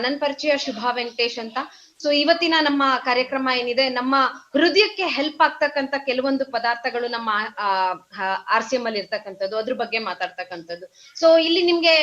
ನನ್ನ ಪರಿಚಯ ಶುಭಾ ವೆಂಕಟೇಶ್ ಅಂತ. ಸೊ ಇವತ್ತಿನ ನಮ್ಮ ಕಾರ್ಯಕ್ರಮ ಏನಿದೆ, ನಮ್ಮ ಹೃದಯಕ್ಕೆ ಹೆಲ್ಪ್ ಆಗ್ತಕ್ಕಂತ ಕೆಲವೊಂದು ಪದಾರ್ಥಗಳು ನಮ್ಮ RCM ಅಲ್ಲಿ ಇರ್ತಕ್ಕಂಥದ್ದು, ಅದ್ರ ಬಗ್ಗೆ ಮಾತಾಡ್ತಕ್ಕಂಥದ್ದು. ಸೊ ಇಲ್ಲಿ ನಿಮ್ಗೆ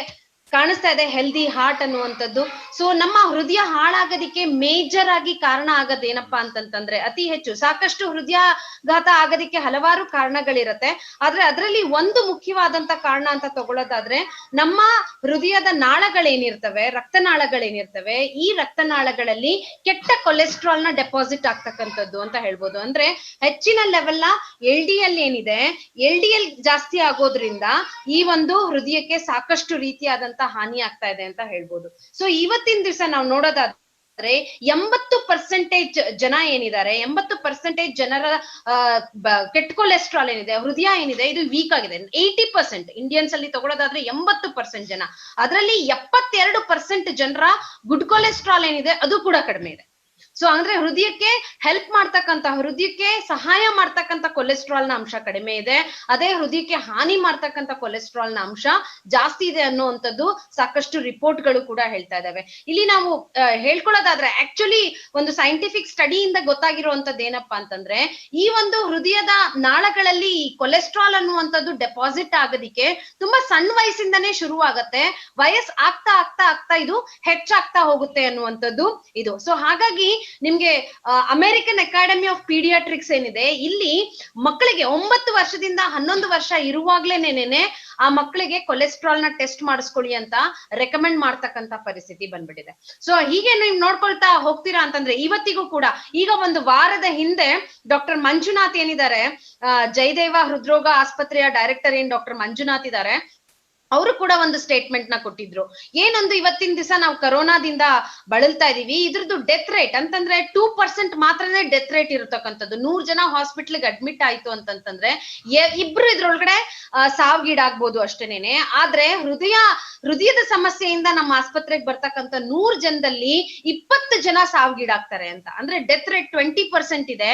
ಕಾಣಿಸ್ತಾ ಇದೆ ಹೆಲ್ದಿ ಹಾರ್ಟ್ ಅನ್ನುವಂಥದ್ದು. ಸೊ ನಮ್ಮ ಹೃದಯ ಹಾಳಾಗೋದಿಕ್ಕೆ ಮೇಜರ್ ಆಗಿ ಕಾರಣ ಆಗೋದ್ ಏನಪ್ಪಾ ಅಂತಂತಂದ್ರೆ, ಅತಿ ಹೆಚ್ಚು ಸಾಕಷ್ಟು ಹೃದಯಾಘಾತ ಆಗೋದಿಕ್ಕೆ ಹಲವಾರು ಕಾರಣಗಳಿರತ್ತೆ. ಆದ್ರೆ ಅದರಲ್ಲಿ ಒಂದು ಮುಖ್ಯವಾದಂತ ಕಾರಣ ಅಂತ ತಗೊಳ್ಳೋದಾದ್ರೆ, ನಮ್ಮ ಹೃದಯದ ನಾಳಗಳೇನಿರ್ತವೆ, ರಕ್ತನಾಳಗಳೇನಿರ್ತವೆ, ಈ ರಕ್ತನಾಳಗಳಲ್ಲಿ ಕೆಟ್ಟ ಕೊಲೆಸ್ಟ್ರಾಲ್ ನ ಡೆಪಾಸಿಟ್ ಆಗ್ತಕ್ಕಂಥದ್ದು ಅಂತ ಹೇಳ್ಬೋದು. ಅಂದ್ರೆ ಹೆಚ್ಚಿನ ಲೆವೆಲ್ ನ LDL ಏನಿದೆ, LDL ಜಾಸ್ತಿ ಆಗೋದ್ರಿಂದ ಈ ಒಂದು ಹೃದಯಕ್ಕೆ ಸಾಕಷ್ಟು ರೀತಿಯಾದಂತ ಹಾನಿ ಆಗ್ತಾ ಇದೆ ಅಂತ ಹೇಳ್ಬೋದು. ಸೊ ಇವತ್ತಿನ ದಿವಸ ನಾವು ನೋಡೋದಾದ್ರೆ 80% ಜನ ಏನಿದ್ದಾರೆ, 80% ಜನರ ಕೆಟ್ಟ ಕೊಲೆಸ್ಟ್ರಾಲ್ ಏನಿದೆ, ಹೃದಯ ಏನಿದೆ, ಇದು ವೀಕ್ ಆಗಿದೆ. 80% ಇಂಡಿಯನ್ಸ್ ಅಲ್ಲಿ ತಗೊಳ್ಳೋದಾದ್ರೆ 80% ಜನ, ಅದರಲ್ಲಿ 72% ಜನರ ಗುಡ್ ಕೊಲೆಸ್ಟ್ರಾಲ್ ಏನಿದೆ ಅದು ಕೂಡ ಕಡಿಮೆ ಇದೆ. ಸೊ ಅಂದ್ರೆ ಹೃದಯಕ್ಕೆ ಹೆಲ್ಪ್ ಮಾಡ್ತಕ್ಕಂತ, ಹೃದಯಕ್ಕೆ ಸಹಾಯ ಮಾಡ್ತಕ್ಕಂತ ಕೊಲೆಸ್ಟ್ರಾಲ್ ನ ಅಂಶ ಕಡಿಮೆ ಇದೆ, ಅದೇ ಹೃದಯಕ್ಕೆ ಹಾನಿ ಮಾಡ್ತಕ್ಕಂತ ಕೊಲೆಸ್ಟ್ರಾಲ್ ನ ಅಂಶ ಜಾಸ್ತಿ ಇದೆ ಅನ್ನುವಂಥದ್ದು ಸಾಕಷ್ಟು ರಿಪೋರ್ಟ್ ಗಳು ಕೂಡ ಹೇಳ್ತಾ ಇದಾವೆ. ಇಲ್ಲಿ ನಾವು ಹೇಳ್ಕೊಳ್ಳೋದಾದ್ರೆ ಆಕ್ಚುಲಿ ಒಂದು ಸೈಂಟಿಫಿಕ್ ಸ್ಟಡಿಯಿಂದ ಗೊತ್ತಾಗಿರುವಂತದ್ದು ಏನಪ್ಪಾ ಅಂತಂದ್ರೆ, ಈ ಒಂದು ಹೃದಯದ ನಾಳಗಳಲ್ಲಿ ಕೊಲೆಸ್ಟ್ರಾಲ್ ಅನ್ನುವಂಥದ್ದು ಡೆಪಾಸಿಟ್ ಆಗೋದಿಕ್ಕೆ ತುಂಬಾ ಸಣ್ಣ ವಯಸ್ಸಿಂದನೇ ಶುರು ಆಗತ್ತೆ, ವಯಸ್ಸು ಆಗ್ತಾ ಆಗ್ತಾ ಆಗ್ತಾ ಇದು ಹೆಚ್ಚಾಗ್ತಾ ಹೋಗುತ್ತೆ ಅನ್ನುವಂಥದ್ದು ಇದು. ಸೊ ಹಾಗಾಗಿ ನಿಮ್ಗೆ ಅಮೆರಿಕನ್ ಅಕಾಡೆಮಿ ಆಫ್ ಪೀಡಿಯಾಟ್ರಿಕ್ಸ್ ಏನಿದೆ, ಇಲ್ಲಿ ಮಕ್ಕಳಿಗೆ 9 ವರ್ಷದಿಂದ 11 ವರ್ಷ ಇರುವಾಗ್ಲೇನೇನೆ ಆ ಮಕ್ಕಳಿಗೆ ಕೊಲೆಸ್ಟ್ರಾಲ್ ನ ಟೆಸ್ಟ್ ಮಾಡಿಸ್ಕೊಳ್ಳಿ ಅಂತ ರೆಕಮೆಂಡ್ ಮಾಡ್ತಕ್ಕಂತ ಪರಿಸ್ಥಿತಿ ಬಂದ್ಬಿಟ್ಟಿದೆ. ಸೊ ಹೀಗೆ ನೀವು ನೋಡ್ಕೊಳ್ತಾ ಹೋಗ್ತೀರಾ ಅಂತಂದ್ರೆ, ಇವತ್ತಿಗೂ ಕೂಡ ಈಗ ಒಂದು ವಾರದ ಹಿಂದೆ ಡಾಕ್ಟರ್ ಮಂಜುನಾಥ್ ಏನಿದ್ದಾರೆ, ಜಯದೇವ ಹೃದ್ರೋಗ ಆಸ್ಪತ್ರೆಯ ಡೈರೆಕ್ಟರ್ ಏನ್ ಡಾಕ್ಟರ್ ಮಂಜುನಾಥ್ ಇದ್ದಾರೆ, ಅವರು ಕೂಡ ಒಂದು ಸ್ಟೇಟ್ಮೆಂಟ್ ನ ಕೊಟ್ಟಿದ್ರು. ಏನೊಂದು ಇವತ್ತಿನ ದಿವಸ ನಾವು ಕರೋನಾದಿಂದ ಬಳಲ್ತಾ ಇದೀವಿ, ಇದ್ರದ್ದು ಡೆತ್ ರೇಟ್ ಅಂತಂದ್ರೆ 2% ಮಾತ್ರನೇ ಡೆತ್ ರೇಟ್ ಇರತಕ್ಕಂಥದ್ದು. 100 ಜನ ಹಾಸ್ಪಿಟ್ಲ್ಗೆ ಅಡ್ಮಿಟ್ ಆಯ್ತು ಅಂತಂತಂದ್ರೆ 2 ಇದ್ರೊಳಗಡೆ ಸಾವ್ಗೀಡಾಗ್ಬೋದು ಅಷ್ಟೇನೇನೆ. ಆದ್ರೆ ಹೃದಯದ ಸಮಸ್ಯೆಯಿಂದ ನಮ್ಮ ಆಸ್ಪತ್ರೆಗೆ ಬರ್ತಕ್ಕಂಥ 100 ಜನದಲ್ಲಿ 20 ಜನ ಸಾವ್ಗೀಡಾಗ್ತಾರೆ ಅಂತ. ಅಂದ್ರೆ ಡೆತ್ ರೇಟ್ 20% ಇದೆ,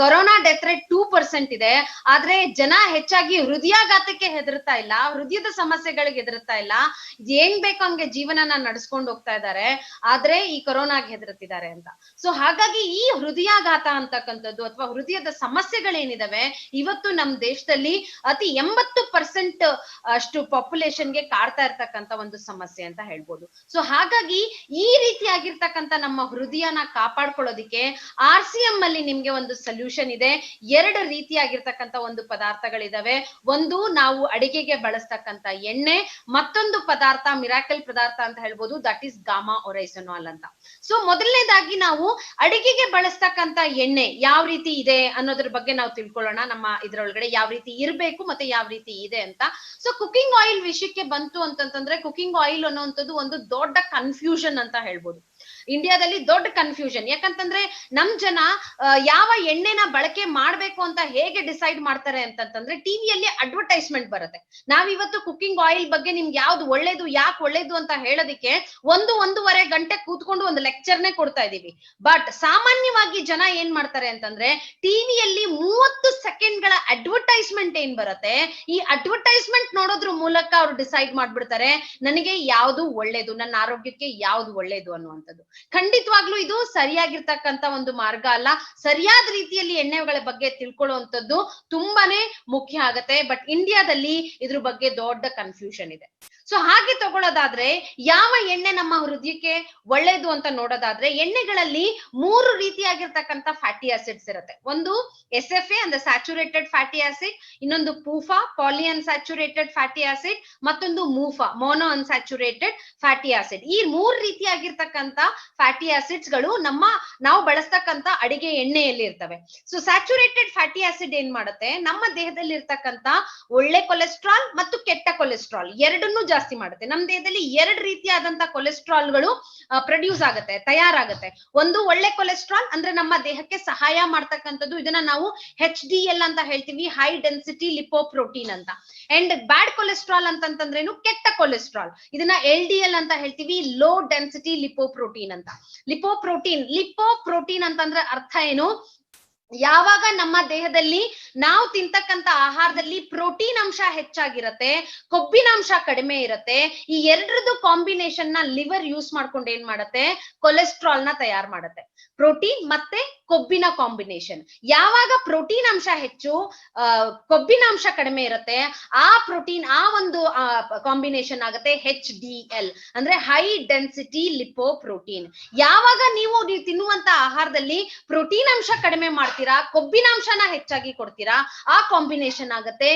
ಕೊರೋನಾ ಡೆತ್ ರೇಟ್ 2% ಇದೆ. ಆದ್ರೆ ಜನ ಹೆಚ್ಚಾಗಿ ಹೃದಯಾಘಾತಕ್ಕೆ ಹೆದರ್ತಾ ಇಲ್ಲ, ಹೃದಯದ ಸಮಸ್ಯೆಗಳಿಗೆ ಹೆದರ್ತಾ ಇಲ್ಲ, ಏನ್ ಬೇಕೋ ಹಂಗೆ ಜೀವನನ ನಡೆಸ್ಕೊಂಡು ಹೋಗ್ತಾ ಇದ್ದಾರೆ, ಆದ್ರೆ ಈ ಕೊರೋನಾಗೆ ಹೆದರ್ತಿದ್ದಾರೆ ಅಂತ. ಸೊ ಹಾಗಾಗಿ ಈ ಹೃದಯಾಘಾತ ಅಂತಕ್ಕಂಥದ್ದು ಅಥವಾ ಹೃದಯದ ಸಮಸ್ಯೆಗಳೇನಿದಾವೆ ಇವತ್ತು ನಮ್ಮ ದೇಶದಲ್ಲಿ ಅತಿ 80% ಅಷ್ಟು ಪಾಪ್ಯುಲೇಷನ್ಗೆ ಕಾಡ್ತಾ ಇರ್ತಕ್ಕಂಥ ಒಂದು ಸಮಸ್ಯೆ ಅಂತ ಹೇಳ್ಬೋದು. ಸೊ ಹಾಗಾಗಿ ಈ ರೀತಿಯಾಗಿರ್ತಕ್ಕಂಥ ನಮ್ಮ ಹೃದಯನ ಕಾಪಾಡ್ಕೊಳ್ಳೋದಿಕ್ಕೆ RCM ಅಲ್ಲಿ ನಿಮ್ಗೆ ಒಂದು ಸೊಲ್ಯೂಷನ್ ಇದೆ. 2 ರೀತಿಯಾಗಿರ್ತಕ್ಕಂಥ ಒಂದು ಪದಾರ್ಥಗಳಿದಾವೆ. ಒಂದು ನಾವು ಅಡಿಗೆಗೆ ಬಳಸ್ತಕ್ಕಂಥ ಎಣ್ಣೆ, ಮತ್ತೊಂದು ಪದಾರ್ಥ ಮಿರಾಕಲ್ ಪದಾರ್ಥ ಅಂತ ಹೇಳ್ಬೋದು, ದಟ್ ಈಸ್ ಗಾಮಾ ಒರೈಸನಾಲ್ ಅಂತ. ಸೊ ಮೊದಲನೇದಾಗಿ ನಾವು ಅಡಿಗೆಗೆ ಬಳಸ್ತಕ್ಕಂಥ ಎಣ್ಣೆ ಯಾವ ರೀತಿ ಇದೆ ಅನ್ನೋದ್ರ ಬಗ್ಗೆ ನಾವು ತಿಳ್ಕೊಳ್ಳೋಣ. ನಮ್ಮ ಇದ್ರೊಳಗಡೆ ಯಾವ ರೀತಿ ಇರ್ಬೇಕು ಮತ್ತೆ ಯಾವ ರೀತಿ ಇದೆ ಅಂತ. ಸೊ ಕುಕಿಂಗ್ ಆಯಿಲ್ ವಿಷಯಕ್ಕೆ ಬಂತು ಅಂತಂತಂದ್ರೆ, ಕುಕಿಂಗ್ ಆಯಿಲ್ ಅನ್ನುವಂಥದ್ದು ಒಂದು ದೊಡ್ಡ ಕನ್ಫ್ಯೂಷನ್ ಅಂತ ಹೇಳ್ಬೋದು. ಇಂಡಿಯಾದಲ್ಲಿ ದೊಡ್ಡ ಕನ್ಫ್ಯೂಷನ್. ಯಾಕಂತಂದ್ರೆ ನಮ್ ಜನ ಯಾವ ಎಣ್ಣೆನ ಬಳಕೆ ಮಾಡ್ಬೇಕು ಅಂತ ಹೇಗೆ ಡಿಸೈಡ್ ಮಾಡ್ತಾರೆ ಅಂತಂತಂದ್ರೆ, ಟಿವಿಯಲ್ಲಿ ಅಡ್ವರ್ಟೈಸ್ಮೆಂಟ್ ಬರುತ್ತೆ. ನಾವಿವತ್ತು ಕುಕಿಂಗ್ ಆಯಿಲ್ ಬಗ್ಗೆ ನಿಮ್ಗೆ ಯಾವ್ದು ಒಳ್ಳೇದು, ಯಾಕೆ ಒಳ್ಳೇದು ಅಂತ ಹೇಳೋದಿಕ್ಕೆ 1-1.5 ಗಂಟೆ ಕೂತ್ಕೊಂಡು ಒಂದು ಲೆಕ್ಚರ್ನೇ ಕೊಡ್ತಾ ಇದೀವಿ. ಬಟ್ ಸಾಮಾನ್ಯವಾಗಿ ಜನ ಏನ್ ಮಾಡ್ತಾರೆ ಅಂತಂದ್ರೆ, ಟಿವಿಯಲ್ಲಿ 30 ಸೆಕೆಂಡ್ಗಳ ಅಡ್ವರ್ಟೈಸ್ಮೆಂಟ್ ಏನ್ ಬರುತ್ತೆ, ಈ ಅಡ್ವರ್ಟೈಸ್ಮೆಂಟ್ ನೋಡೋದ್ರ ಮೂಲಕ ಅವ್ರು ಡಿಸೈಡ್ ಮಾಡ್ಬಿಡ್ತಾರೆ ನನಗೆ ಯಾವ್ದು ಒಳ್ಳೇದು, ನನ್ನ ಆರೋಗ್ಯಕ್ಕೆ ಯಾವ್ದು ಒಳ್ಳೇದು ಅನ್ನುವಂಥದ್ದು. ಖಂಡಿತವಾಗ್ಲೂ ಇದು ಸರಿಯಾಗಿರ್ತಕ್ಕಂತ ಒಂದು ಮಾರ್ಗ ಅಲ್ಲ. ಸರಿಯಾದ ರೀತಿಯಲ್ಲಿ ಎಣ್ಣೆಗಳ ಬಗ್ಗೆ ತಿಳ್ಕೊಳ್ಳುವಂಥದ್ದು ತುಂಬಾನೇ ಮುಖ್ಯ ಆಗತ್ತೆ. ಬಟ್ ಇಂಡಿಯಾದಲ್ಲಿ ಇದ್ರ ಬಗ್ಗೆ ದೊಡ್ಡ ಕನ್ಫ್ಯೂಷನ್ ಇದೆ. ಸೊ ಹಾಗೆ ತಗೊಳ್ಳೋದಾದ್ರೆ ಯಾವ ಎಣ್ಣೆ ನಮ್ಮ ಹೃದಯಕ್ಕೆ ಒಳ್ಳೇದು ಅಂತ ನೋಡೋದಾದ್ರೆ, ಎಣ್ಣೆಗಳಲ್ಲಿ 3 ರೀತಿಯಾಗಿರ್ತಕ್ಕಂಥ ಫ್ಯಾಟಿ ಆಸಿಡ್ಸ್ ಇರುತ್ತೆ. ಒಂದು SFA ಅಂದ್ರೆ ಸ್ಯಾಚುರೇಟೆಡ್ ಫ್ಯಾಟಿ ಆಸಿಡ್, ಇನ್ನೊಂದು PUFA poly unsaturated fatty acid, ಮತ್ತೊಂದು MUFA mono unsaturated fatty acid. ಈ 3 ರೀತಿಯಾಗಿರ್ತಕ್ಕಂಥ ಫ್ಯಾಟಿ ಆಸಿಡ್ಸ್ ಗಳು ನಾವು ಬಳಸ್ತಕ್ಕಂಥ ಅಡಿಗೆ ಎಣ್ಣೆಯಲ್ಲಿ ಇರ್ತವೆ. ಸೊ ಸ್ಯಾಚುರೇಟೆಡ್ ಫ್ಯಾಟಿ ಆಸಿಡ್ ಏನ್ ಮಾಡುತ್ತೆ, ನಮ್ಮ ದೇಹದಲ್ಲಿ ಇರ್ತಕ್ಕಂಥ ಒಳ್ಳೆ ಕೊಲೆಸ್ಟ್ರಾಲ್ ಮತ್ತು ಕೆಟ್ಟ ಕೊಲೆಸ್ಟ್ರಾಲ್ ಎರಡನ್ನೂ ಜಾಸ್ತಿ ಮಾಡುತ್ತೆ. ನಮ್ಮ ದೇಹದಲ್ಲಿ 2 ರೀತಿಯಾದಂತ ಕೊಲೆಸ್ಟ್ರಾಲ್ಗಳು ಪ್ರೊಡ್ಯೂಸ್ ಆಗುತ್ತೆ, ತಯಾರಾಗುತ್ತೆ. ಒಂದು ಒಳ್ಳೆ ಕೊಲೆಸ್ಟ್ರಾಲ್ ಅಂದ್ರೆ ನಮ್ಮ ದೇಹಕ್ಕೆ ಸಹಾಯ ಮಾಡ್ತಕ್ಕಂಥದ್ದು, ಇದನ್ನ ನಾವು HDL ಅಂತ ಹೇಳ್ತೀವಿ, ಹೈ ಡೆನ್ಸಿಟಿ ಲಿಪೋಪ್ರೋಟೀನ್ ಅಂತ. ಅಂಡ್ ಬ್ಯಾಡ್ ಕೊಲೆಸ್ಟ್ರಾಲ್ ಅಂತಂತಂದ್ರೇನು, ಕೆಟ್ಟ ಕೊಲೆಸ್ಟ್ರಾಲ್, ಇದನ್ನ LDL ಅಂತ ಹೇಳ್ತೀವಿ, ಲೋ ಡೆನ್ಸಿಟಿ ಲಿಪೋಪ್ರೋಟೀನ್ ಅಂತ. ಲಿಪೋಪ್ರೋಟೀನ್ ಅಂತಂದ್ರೆ ಅರ್ಥ ಏನು, ಯಾವಾಗ ನಮ್ಮ ದೇಹದಲ್ಲಿ ನಾವು ತಿಂತಕ್ಕಂತ ಆಹಾರದಲ್ಲಿ ಪ್ರೋಟೀನ್ ಅಂಶ ಹೆಚ್ಚಾಗಿರತ್ತೆ, ಕೊಬ್ಬಿನಾಂಶ ಕಡಿಮೆ ಇರತ್ತೆ, ಈ ಎರಡರದ್ದು ಕಾಂಬಿನೇಷನ್ ನ ಲಿವರ್ ಯೂಸ್ ಮಾಡ್ಕೊಂಡು ಏನ್ ಮಾಡತ್ತೆ, ಕೊಲೆಸ್ಟ್ರಾಲ್ ನ ತಯಾರು ಮಾಡತ್ತೆ. ಪ್ರೋಟೀನ್ ಮತ್ತೆ ಕೊಬ್ಬಿನ ಕಾಂಬಿನೇಷನ್. ಯಾವಾಗ ಪ್ರೋಟೀನ್ ಅಂಶ ಹೆಚ್ಚು, ಕೊಬ್ಬಿನಾಂಶ ಕಡಿಮೆ ಇರತ್ತೆ, ಆ ಪ್ರೋಟೀನ್ ಆ ಒಂದು ಕಾಂಬಿನೇಷನ್ ಆಗತ್ತೆ HDL, ಅಂದ್ರೆ ಹೈ ಡೆನ್ಸಿಟಿ ಲಿಪೋಪ್ರೋಟೀನ್. ಯಾವಾಗ ನೀವು ತಿನ್ನುವಂತ ಆಹಾರದಲ್ಲಿ ಪ್ರೋಟೀನ್ ಅಂಶ ಕಡಿಮೆ ಮಾಡ್ತೀರಾ, ಕೊಬ್ಬಿನಾಂಶನ ಹೆಚ್ಚಾಗಿ ಕೊಡ್ತೀರಾ, ಆ ಕಾಂಬಿನೇಷನ್ ಆಗತ್ತೆ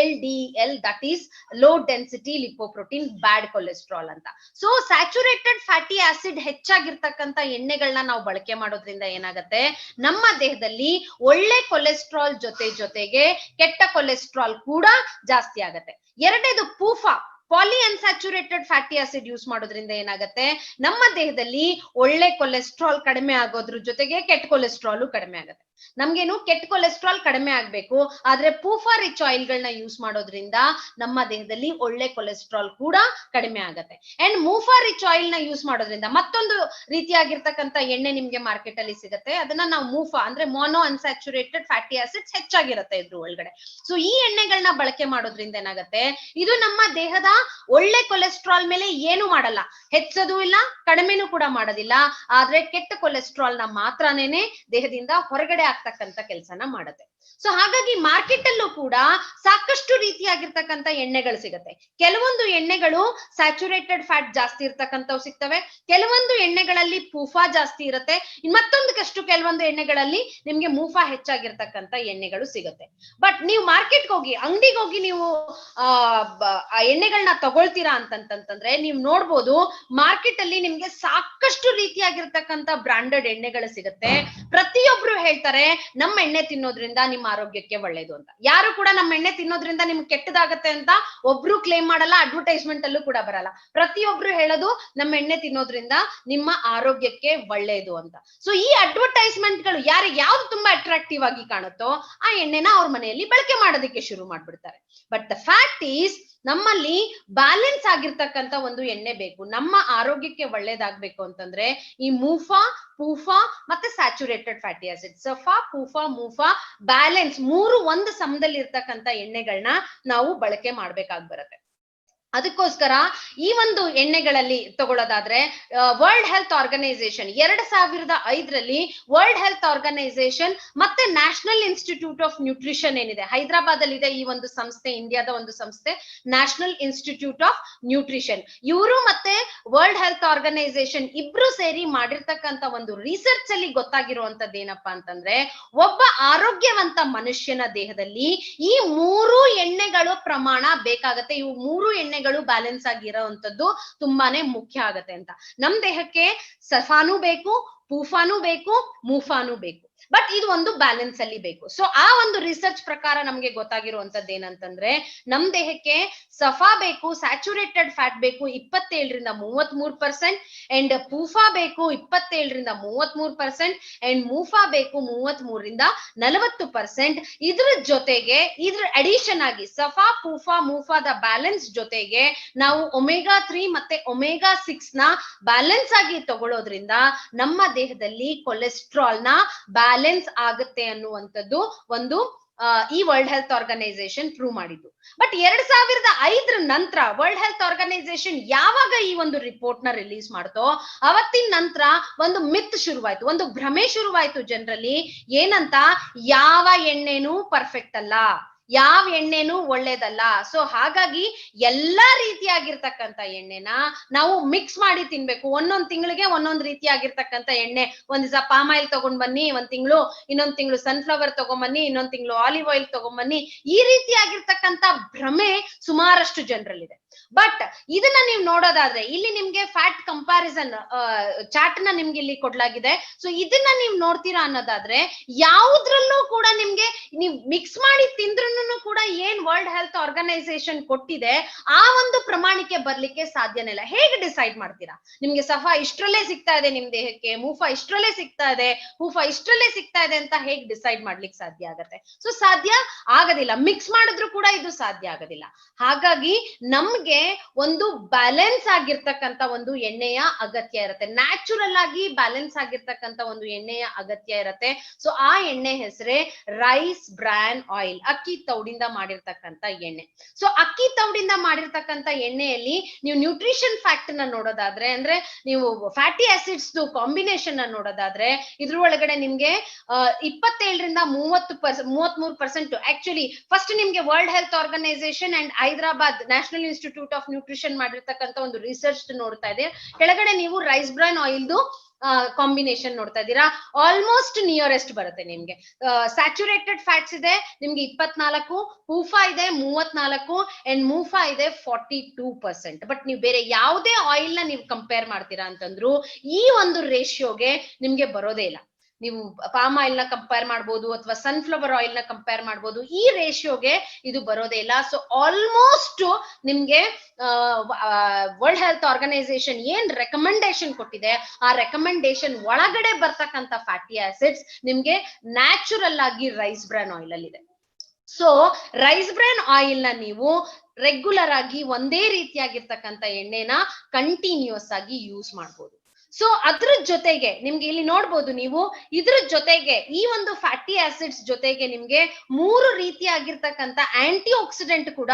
LDL, that is low density lipoprotein, bad cholesterol ಅಂತ. ಸೊ ಸ್ಯಾಚುರೇಟೆಡ್ ಫ್ಯಾಟಿ ಆಸಿಡ್ ಹೆಚ್ಚಾಗಿರ್ತಕ್ಕಂಥ ಎಣ್ಣೆಗಳನ್ನ ನಾವು ಬಳಕೆ ಮಾಡೋದ್ರಿಂದ ಏನಾಗತ್ತೆ, ನಮ್ಮ ದೇಹದಲ್ಲಿ ಒಳ್ಳೆ ಕೊಲೆಸ್ಟ್ರಾಲ್ ಜೊತೆಗೆ ಕೆಟ್ಟ ಕೊಲೆಸ್ಟ್ರಾಲ್ ಕೂಡ ಜಾಸ್ತಿ ಆಗತ್ತೆ. ಎರಡನೇದು PUFA, poly unsaturated fatty acid use ಮಾಡೋದ್ರಿಂದ ಏನಾಗತ್ತೆ, ನಮ್ಮ ದೇಹದಲ್ಲಿ ಒಳ್ಳೆ ಕೊಲೆಸ್ಟ್ರಾಲ್ ಕಡಿಮೆ ಆಗೋದ್ರ ಜೊತೆಗೆ ಕೆಟ್ಟ ಕೊಲೆಸ್ಟ್ರಾಲ್ ಕಡಿಮೆ ಆಗತ್ತೆ. ನಮ್ಗೇನು ಕೆಟ್ಟ ಕೊಲೆಸ್ಟ್ರಾಲ್ ಕಡಿಮೆ ಆಗ್ಬೇಕು, ಆದ್ರೆ ಪೂಫಾ ರಿಚ್ ಆಯಿಲ್ ಗಳನ್ನ ಯೂಸ್ ಮಾಡೋದ್ರಿಂದ ನಮ್ಮ ದೇಹದಲ್ಲಿ ಒಳ್ಳೆ ಕೊಲೆಸ್ಟ್ರಾಲ್ ಕೂಡ ಕಡಿಮೆ ಆಗತ್ತೆ. ಅಂಡ್ ಮೂಫಾ ರಿಚ್ ಆಯಿಲ್ ನ ಯೂಸ್ ಮಾಡೋದ್ರಿಂದ ಮತ್ತೊಂದು ರೀತಿಯಾಗಿರ್ತಕ್ಕಂಥ ಎಣ್ಣೆ ನಿಮ್ಗೆ ಮಾರ್ಕೆಟ್ ಅಲ್ಲಿ ಸಿಗುತ್ತೆ, ಅದನ್ನ ನಾವು ಮೂಫಾ ಅಂದ್ರೆ ಮೋನೋ ಅನ್ಸ್ಯಾಚುರೇಟೆಡ್ ಫ್ಯಾಟಿ ಆಸಿಡ್ಸ್ ಹೆಚ್ಚಾಗಿರುತ್ತೆ ಇದ್ರ ಒಳಗಡೆ. ಸೊ ಈ ಎಣ್ಣೆಗಳನ್ನ ಬಳಕೆ ಮಾಡೋದ್ರಿಂದ ಏನಾಗತ್ತೆ, ಇದು ನಮ್ಮ ದೇಹದ ಒಳ್ಳೆ ಕೊಲೆಸ್ಟ್ರಾಲ್ ಮೇಲೆ ಏನು ಮಾಡಲ್ಲ, ಹೆಚ್ಚೋದು ಇಲ್ಲ, ಕಡಿಮೆನೂ ಕೂಡ ಮಾಡೋದಿಲ್ಲ, ಆದ್ರೆ ಕೆಟ್ಟ ಕೊಲೆಸ್ಟ್ರಾಲ್ ನ ಮಾತ್ರನೇನೆ ದೇಹದಿಂದ ಹೊರಗಡೆ ಆಗ್ತಕ್ಕಂತ ಕೆಲಸನ ಮಾಡುತ್ತೆ. ಸೊ ಹಾಗಾಗಿ ಮಾರ್ಕೆಟ್ ಅಲ್ಲೂ ಕೂಡ ಸಾಕಷ್ಟು ರೀತಿಯಾಗಿರ್ತಕ್ಕಂಥ ಎಣ್ಣೆಗಳು ಸಿಗುತ್ತೆ. ಕೆಲವೊಂದು ಎಣ್ಣೆಗಳು ಸ್ಯಾಚುರೇಟೆಡ್ ಫ್ಯಾಟ್ ಜಾಸ್ತಿ ಇರ್ತಕ್ಕಂಥವು ಸಿಗ್ತವೆ, ಕೆಲವೊಂದು ಎಣ್ಣೆಗಳಲ್ಲಿ ಪೂಫಾ ಜಾಸ್ತಿ ಇರುತ್ತೆ, ಮತ್ತೊಂದಷ್ಟು ಕೆಲವೊಂದು ಎಣ್ಣೆಗಳಲ್ಲಿ ನಿಮ್ಗೆ ಮೂಫಾ ಹೆಚ್ಚಾಗಿರ್ತಕ್ಕಂಥ ಎಣ್ಣೆಗಳು ಸಿಗುತ್ತೆ. ಬಟ್ ನೀವು ಮಾರ್ಕೆಟ್ಗೆ ಹೋಗಿ, ಅಂಗಡಿಗೆ ಹೋಗಿ ನೀವು ಆ ಎಣ್ಣೆಗಳನ್ನ ತಗೊಳ್ತೀರಾ ಅಂತಂತಂದ್ರೆ ನೀವು ನೋಡ್ಬೋದು, ಮಾರ್ಕೆಟ್ ಅಲ್ಲಿ ನಿಮ್ಗೆ ಸಾಕಷ್ಟು ರೀತಿಯಾಗಿರ್ತಕ್ಕಂಥ ಬ್ರಾಂಡೆಡ್ ಎಣ್ಣೆಗಳು ಸಿಗುತ್ತೆ. ಪ್ರತಿಯೊಬ್ರು ಹೇಳ್ತಾರೆ ನಮ್ಮ ಎಣ್ಣೆ ತಿನ್ನೋದ್ರಿಂದ ನಿಮ್ಮ ಆರೋಗ್ಯಕ್ಕೆ ಒಳ್ಳೇದು ಅಂತ. ಯಾರು ಕೂಡ ನಮ್ಮ ಎಣ್ಣೆ ತಿನ್ನೋದ್ರಿಂದ ನಿಮ್ಗೆ ಕೆಟ್ಟದಾಗತ್ತೆ ಅಂತ ಒಬ್ರು ಕ್ಲೇಮ್ ಮಾಡಲ್ಲ, ಅಡ್ವರ್ಟೈಸ್ಮೆಂಟ್ ಅಲ್ಲೂ ಕೂಡ ಬರಲ್ಲ. ಪ್ರತಿಯೊಬ್ರು ಹೇಳೋದು ನಮ್ಮ ಎಣ್ಣೆ ತಿನ್ನೋದ್ರಿಂದ ನಿಮ್ಮ ಆರೋಗ್ಯಕ್ಕೆ ಒಳ್ಳೇದು ಅಂತ. ಸೊ ಈ ಅಡ್ವರ್ಟೈಸ್ಮೆಂಟ್ ಗಳು ಯಾರಿಗೆ ಯಾವ್ದು ತುಂಬಾ ಅಟ್ರಾಕ್ಟಿವ್ ಆಗಿ ಕಾಣುತ್ತೋ ಆ ಎಣ್ಣೆನ ಅವ್ರ ಮನೆಯಲ್ಲಿ ಬಳಕೆ ಮಾಡೋದಕ್ಕೆ ಶುರು ಮಾಡ್ಬಿಡ್ತಾರೆ. ಬಟ್ ದ ಫ್ಯಾಕ್ಟ್ ಈಸ್, ನಮ್ಮಲ್ಲಿ ಬ್ಯಾಲೆನ್ಸ್ ಆಗಿರ್ತಕ್ಕಂಥ ಒಂದು ಎಣ್ಣೆ ಬೇಕು. ನಮ್ಮ ಆರೋಗ್ಯಕ್ಕೆ ಒಳ್ಳೇದಾಗ್ಬೇಕು ಅಂತಂದ್ರೆ ಈ ಮೂಫಾ, ಪೂಫಾ ಮತ್ತೆ saturated fatty acid, SAFA, PUFA, MUFA, balance ಮೂರು ಒಂದು ಸಮದಲ್ಲಿ ಇರ್ತಕ್ಕಂಥ ಎಣ್ಣೆಗಳನ್ನ ನಾವು ಬಳಕೆ ಮಾಡ್ಬೇಕಾಗಿ ಬರುತ್ತೆ. ಅದಕ್ಕೋಸ್ಕರ ಈ ಒಂದು ಎಣ್ಣೆಗಳಲ್ಲಿ ತಗೊಳ್ಳೋದಾದ್ರೆ ವರ್ಲ್ಡ್ ಹೆಲ್ತ್ ಆರ್ಗನೈಸೇಷನ್ 2005ರಲ್ಲಿ ವರ್ಲ್ಡ್ ಹೆಲ್ತ್ ಆರ್ಗನೈಸೇಷನ್ ಮತ್ತೆ ನ್ಯಾಷನಲ್ ಇನ್ಸ್ಟಿಟ್ಯೂಟ್ ಆಫ್ ನ್ಯೂಟ್ರಿಷನ್ ಏನಿದೆ, ಹೈದರಾಬಾದ್ ಅಲ್ಲಿ ಇದೆ ಈ ಒಂದು ಸಂಸ್ಥೆ, ಇಂಡಿಯಾದ ಒಂದು ಸಂಸ್ಥೆ, ನ್ಯಾಷನಲ್ ಇನ್ಸ್ಟಿಟ್ಯೂಟ್ ಆಫ್ ನ್ಯೂಟ್ರಿಷನ್, ಇವರು ಮತ್ತೆ ವರ್ಲ್ಡ್ ಹೆಲ್ತ್ ಆರ್ಗನೈಸೇಷನ್ ಇಬ್ರು ಸೇರಿ ಮಾಡಿರ್ತಕ್ಕಂಥ ಒಂದು ರಿಸರ್ಚ್ ಅಲ್ಲಿ ಗೊತ್ತಾಗಿರುವಂತದ್ದು ಏನಪ್ಪಾ ಅಂತಂದ್ರೆ, ಒಬ್ಬ ಆರೋಗ್ಯವಂತ ಮನುಷ್ಯನ ದೇಹದಲ್ಲಿ ಈ ಮೂರು ಎಣ್ಣೆಗಳು ಪ್ರಮಾಣ ಬೇಕಾಗತ್ತೆ. ಇವು ಮೂರು ಎಣ್ಣೆ ಬ್ಯಾಲೆನ್ಸ್ ಆಗಿರೋಂಥದ್ದು ತುಂಬಾನೇ ಮುಖ್ಯ ಆಗತ್ತೆ ಅಂತ. ನಮ್ ದೇಹಕ್ಕೆ ಸಫಾನು ಬೇಕು, ಪೂಫಾನು ಬೇಕು, ಮೂಫಾನು ಬೇಕು, ಬಟ್ ಇದು ಒಂದು ಬ್ಯಾಲೆನ್ಸ್ ಅಲ್ಲಿ ಬೇಕು. ಸೊ ಆ ಒಂದು ರಿಸರ್ಚ್ ಪ್ರಕಾರ ನಮ್ಗೆ ಗೊತ್ತಾಗಿರುವಂತದ್ದು ಏನಂತಂದ್ರೆ, ನಮ್ ದೇಹಕ್ಕೆ ಸಫಾ ಬೇಕು, ಸ್ಯಾಚುರೇಟೆಡ್ ಫ್ಯಾಟ್ ಬೇಕು 27ರಿಂದ 33%, ಅಂಡ್ ಪೂಫಾ ಬೇಕು 27ರಿಂದ 33%, ಅಂಡ್ ಮೂಫಾ ಬೇಕು 33ರಿಂದ 40%. ಇದ್ರ ಜೊತೆಗೆ ಇದ್ರ ಅಡಿಷನ್ ಆಗಿ ಸಫಾ, ಪೂಫಾ, ಮೂಫಾದ ಬ್ಯಾಲೆನ್ಸ್ ಜೊತೆಗೆ ನಾವು ಒಮೆಗಾ 3 ಮತ್ತೆ ಒಮೆಗಾ 6 ನ ಬ್ಯಾಲೆನ್ಸ್ ಆಗಿ ತಗೊಳ್ಳೋದ್ರಿಂದ ನಮ್ಮ ದೇಹದಲ್ಲಿ ಕೊಲೆಸ್ಟ್ರಾಲ್ ನ ಬ್ಯಾಲೆನ್ಸ್ ಆಗುತ್ತೆ ಅನ್ನುವಂಥದ್ದು ಒಂದು ಈ ವರ್ಲ್ಡ್ ಹೆಲ್ತ್ ಆರ್ಗನೈಸೇಷನ್ ಪ್ರೂವ್ ಮಾಡಿದ್ದು. ಬಟ್ 2005 ನಂತರ ವರ್ಲ್ಡ್ ಹೆಲ್ತ್ ಆರ್ಗನೈಸೇಷನ್ ಯಾವಾಗ ಈ ಒಂದು ರಿಪೋರ್ಟ್ ನ ರಿಲೀಸ್ ಮಾಡ್ತೋ ಅವತ್ತಿನ ನಂತರ ಒಂದು ಮಿತ್ ಶುರುವಾಯ್ತು, ಒಂದು ಭ್ರಮೆ ಶುರುವಾಯ್ತು ಜನರಲ್ಲಿ. ಏನಂತ, ಯಾವ ಎಣ್ಣೆನೂ ಪರ್ಫೆಕ್ಟ್ ಅಲ್ಲ, ಯಾವ ಎಣ್ಣೆನೂ ಒಳ್ಳೇದಲ್ಲ. ಸೊ ಹಾಗಾಗಿ ಎಲ್ಲಾ ರೀತಿಯಾಗಿರ್ತಕ್ಕಂಥ ಎಣ್ಣೆನ ನಾವು ಮಿಕ್ಸ್ ಮಾಡಿ ತಿನ್ಬೇಕು. ಒಂದೊಂದ್ ತಿಂಗಳಿಗೆ ಒಂದೊಂದ್ ರೀತಿಯಾಗಿರ್ತಕ್ಕಂಥ ಎಣ್ಣೆ, ಒಂದ್ ದಿವಸ ಪಾಮ್ ಆಯಿಲ್ ತಗೊಂಡ್ ಬನ್ನಿ, ಇನ್ನೊಂದ್ ತಿಂಗಳು ಸನ್ಫ್ಲವರ್ ತಗೊಂಬನ್ನಿ, ಇನ್ನೊಂದ್ ತಿಂಗಳು ಆಲಿವ್ ಆಯಿಲ್ ತಗೊಂಬನ್ನಿ, ಈ ರೀತಿಯಾಗಿರ್ತಕ್ಕಂಥ ಭ್ರಮೆ ಸುಮಾರಷ್ಟು ಜನರಲ್ಲಿದೆ. ಬಟ್ ಇದನ್ನ ನೀವು ನೋಡೋದಾದ್ರೆ ಇಲ್ಲಿ ನಿಮ್ಗೆ ಫ್ಯಾಟ್ ಕಂಪ್ಯಾರಿಸನ್ ಚಾರ್ಟ್ ನ ನಿಮ್ಗೆ ಇಲ್ಲಿ ಕೊಡ್ಲಾಗಿದೆ. ಸೊ ಇದನ್ನ ನೀವು ನೋಡ್ತೀರಾ ಅನ್ನೋದಾದ್ರೆ ಯಾವುದ್ರಲ್ಲೂ ಕೂಡ ನಿಮ್ಗೆ ನೀವು ಮಿಕ್ಸ್ ಮಾಡಿ ತಿಂದ್ರೂ ಕೂಡ ಏನ್ ವರ್ಲ್ಡ್ ಹೆಲ್ತ್ ಆರ್ಗನೈಸೇಷನ್ ಕೊಟ್ಟಿದೆ ಆ ಒಂದು ಪ್ರಮಾಣಕ್ಕೆ ಬರ್ಲಿಕ್ಕೆ ಸಾಧ್ಯನೇ ಇಲ್ಲ. ಹೇಗೆ ಡಿಸೈಡ್ ಮಾಡ್ತೀರಾ? ನಿಮ್ಗೆ ಸಫಾ ಇಷ್ಟ್ರಲ್ಲೇ ಸಿಗ್ತಾ ಇದೆ ನಿಮ್ ದೇಹಕ್ಕೆ, ಮೂಫಾ ಇಷ್ಟ್ರಲ್ಲೇ ಸಿಗ್ತಾ ಇದೆ, ಪೂಫಾ ಇಷ್ಟ್ರಲ್ಲೇ ಸಿಗ್ತಾ ಇದೆ ಅಂತ ಹೇಗೆ ಡಿಸೈಡ್ ಮಾಡ್ಲಿಕ್ಕೆ ಸಾಧ್ಯ ಆಗತ್ತೆ? ಸೊ ಸಾಧ್ಯ ಆಗೋದಿಲ್ಲ. ಮಿಕ್ಸ್ ಮಾಡಿದ್ರು ಕೂಡ ಇದು ಸಾಧ್ಯ ಆಗೋದಿಲ್ಲ. ಹಾಗಾಗಿ ನಮ್ಗೆ ನಿಮ್ಗೆ ಒಂದು ಬ್ಯಾಲೆನ್ಸ್ ಆಗಿರ್ತಕ್ಕಂತ ಒಂದು ಎಣ್ಣೆಯ ಅಗತ್ಯ ಇರುತ್ತೆ, ನ್ಯಾಚುರಲ್ ಆಗಿ ಬ್ಯಾಲೆನ್ಸ್ ಆಗಿರ್ತಕ್ಕಂತ ಒಂದು ಎಣ್ಣೆಯ ಅಗತ್ಯ ಇರುತ್ತೆ. ಸೊ ಆ ಎಣ್ಣೆ ಹೆಸರೇ ರೈಸ್ ಬ್ರಾನ್ ಆಯಿಲ್, ಅಕ್ಕಿ ತೌಡಿಂದ ಮಾಡಿರ್ತಕ್ಕಂತ ಎಣ್ಣೆ. ಸೊ ಅಕ್ಕಿ ತೌಡಿಂದ ಮಾಡಿರ್ತಕ್ಕಂತ ಎಣ್ಣೆಯಲ್ಲಿ ನೀವು ನ್ಯೂಟ್ರಿಷನ್ ಫ್ಯಾಕ್ಟ್ ನ ನೋಡೋದಾದ್ರೆ, ಅಂದ್ರೆ ನೀವು ಫ್ಯಾಟಿ ಆಸಿಡ್ಸ್ ಕಾಂಬಿನೇಷನ್ ನ ನೋಡೋದಾದ್ರೆ, ಇದ್ರ ಒಳಗಡೆ ನಿಮ್ಗೆ 27ರಿಂದ 33% ಆಕ್ಚುಲಿ ಫಸ್ಟ್ ನಿಮ್ಗೆ world health organisation and Hyderabad national institute of nutrition ಮಾಡಿರ್ತಕ್ಕಂಥ ಒಂದು ರಿಸರ್ಚ್ ನೋಡ್ತಾ ಇದೆ. ಕೆಳಗಡೆ ನೀವು ರೈಸ್ ಬ್ರಾನ್ ಆಯಿಲ್ದು ಕಾಂಬಿನೇಷನ್ ನೋಡ್ತಾ ಇದ್ದೀರಾ, ಆಲ್ಮೋಸ್ಟ್ ನಿಯರೆಸ್ಟ್ ಬರುತ್ತೆ ನಿಮ್ಗೆ. ಸ್ಯಾಚುರೇಟೆಡ್ ಫ್ಯಾಟ್ಸ್ ಇದೆ ನಿಮ್ಗೆ 24, ಹೂಫಾ ಇದೆ 34 ಅಂಡ್ ಮೂಫಾ ಇದೆ 42%. ಬಟ್ ನೀವು ಬೇರೆ ಯಾವುದೇ ಆಯಿಲ್ ನ ನೀವು ಕಂಪೇರ್ ಮಾಡ್ತೀರಾ ಅಂತಂದ್ರು ಈ ಒಂದು ರೇಷಿಯೋಗೆ ನಿಮ್ಗೆ ಬರೋದೇ ಇಲ್ಲ. ನೀವು ಪಾಮ್ ಆಯಿಲ್ ನ ಕಂಪೇರ್ ಮಾಡ್ಬೋದು ಅಥವಾ ಸನ್ಫ್ಲವರ್ ಆಯಿಲ್ ನ ಕಂಪೇರ್ ಮಾಡ್ಬೋದು, ಈ ರೇಷಿಯೋಗೆ ಇದು ಬರೋದೇ ಇಲ್ಲ. ಸೊ ಆಲ್ಮೋಸ್ಟ್ ನಿಮ್ಗೆ ವರ್ಲ್ಡ್ ಹೆಲ್ತ್ ಆರ್ಗನೈಸೇಷನ್ ಏನ್ ರೆಕಮೆಂಡೇಶನ್ ಕೊಟ್ಟಿದೆ ಆ ರೆಕಮೆಂಡೇಶನ್ ಒಳಗಡೆ ಬರ್ತಕ್ಕಂತ ಫ್ಯಾಟಿ ಆಸಿಡ್ಸ್ ನಿಮ್ಗೆ ನ್ಯಾಚುರಲ್ ಆಗಿ ರೈಸ್ ಬ್ರಾನ್ ಆಯಿಲ್ ಅಲ್ಲಿ ಇದೆ. ಸೊ ರೈಸ್ ಬ್ರಾನ್ ಆಯಿಲ್ ನ ನೀವು ರೆಗ್ಯುಲರ್ ಆಗಿ ಒಂದೇ ರೀತಿಯಾಗಿರ್ತಕ್ಕಂಥ ಎಣ್ಣೆನ ಕಂಟಿನ್ಯೂಸ್ ಆಗಿ ಯೂಸ್ ಮಾಡ್ಬೋದು. ಸೊ ಅದ್ರ ಜೊತೆಗೆ ನಿಮ್ಗೆ ಇಲ್ಲಿ ನೋಡ್ಬೋದು ನೀವು, ಇದ್ರ ಜೊತೆಗೆ ಈ ಒಂದು ಫ್ಯಾಟಿ ಆಸಿಡ್ಸ್ ಜೊತೆಗೆ ನಿಮ್ಗೆ 3 ರೀತಿಯಾಗಿರ್ತಕ್ಕಂಥ ಆಂಟಿ ಆಕ್ಸಿಡೆಂಟ್ ಕೂಡ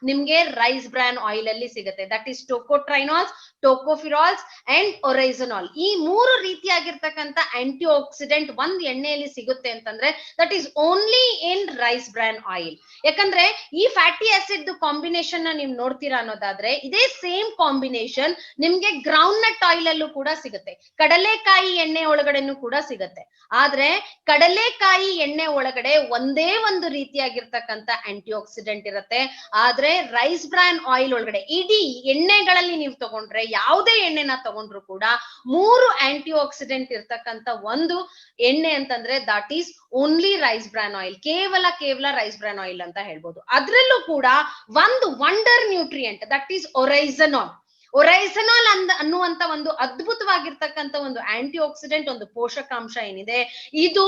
ನಿಮ್ಗೆ ರೈಸ್ ಬ್ರಾನ್ ಆಯಿಲ್ ಅಲ್ಲಿ ಸಿಗುತ್ತೆ. That is tocotrienols, tocopherols and oryzanol. ಈ 3 ರೀತಿಯಾಗಿರ್ತಕ್ಕಂಥ ಆಂಟಿ ಆಕ್ಸಿಡೆಂಟ್ ಒಂದ್ ಎಣ್ಣೆಯಲ್ಲಿ ಸಿಗುತ್ತೆ ಅಂತಂದ್ರೆ that is only in rice bran oil. ಯಾಕಂದ್ರೆ ಈ ಫ್ಯಾಟಿ ಆಸಿಡ್ ಕಾಂಬಿನೇಷನ್ ನ ನೀವು ನೋಡ್ತೀರಾ ಅನ್ನೋದಾದ್ರೆ ಇದೇ ಸೇಮ್ ಕಾಂಬಿನೇಷನ್ ನಿಮ್ಗೆ ಗ್ರೌಂಡ್ ನಟ್ ಆಯಿಲ್ ಅಲ್ಲೂ ಕೂಡ ಸಿಗುತ್ತೆ, ಕಡಲೆಕಾಯಿ ಎಣ್ಣೆ ಒಳಗಡೆನೂ ಕೂಡ ಸಿಗುತ್ತೆ. ಆದ್ರೆ ಕಡಲೆಕಾಯಿ ಎಣ್ಣೆ ಒಳಗಡೆ ಒಂದೇ ಒಂದು ರೀತಿಯಾಗಿರ್ತಕ್ಕಂಥ ಆಂಟಿ ಆಕ್ಸಿಡೆಂಟ್ ಇರುತ್ತೆ. ಆದ್ರೆ ರೈಸ್ ಬ್ರಾನ್ ಆಯಿಲ್ ಒಳಗಡೆ ಇಡೀ ಎಣ್ಣೆಗಳಲ್ಲಿ ನೀವು ತಗೊಂಡ್ರೆ, ಯಾವುದೇ ಎಣ್ಣೆನ ತಗೊಂಡ್ರು ಕೂಡ 3 ಆಂಟಿ ಆಕ್ಸಿಡೆಂಟ್ ಇರ್ತಕ್ಕಂಥ ಒಂದು ಎಣ್ಣೆ ಅಂತಂದ್ರೆ that is only rice bran oil. ಕೇವಲ ರೈಸ್ ಬ್ರಾನ್ ಆಯಿಲ್ ಅಂತ ಹೇಳ್ಬೋದು. ಅದ್ರಲ್ಲೂ ಕೂಡ ಒಂದು wonder nutrient that is oryzanol. Oryzanol ಅನ್ನುವಂತ ಒಂದು ಅದ್ಭುತವಾಗಿರ್ತಕ್ಕಂಥ ಒಂದು ಆಂಟಿ ಆಕ್ಸಿಡೆಂಟ್, ಒಂದು ಪೋಷಕಾಂಶ ಏನಿದೆ, ಇದು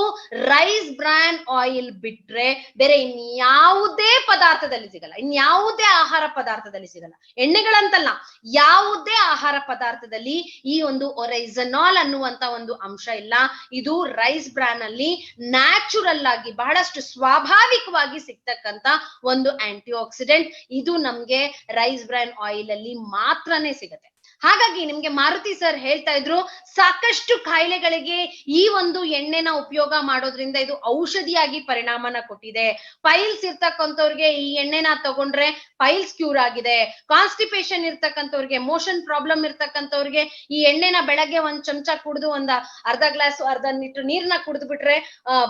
ರೈಸ್ ಬ್ರಾನ್ ಆಯಿಲ್ ಬಿಟ್ರೆ ಬೇರೆ ಇನ್ಯಾವುದೇ ಪದಾರ್ಥದಲ್ಲಿ ಸಿಗಲ್ಲ, ಇನ್ಯಾವುದೇ ಆಹಾರ ಪದಾರ್ಥದಲ್ಲಿ ಸಿಗಲ್ಲ. ಎಣ್ಣೆಗಳಂತಲ್ಲ, ಯಾವುದೇ ಆಹಾರ ಪದಾರ್ಥದಲ್ಲಿ ಈ ಒಂದು ಒರೈಸನಾಲ್ ಅನ್ನುವಂತ ಒಂದು ಅಂಶ ಇಲ್ಲ. ಇದು ರೈಸ್ ಬ್ರಾನ್ ಅಲ್ಲಿ ನ್ಯಾಚುರಲ್ ಆಗಿ ಬಹಳಷ್ಟು ಸ್ವಾಭಾವಿಕವಾಗಿ ಸಿಗ್ತಕ್ಕಂತ ಒಂದು ಆಂಟಿ ಆಕ್ಸಿಡೆಂಟ್. ಇದು ನಮ್ಗೆ ರೈಸ್ ಬ್ರಾನ್ ಆಯಿಲ್ ಅಲ್ಲಿ ಮಾತ್ರನೇ ಸಿಗುತ್ತೆ. ಹಾಗಾಗಿ ನಿಮ್ಗೆ ಮಾರುತಿ ಸರ್ ಹೇಳ್ತಾ ಇದ್ರು, ಸಾಕಷ್ಟು ಕಾಯಿಲೆಗಳಿಗೆ ಈ ಒಂದು ಎಣ್ಣೆನ ಉಪಯೋಗ ಮಾಡೋದ್ರಿಂದ ಇದು ಔಷಧಿಯಾಗಿ ಪರಿಣಾಮನ ಕೊಟ್ಟಿದೆ. ಪೈಲ್ಸ್ ಇರ್ತಕ್ಕಂಥವ್ರಿಗೆ ಈ ಎಣ್ಣೆನ ತಗೊಂಡ್ರೆ ಪೈಲ್ಸ್ ಕ್ಯೂರ್ ಆಗಿದೆ. ಕಾನ್ಸ್ಟಿಪೇಷನ್ ಇರ್ತಕ್ಕಂಥವ್ರಿಗೆ, ಮೋಷನ್ ಪ್ರಾಬ್ಲಮ್ ಇರ್ತಕ್ಕಂಥವ್ರಿಗೆ ಈ ಎಣ್ಣೆನ ಬೆಳಗ್ಗೆ ಒಂದ್ ಚಮಚ ಕುಡಿದು ಒಂದ್ ಅರ್ಧ ಗ್ಲಾಸ್ ಅರ್ಧ ಲೀಟರ್ ನೀರ್ನ ಕುಡಿದು ಬಿಟ್ರೆ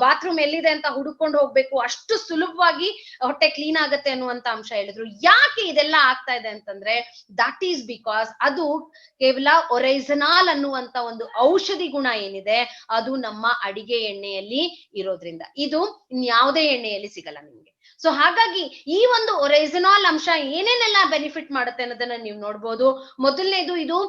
ಬಾತ್ರೂಮ್ ಎಲ್ಲಿದೆ ಅಂತ ಹುಡುಕೊಂಡು ಹೋಗ್ಬೇಕು, ಅಷ್ಟು ಸುಲಭವಾಗಿ ಹೊಟ್ಟೆ ಕ್ಲೀನ್ ಆಗುತ್ತೆ ಅನ್ನುವಂತ ಅಂಶ ಹೇಳಿದ್ರು. ಯಾಕೆ ಇದೆಲ್ಲ ಆಗ್ತಾ ಇದೆ ಅಂತಂದ್ರೆ ದಟ್ ಈಸ್ ಬಿಕಾಸ್ ಅದು ಕೇವಲ ಒರೈಸನಾಲ್ ಅನ್ನುವಂತ ಒಂದು ಔಷಧಿ ಗುಣ ಏನಿದೆ ಅದು ನಮ್ಮ ಅಡಿಗೆ ಎಣ್ಣೆಯಲ್ಲಿ ಇರೋದ್ರಿಂದ. ಇದು ಇನ್ಯಾವುದೇ ಎಣ್ಣೆಯಲ್ಲಿ ಸಿಗಲ್ಲ ನಿಮ್ಗೆ. ಸೊ ಹಾಗಾಗಿ ಈ ಒಂದು ಒರೈಸನಾಲ್ ಅಂಶ ಏನೇನೆಲ್ಲ ಬೆನಿಫಿಟ್ ಮಾಡುತ್ತೆ ಅನ್ನೋದನ್ನ ನೀವು ನೋಡ್ಬೋದು. ಮೊದಲನೇದು, ಇದು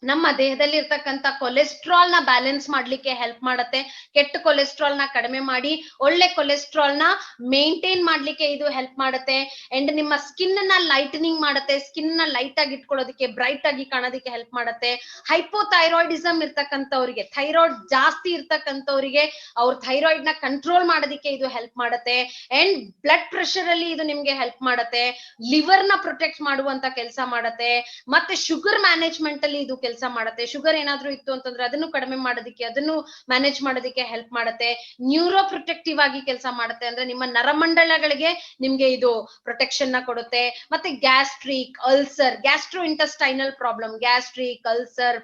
ನಮ್ಮ ದೇಹದಲ್ಲಿ ಇರ್ತಕ್ಕಂಥ ಕೊಲೆಸ್ಟ್ರಾಲ್ ನ ಬ್ಯಾಲೆನ್ಸ್ ಮಾಡ್ಲಿಕ್ಕೆ ಹೆಲ್ಪ್ ಮಾಡುತ್ತೆ. ಕೆಟ್ಟ ಕೊಲೆಸ್ಟ್ರಾಲ್ ನ ಕಡಿಮೆ ಮಾಡಿ ಒಳ್ಳೆ ಕೊಲೆಸ್ಟ್ರಾಲ್ ನ ಮೇಂಟೈನ್ ಮಾಡ್ಲಿಕ್ಕೆ ಇದು ಹೆಲ್ಪ್ ಮಾಡುತ್ತೆ. ಅಂಡ್ ನಿಮ್ಮ ಸ್ಕಿನ್ ನ ಲೈಟನಿಂಗ್ ಮಾಡುತ್ತೆ, ಸ್ಕಿನ್ ನ ಲೈಟ್ ಆಗಿ ಇಟ್ಕೊಳ್ಳೋದಕ್ಕೆ, ಬ್ರೈಟ್ ಆಗಿ ಕಾಣೋದಕ್ಕೆ ಹೆಲ್ಪ್ ಮಾಡುತ್ತೆ. ಹೈಪೋಥೈರಾಯ್ಡಿಸಮ್ ಇರ್ತಕ್ಕಂಥವ್ರಿಗೆ, ಥೈರಾಯ್ಡ್ ಜಾಸ್ತಿ ಇರ್ತಕ್ಕಂಥವ್ರಿಗೆ ಅವ್ರ ಥೈರಾಯ್ಡ್ ನ ಕಂಟ್ರೋಲ್ ಮಾಡೋದಕ್ಕೆ ಇದು ಹೆಲ್ಪ್ ಮಾಡುತ್ತೆ. ಅಂಡ್ ಬ್ಲಡ್ ಪ್ರೆಷರ್ ಅಲ್ಲಿ ಇದು ನಿಮ್ಗೆ ಹೆಲ್ಪ್ ಮಾಡುತ್ತೆ. ಲಿವರ್ ನ ಪ್ರೊಟೆಕ್ಟ್ ಮಾಡುವಂತ ಕೆಲಸ ಮಾಡುತ್ತೆ. ಮತ್ತೆ ಶುಗರ್ ಮ್ಯಾನೇಜ್ಮೆಂಟ್ ಅಲ್ಲಿ ಇದು ಕೆಲಸ ಮಾಡುತ್ತೆ. ಶುಗರ್ ಏನಾದ್ರೂ ಇತ್ತು ಅಂತಂದ್ರೆ ಅದನ್ನು ಕಡಿಮೆ ಮಾಡೋದಕ್ಕೆ, ಅದನ್ನು ಮ್ಯಾನೇಜ್ ಮಾಡೋದಕ್ಕೆ ಹೆಲ್ಪ್ ಮಾಡುತ್ತೆ. ನ್ಯೂರೋ ಪ್ರೊಟೆಕ್ಟಿವ್ ಆಗಿ ಕೆಲಸ ಮಾಡುತ್ತೆ, ಅಂದ್ರೆ ನಿಮ್ಮ ನರಮಂಡಲಗಳಿಗೆ ನಿಮ್ಗೆ ಇದು ಪ್ರೊಟೆಕ್ಷನ್ ನ ಕೊಡುತ್ತೆ. ಮತ್ತೆ gastric, ulcer, gastro intestinal problem, gastric, ulcer,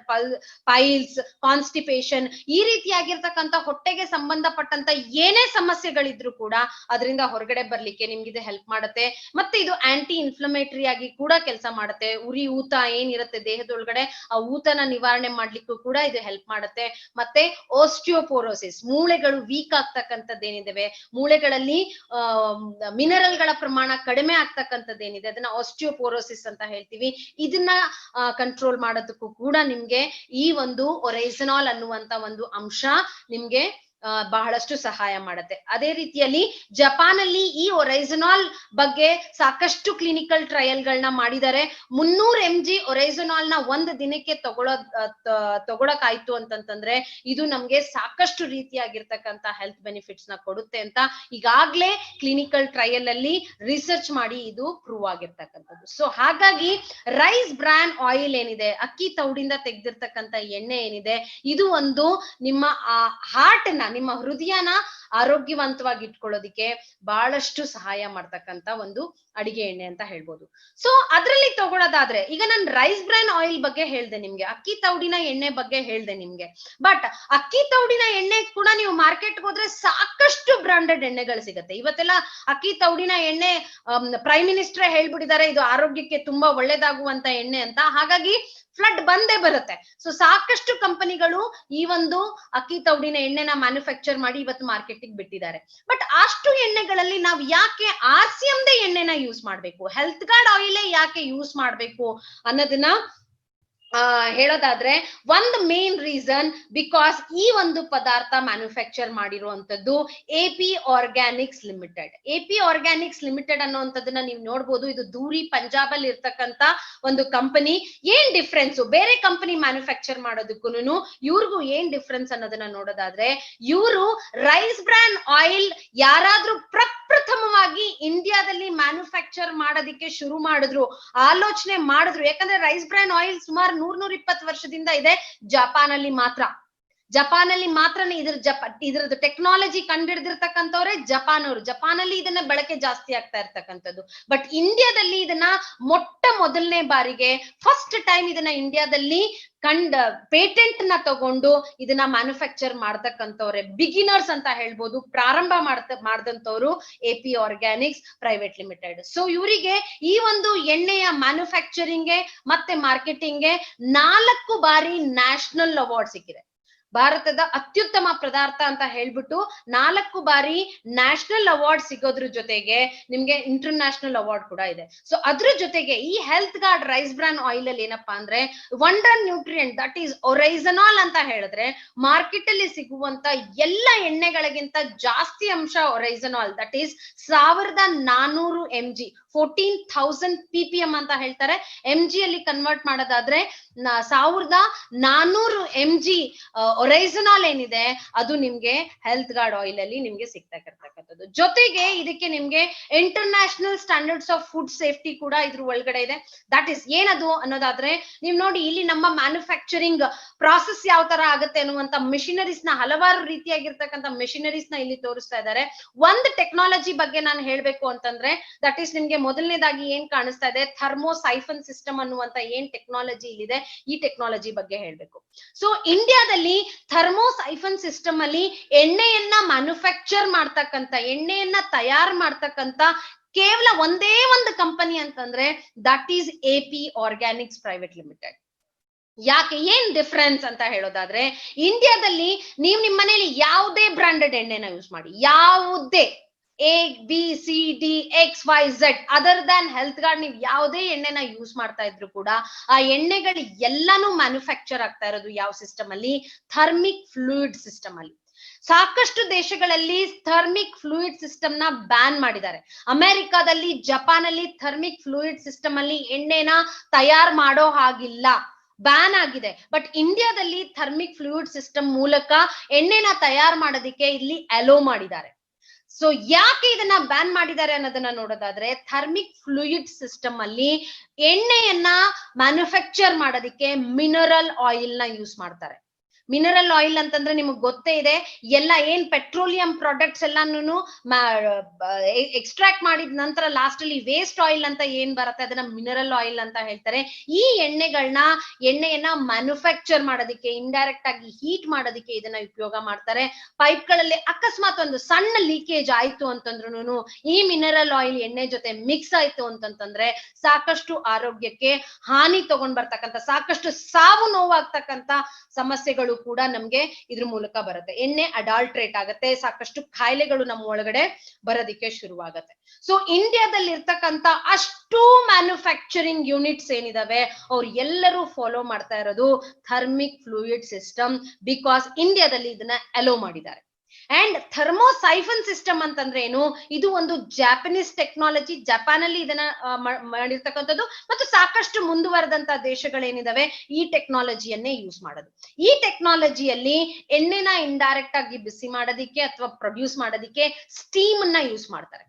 piles, constipation, ಈ ರೀತಿಯಾಗಿರ್ತಕ್ಕಂಥ ಹೊಟ್ಟೆಗೆ ಸಂಬಂಧಪಟ್ಟಂತ ಏನೇ ಸಮಸ್ಯೆಗಳಿದ್ರು ಕೂಡ ಅದರಿಂದ ಹೊರಗಡೆ ಬರ್ಲಿಕ್ಕೆ ನಿಮ್ಗೆ ಇದು ಹೆಲ್ಪ್ ಮಾಡುತ್ತೆ. ಮತ್ತೆ ಇದು ಆಂಟಿ ಇನ್ಫ್ಲಮೇಟರಿ ಆಗಿ ಕೂಡ ಕೆಲಸ ಮಾಡುತ್ತೆ. ಉರಿ ಊತ ಏನಿರುತ್ತೆ ದೇಹದೊಳಗಡೆ, ಆ ಊತನ ನಿವಾರಣೆ ಮಾಡ್ಲಿಕ್ಕೂ ಕೂಡ ಇದು ಹೆಲ್ಪ್ ಮಾಡುತ್ತೆ. ಮತ್ತೆ ಓಸ್ಟಿಯೋಪೋರೋಸಿಸ್, ಮೂಳೆಗಳು ವೀಕ್ ಆಗ್ತಕ್ಕಂಥದ್ದೇನಿದೆ, ಮೂಳೆಗಳಲ್ಲಿ ಮಿನರಲ್ ಗಳ ಪ್ರಮಾಣ ಕಡಿಮೆ ಆಗ್ತಕ್ಕಂಥದ್ದೇನಿದೆ ಅದನ್ನ ಓಸ್ಟಿಯೋಪೋರೋಸಿಸ್ ಅಂತ ಹೇಳ್ತೀವಿ. ಇದನ್ನ ಕಂಟ್ರೋಲ್ ಮಾಡೋದಕ್ಕೂ ಕೂಡ ನಿಮ್ಗೆ ಈ ಒಂದು ಒರೈಸನಾಲ್ ಅನ್ನುವಂತ ಒಂದು ಅಂಶ ನಿಮ್ಗೆ ಬಹಳಷ್ಟು ಸಹಾಯ ಮಾಡುತ್ತೆ. ಅದೇ ರೀತಿಯಲ್ಲಿ ಜಪಾನ್ ಅಲ್ಲಿ ಈ ಒರೈಸನಾಲ್ ಬಗ್ಗೆ ಸಾಕಷ್ಟು ಕ್ಲಿನಿಕಲ್ ಟ್ರಯಲ್ ಗಳನ್ನ ಮಾಡಿದ್ದಾರೆ. 300 mg ಒರೈಸನಾಲ್ ನ ಒಂದ್ ದಿನಕ್ಕೆ ತಗೊಳಕಾಯ್ತು ಅಂತಂತಂದ್ರೆ ಇದು ನಮ್ಗೆ ಸಾಕಷ್ಟು ರೀತಿಯಾಗಿರ್ತಕ್ಕಂತ ಹೆಲ್ತ್ ಬೆನಿಫಿಟ್ಸ್ ನ ಕೊಡುತ್ತೆ ಅಂತ ಈಗಾಗ್ಲೇ ಕ್ಲಿನಿಕಲ್ ಟ್ರಯಲ್ ಅಲ್ಲಿ ರಿಸರ್ಚ್ ಮಾಡಿ ಇದು ಪ್ರೂವ್ ಆಗಿರ್ತಕ್ಕಂಥದ್ದು. ಸೊ ಹಾಗಾಗಿ ರೈಸ್ ಬ್ರಾನ್ ಆಯಿಲ್ ಏನಿದೆ, ಅಕ್ಕಿ ತೌಡಿಂದ ತೆಗೆದಿರ್ತಕ್ಕಂಥ ಎಣ್ಣೆ ಏನಿದೆ, ಇದು ಒಂದು ನಿಮ್ಮ ಹಾರ್ಟ್ ನ, ನಿಮ್ಮ ಹೃದಯನ ಆರೋಗ್ಯವಂತವಾಗಿ ಇಟ್ಕೊಳ್ಳೋದಿಕ್ಕೆ ಬಹಳಷ್ಟು ಸಹಾಯ ಮಾಡ್ತಕ್ಕಂತ ಒಂದು ಅಡಿಗೆ ಎಣ್ಣೆ ಅಂತ ಹೇಳ್ಬೋದು. ಸೊ ಅದ್ರಲ್ಲಿ ತಗೊಳ್ಳೋದಾದ್ರೆ ಈಗ ನಾನು ರೈಸ್ ಬ್ರಾನ್ ಆಯಿಲ್ ಬಗ್ಗೆ ಹೇಳ್ದೆ ನಿಮ್ಗೆ, ಅಕ್ಕಿ ತೌಡಿನ ಎಣ್ಣೆ ಬಗ್ಗೆ ಹೇಳ್ದೆ ನಿಮ್ಗೆ. ಬಟ್ ಅಕ್ಕಿ ತೌಡಿನ ಎಣ್ಣೆ ಕೂಡ ನೀವು ಮಾರ್ಕೆಟ್ಗೆ ಹೋದ್ರೆ ಸಾಕಷ್ಟು ಬ್ರಾಂಡೆಡ್ ಎಣ್ಣೆಗಳು ಸಿಗುತ್ತೆ. ಇವತ್ತೆಲ್ಲ ಅಕ್ಕಿ ತೌಡಿನ ಎಣ್ಣೆ ಪ್ರೈಮ್ ಮಿನಿಸ್ಟರ್ ಹೇಳ್ಬಿಟ್ಟಿದ್ದಾರೆ ಇದು ಆರೋಗ್ಯಕ್ಕೆ ತುಂಬಾ ಒಳ್ಳೇದಾಗುವಂತ ಎಣ್ಣೆ ಅಂತ. ಹಾಗಾಗಿ ಫ್ಲಡ್ ಬಂದೇ ಬರುತ್ತೆ. ಸೊ ಸಾಕಷ್ಟು ಕಂಪನಿಗಳು ಈ ಒಂದು ಅಕ್ಕಿ ತೌಡಿನ ಎಣ್ಣೆನ ಮ್ಯಾನುಫ್ಯಾಕ್ಚರ್ ಮಾಡಿ ಇವತ್ತು ಮಾರ್ಕೆಟಿಗೆ ಬಿಟ್ಟಿದ್ದಾರೆ. ಬಟ್ ಅಷ್ಟು ಎಣ್ಣೆಗಳಲ್ಲಿ ನಾವು ಯಾಕೆ RCM ಎಣ್ಣೆನ ಯೂಸ್ ಮಾಡ್ಬೇಕು, ಹೆಲ್ತ್ ಗಾರ್ಡ್ ಆಯಿಲೇ ಯಾಕೆ ಯೂಸ್ ಮಾಡ್ಬೇಕು ಅನ್ನೋದನ್ನ ಹೇಳೋದಾದ್ರೆ ಒಂದು ಮೇನ್ ರೀಸನ್, ಬಿಕಾಸ್ ಈ ಒಂದು ಪದಾರ್ಥ ಮ್ಯಾನುಫ್ಯಾಕ್ಚರ್ ಮಾಡಿರುವಂತದ್ದು AP Organics Limited. AP Organics Limited ಅನ್ನೋಂಥದ್ದನ್ನ ನೀವು ನೋಡ್ಬೋದು. ಇದು ದೂರಿ ಪಂಜಾಬ್ ಅಲ್ಲಿ ಇರ್ತಕ್ಕಂತ ಒಂದು ಕಂಪನಿ. ಏನ್ ಡಿಫ್ರೆನ್ಸ್ ಬೇರೆ ಕಂಪನಿ ಮ್ಯಾನುಫ್ಯಾಕ್ಚರ್ ಮಾಡೋದಕ್ಕೂ ಇವ್ರಿಗೂ ಏನ್ ಡಿಫ್ರೆನ್ಸ್ ಅನ್ನೋದನ್ನ ನೋಡೋದಾದ್ರೆ, ಇವರು ರೈಸ್ ಬ್ರಾನ್ ಆಯಿಲ್ ಯಾರಾದ್ರೂ ಪ್ರಪ್ರಥಮವಾಗಿ ಇಂಡಿಯಾದಲ್ಲಿ ಮ್ಯಾನುಫ್ಯಾಕ್ಚರ್ ಮಾಡೋದಿಕ್ಕೆ ಶುರು ಮಾಡಿದ್ರು, ಆಲೋಚನೆ ಮಾಡಿದ್ರು. ಯಾಕಂದ್ರೆ ರೈಸ್ ಬ್ರಾನ್ ಆಯಿಲ್ ಸುಮಾರು 120 ವರ್ಷದಿಂದ ಇದೆ ಜಪಾನ್ ಅಲ್ಲಿ ಮಾತ್ರ. ಇದ್ರದ್ದು ಟೆಕ್ನಾಲಜಿ ಕಂಡಿಡ್ದಿರ್ತಕ್ಕಂಥವ್ರೆ ಜಪಾನ್ ಅವರು. ಜಪಾನ್ ಅಲ್ಲಿ ಇದನ್ನ ಬಳಕೆ ಜಾಸ್ತಿ ಆಗ್ತಾ ಇರ್ತಕ್ಕಂಥದ್ದು. ಬಟ್ ಇಂಡಿಯಾದಲ್ಲಿ ಇದನ್ನ ಮೊಟ್ಟ ಮೊದಲನೇ ಬಾರಿಗೆ ಫಸ್ಟ್ ಟೈಮ್ ಇದನ್ನ ಇಂಡಿಯಾದಲ್ಲಿ ಪೇಟೆಂಟ್ ನ ತಗೊಂಡು ಇದನ್ನ ಮ್ಯಾನುಫ್ಯಾಕ್ಚರ್ ಮಾಡ್ತಕ್ಕಂಥವ್ರೆ ಬಿಗಿನರ್ಸ್ ಅಂತ ಹೇಳ್ಬೋದು. ಪ್ರಾರಂಭ ಮಾಡ್ದಂತವ್ರು AP Organics private limited. So ಇವರಿಗೆ ಈ ಒಂದು ಎಣ್ಣೆಯ ಮ್ಯಾನುಫ್ಯಾಕ್ಚರಿಂಗ್ ಮತ್ತೆ ಮಾರ್ಕೆಟಿಂಗ್ 4 ಬಾರಿ ನ್ಯಾಷನಲ್ ಅವಾರ್ಡ್ ಸಿಕ್ಕಿದೆ. ಭಾರತದ ಅತ್ಯುತ್ತಮ ಪದಾರ್ಥ ಅಂತ ಹೇಳ್ಬಿಟ್ಟು 4 ಬಾರಿ ನ್ಯಾಷನಲ್ ಅವಾರ್ಡ್ ಸಿಗೋದ್ರ ಜೊತೆಗೆ ನಿಮ್ಗೆ ಇಂಟರ್ನ್ಯಾಷನಲ್ ಅವಾರ್ಡ್ ಕೂಡ ಇದೆ. ಸೊ ಅದ್ರ ಜೊತೆಗೆ ಈ Health Guard rice bran oil ಅಲ್ಲಿ ಏನಪ್ಪಾ ಅಂದ್ರೆ wonder nutrient that is oryzanol ಅಂತ ಹೇಳಿದ್ರೆ ಮಾರ್ಕೆಟ್ ಅಲ್ಲಿ ಸಿಗುವಂತ ಎಲ್ಲ ಎಣ್ಣೆಗಳಿಗಿಂತ ಜಾಸ್ತಿ ಅಂಶ oryzanol, that is 1400 mg, 14,000 ppm ಅಂತ ಹೇಳ್ತಾರೆ. mg ಅಲ್ಲಿ ಕನ್ವರ್ಟ್ ಮಾಡೋದಾದ್ರೆ 1400 mg ಒರೈಸನಾಲ್ ಏನಿದೆ ಅದು ನಿಮ್ಗೆ ಹೆಲ್ತ್ ಗಾರ್ಡ್ ಆಯಿಲ್ ಅಲ್ಲಿ ನಿಮ್ಗೆ ಸಿಗ್ತಕ್ಕಂಥದ್ದು. ಜೊತೆಗೆ ಇದಕ್ಕೆ ನಿಮ್ಗೆ international standards of food safety ಕೂಡ ಇದ್ರ ಒಳಗಡೆ ಇದೆ. ದಟ್ ಈಸ್ ಏನದು ಅನ್ನೋದಾದ್ರೆ, ನೀವ್ ನೋಡಿ ಇಲ್ಲಿ ನಮ್ಮ ಮ್ಯಾನುಫ್ಯಾಕ್ಚರಿಂಗ್ ಪ್ರಾಸೆಸ್ ಯಾವ ತರ ಆಗುತ್ತೆ ಅನ್ನುವಂತ ಮಿಷಿನರೀಸ್ ನ, ಹಲವಾರು ರೀತಿಯಾಗಿರ್ತಕ್ಕಂಥ ಮಿಷಿನರೀಸ್ ನ ಇಲ್ಲಿ ತೋರಿಸ್ತಾ ಇದ್ದಾರೆ. ಒಂದು ಟೆಕ್ನಾಲಜಿ ಬಗ್ಗೆ ನಾನು ಹೇಳ್ಬೇಕು ಅಂತಂದ್ರೆ, ದಟ್ ಈಸ್ ನಿಮ್ಗೆ ಮೊದಲನೇದಾಗಿ ಏನ್ ಕಾಣಿಸ್ತಾ ಇದೆ, ಥರ್ಮೋಸೈಫನ್ ಸಿಸ್ಟಮ್ ಅನ್ನುವಂತ ಏನ್ ಟೆಕ್ನಾಲಜಿ ಇಲ್ಲಿದೆ, ಈ ಟೆಕ್ನಾಲಜಿ ಬಗ್ಗೆ ಹೇಳ್ಬೇಕು. ಸೊ ಇಂಡಿಯಾದಲ್ಲಿ ಥರ್ಮೋಸೈಫನ್ ಸಿಸ್ಟಮ್ ಅಲ್ಲಿ ಎಣ್ಣೆಯನ್ನ ಮ್ಯಾನುಫ್ಯಾಕ್ಚರ್ ಮಾಡ್ತಕ್ಕಂತ, ಎಣ್ಣೆಯನ್ನ ತಯಾರು ಮಾಡ್ತಕ್ಕಂತ ಕೇವಲ ಒಂದೇ ಒಂದು ಕಂಪನಿ ಅಂತಂದ್ರೆ that is AP Organics private limited. ಯಾಕೆ, ಏನ್ ಡಿಫ್ರೆನ್ಸ್ ಅಂತ ಹೇಳೋದಾದ್ರೆ, ಇಂಡಿಯಾದಲ್ಲಿ ನೀವು ನಿಮ್ಮ ಮನೇಲಿ ಯಾವುದೇ ಬ್ರಾಂಡೆಡ್ ಎಣ್ಣೆನ ಯೂಸ್ ಮಾಡಿ, ಯಾವುದೇ ABCDXYZ other than Health Guard ನೀವು ಯಾವುದೇ ಎಣ್ಣೆನ ಯೂಸ್ ಮಾಡ್ತಾ ಇದ್ರು ಕೂಡ ಆ ಎಣ್ಣೆಗಳು ಎಲ್ಲಾನು ಮ್ಯಾನುಫ್ಯಾಕ್ಚರ್ ಆಗ್ತಾ ಇರೋದು ಯಾವ ಸಿಸ್ಟಮ್ ಅಲ್ಲಿ, ಥರ್ಮಿಕ್ ಫ್ಲೂಯಿಡ್ ಸಿಸ್ಟಮ್ ಅಲ್ಲಿ. ಸಾಕಷ್ಟು ದೇಶಗಳಲ್ಲಿ ಥರ್ಮಿಕ್ ಫ್ಲೂಯಿಡ್ ಸಿಸ್ಟಮ್ ನ ಬ್ಯಾನ್ ಮಾಡಿದ್ದಾರೆ. ಅಮೆರಿಕಾದಲ್ಲಿ, ಜಪಾನ್ ಅಲ್ಲಿ ಥರ್ಮಿಕ್ ಫ್ಲೂಯಿಡ್ ಸಿಸ್ಟಮ್ ಅಲ್ಲಿ ಎಣ್ಣೆನ ತಯಾರು ಮಾಡೋ ಹಾಗಿಲ್ಲ, ಬ್ಯಾನ್ ಆಗಿದೆ. ಬಟ್ ಇಂಡಿಯಾದಲ್ಲಿ ಥರ್ಮಿಕ್ ಫ್ಲೂಯಿಡ್ ಸಿಸ್ಟಮ್ ಮೂಲಕ ಎಣ್ಣೆನ ತಯಾರು ಮಾಡೋದಿಕ್ಕೆ ಇಲ್ಲಿ ಅಲೋ ಮಾಡಿದ್ದಾರೆ. ಸೊ ಯಾಕೆ ಇದನ್ನ ಬ್ಯಾನ್ ಮಾಡಿದ್ದಾರೆ ಅನ್ನೋದನ್ನ ನೋಡೋದಾದ್ರೆ, ಥರ್ಮಿಕ್ ಫ್ಲೂಯಿಡ್ ಸಿಸ್ಟಮ್ ಅಲ್ಲಿ ಎಣ್ಣೆಯನ್ನ ಮ್ಯಾನುಫ್ಯಾಕ್ಚರ್ ಮಾಡೋದಿಕ್ಕೆ ಮಿನರಲ್ ಆಯಿಲ್ ನ ಯೂಸ್ ಮಾಡ್ತಾರೆ. ಮಿನರಲ್ ಆಯಿಲ್ ಅಂತಂದ್ರೆ ನಿಮಗೆ ಗೊತ್ತೇ ಇದೆ, ಎಲ್ಲ ಏನ್ ಪೆಟ್ರೋಲಿಯಂ ಪ್ರಾಡಕ್ಟ್ಸ್ ಎಲ್ಲಾನು ಎಕ್ಸ್ಟ್ರಾಕ್ಟ್ ಮಾಡಿದ ನಂತರ ಲಾಸ್ಟ್ ಅಲ್ಲಿ ವೇಸ್ಟ್ ಆಯಿಲ್ ಅಂತ ಏನ್ ಬರುತ್ತೆ ಅದನ್ನ ಮಿನರಲ್ ಆಯಿಲ್ ಅಂತ ಹೇಳ್ತಾರೆ. ಈ ಎಣ್ಣೆಯನ್ನ ಮ್ಯಾನುಫ್ಯಾಕ್ಚರ್ ಮಾಡೋದಿಕ್ಕೆ, ಇಂಡೈರೆಕ್ಟ್ ಆಗಿ ಹೀಟ್ ಮಾಡೋದಿಕ್ಕೆ ಇದನ್ನ ಉಪಯೋಗ ಮಾಡ್ತಾರೆ. ಪೈಪ್ ಗಳಲ್ಲಿ ಅಕಸ್ಮಾತ್ ಒಂದು ಸಣ್ಣ ಲೀಕೇಜ್ ಆಯ್ತು ಅಂತಂದ್ರೂ ಈ ಮಿನರಲ್ ಆಯಿಲ್ ಎಣ್ಣೆ ಜೊತೆ ಮಿಕ್ಸ್ ಆಯ್ತು ಅಂತಂತಂದ್ರೆ ಸಾಕಷ್ಟು ಆರೋಗ್ಯಕ್ಕೆ ಹಾನಿ ತಗೊಂಡ್ ಬರ್ತಕ್ಕಂಥ, ಸಾಕಷ್ಟು ಸಾವು ನೋವಾಗ್ತಕ್ಕಂಥ ಸಮಸ್ಯೆಗಳು ಕೂಡ ನಮ್ಗೆ ಇದ್ರ ಮೂಲಕ ಬರುತ್ತೆ. ಎಣ್ಣೆ ಅಡಾಲ್ಟ್ರೇಟ್ ಆಗುತ್ತೆ, ಸಾಕಷ್ಟು ಕಾಯಿಲೆಗಳು ನಮ್ಮ ಒಳಗಡೆ ಬರೋದಿಕ್ಕೆ ಶುರುವಾಗತ್ತೆ. ಸೊ ಇಂಡಿಯಾದಲ್ಲಿ ಇರ್ತಕ್ಕಂಥ ಅಷ್ಟು ಮ್ಯಾನುಫ್ಯಾಕ್ಚರಿಂಗ್ ಯೂನಿಟ್ಸ್ ಏನಿದಾವೆ ಅವ್ರು ಎಲ್ಲರೂ ಫಾಲೋ ಮಾಡ್ತಾ ಇರೋದು ಥರ್ಮಿಕ್ ಫ್ಲೂಯಿಡ್ ಸಿಸ್ಟಮ್, ಬಿಕಾಸ್ ಇಂಡಿಯಾದಲ್ಲಿ ಇದನ್ನ ಅಲೋ ಮಾಡಿದ್ದಾರೆ. ಅಂಡ್ ಥರ್ಮೋಸೈಫನ್ ಸಿಸ್ಟಮ್ ಅಂತಂದ್ರೆ ಏನು, ಇದು ಒಂದು ಜಾಪನೀಸ್ ಟೆಕ್ನಾಲಜಿ, ಜಪಾನ್ ಅಲ್ಲಿ ಇದನ್ನ ಮಾಡಿರ್ತಕ್ಕಂಥದ್ದು, ಮತ್ತು ಸಾಕಷ್ಟು ಮುಂದುವರೆದಂತ ದೇಶಗಳೇನಿದಾವೆ ಈ ಟೆಕ್ನಾಲಜಿಯನ್ನೇ ಯೂಸ್ ಮಾಡೋದು. ಈ ಟೆಕ್ನಾಲಜಿಯಲ್ಲಿ ಎಣ್ಣೆನ ಇಂಡೈರೆಕ್ಟ್ ಆಗಿ ಬಿಸಿ ಮಾಡೋದಿಕ್ಕೆ ಅಥವಾ ಪ್ರೊಡ್ಯೂಸ್ ಮಾಡೋದಿಕ್ಕೆ ಸ್ಟೀಮ್ ಅನ್ನ ಯೂಸ್ ಮಾಡ್ತಾರೆ.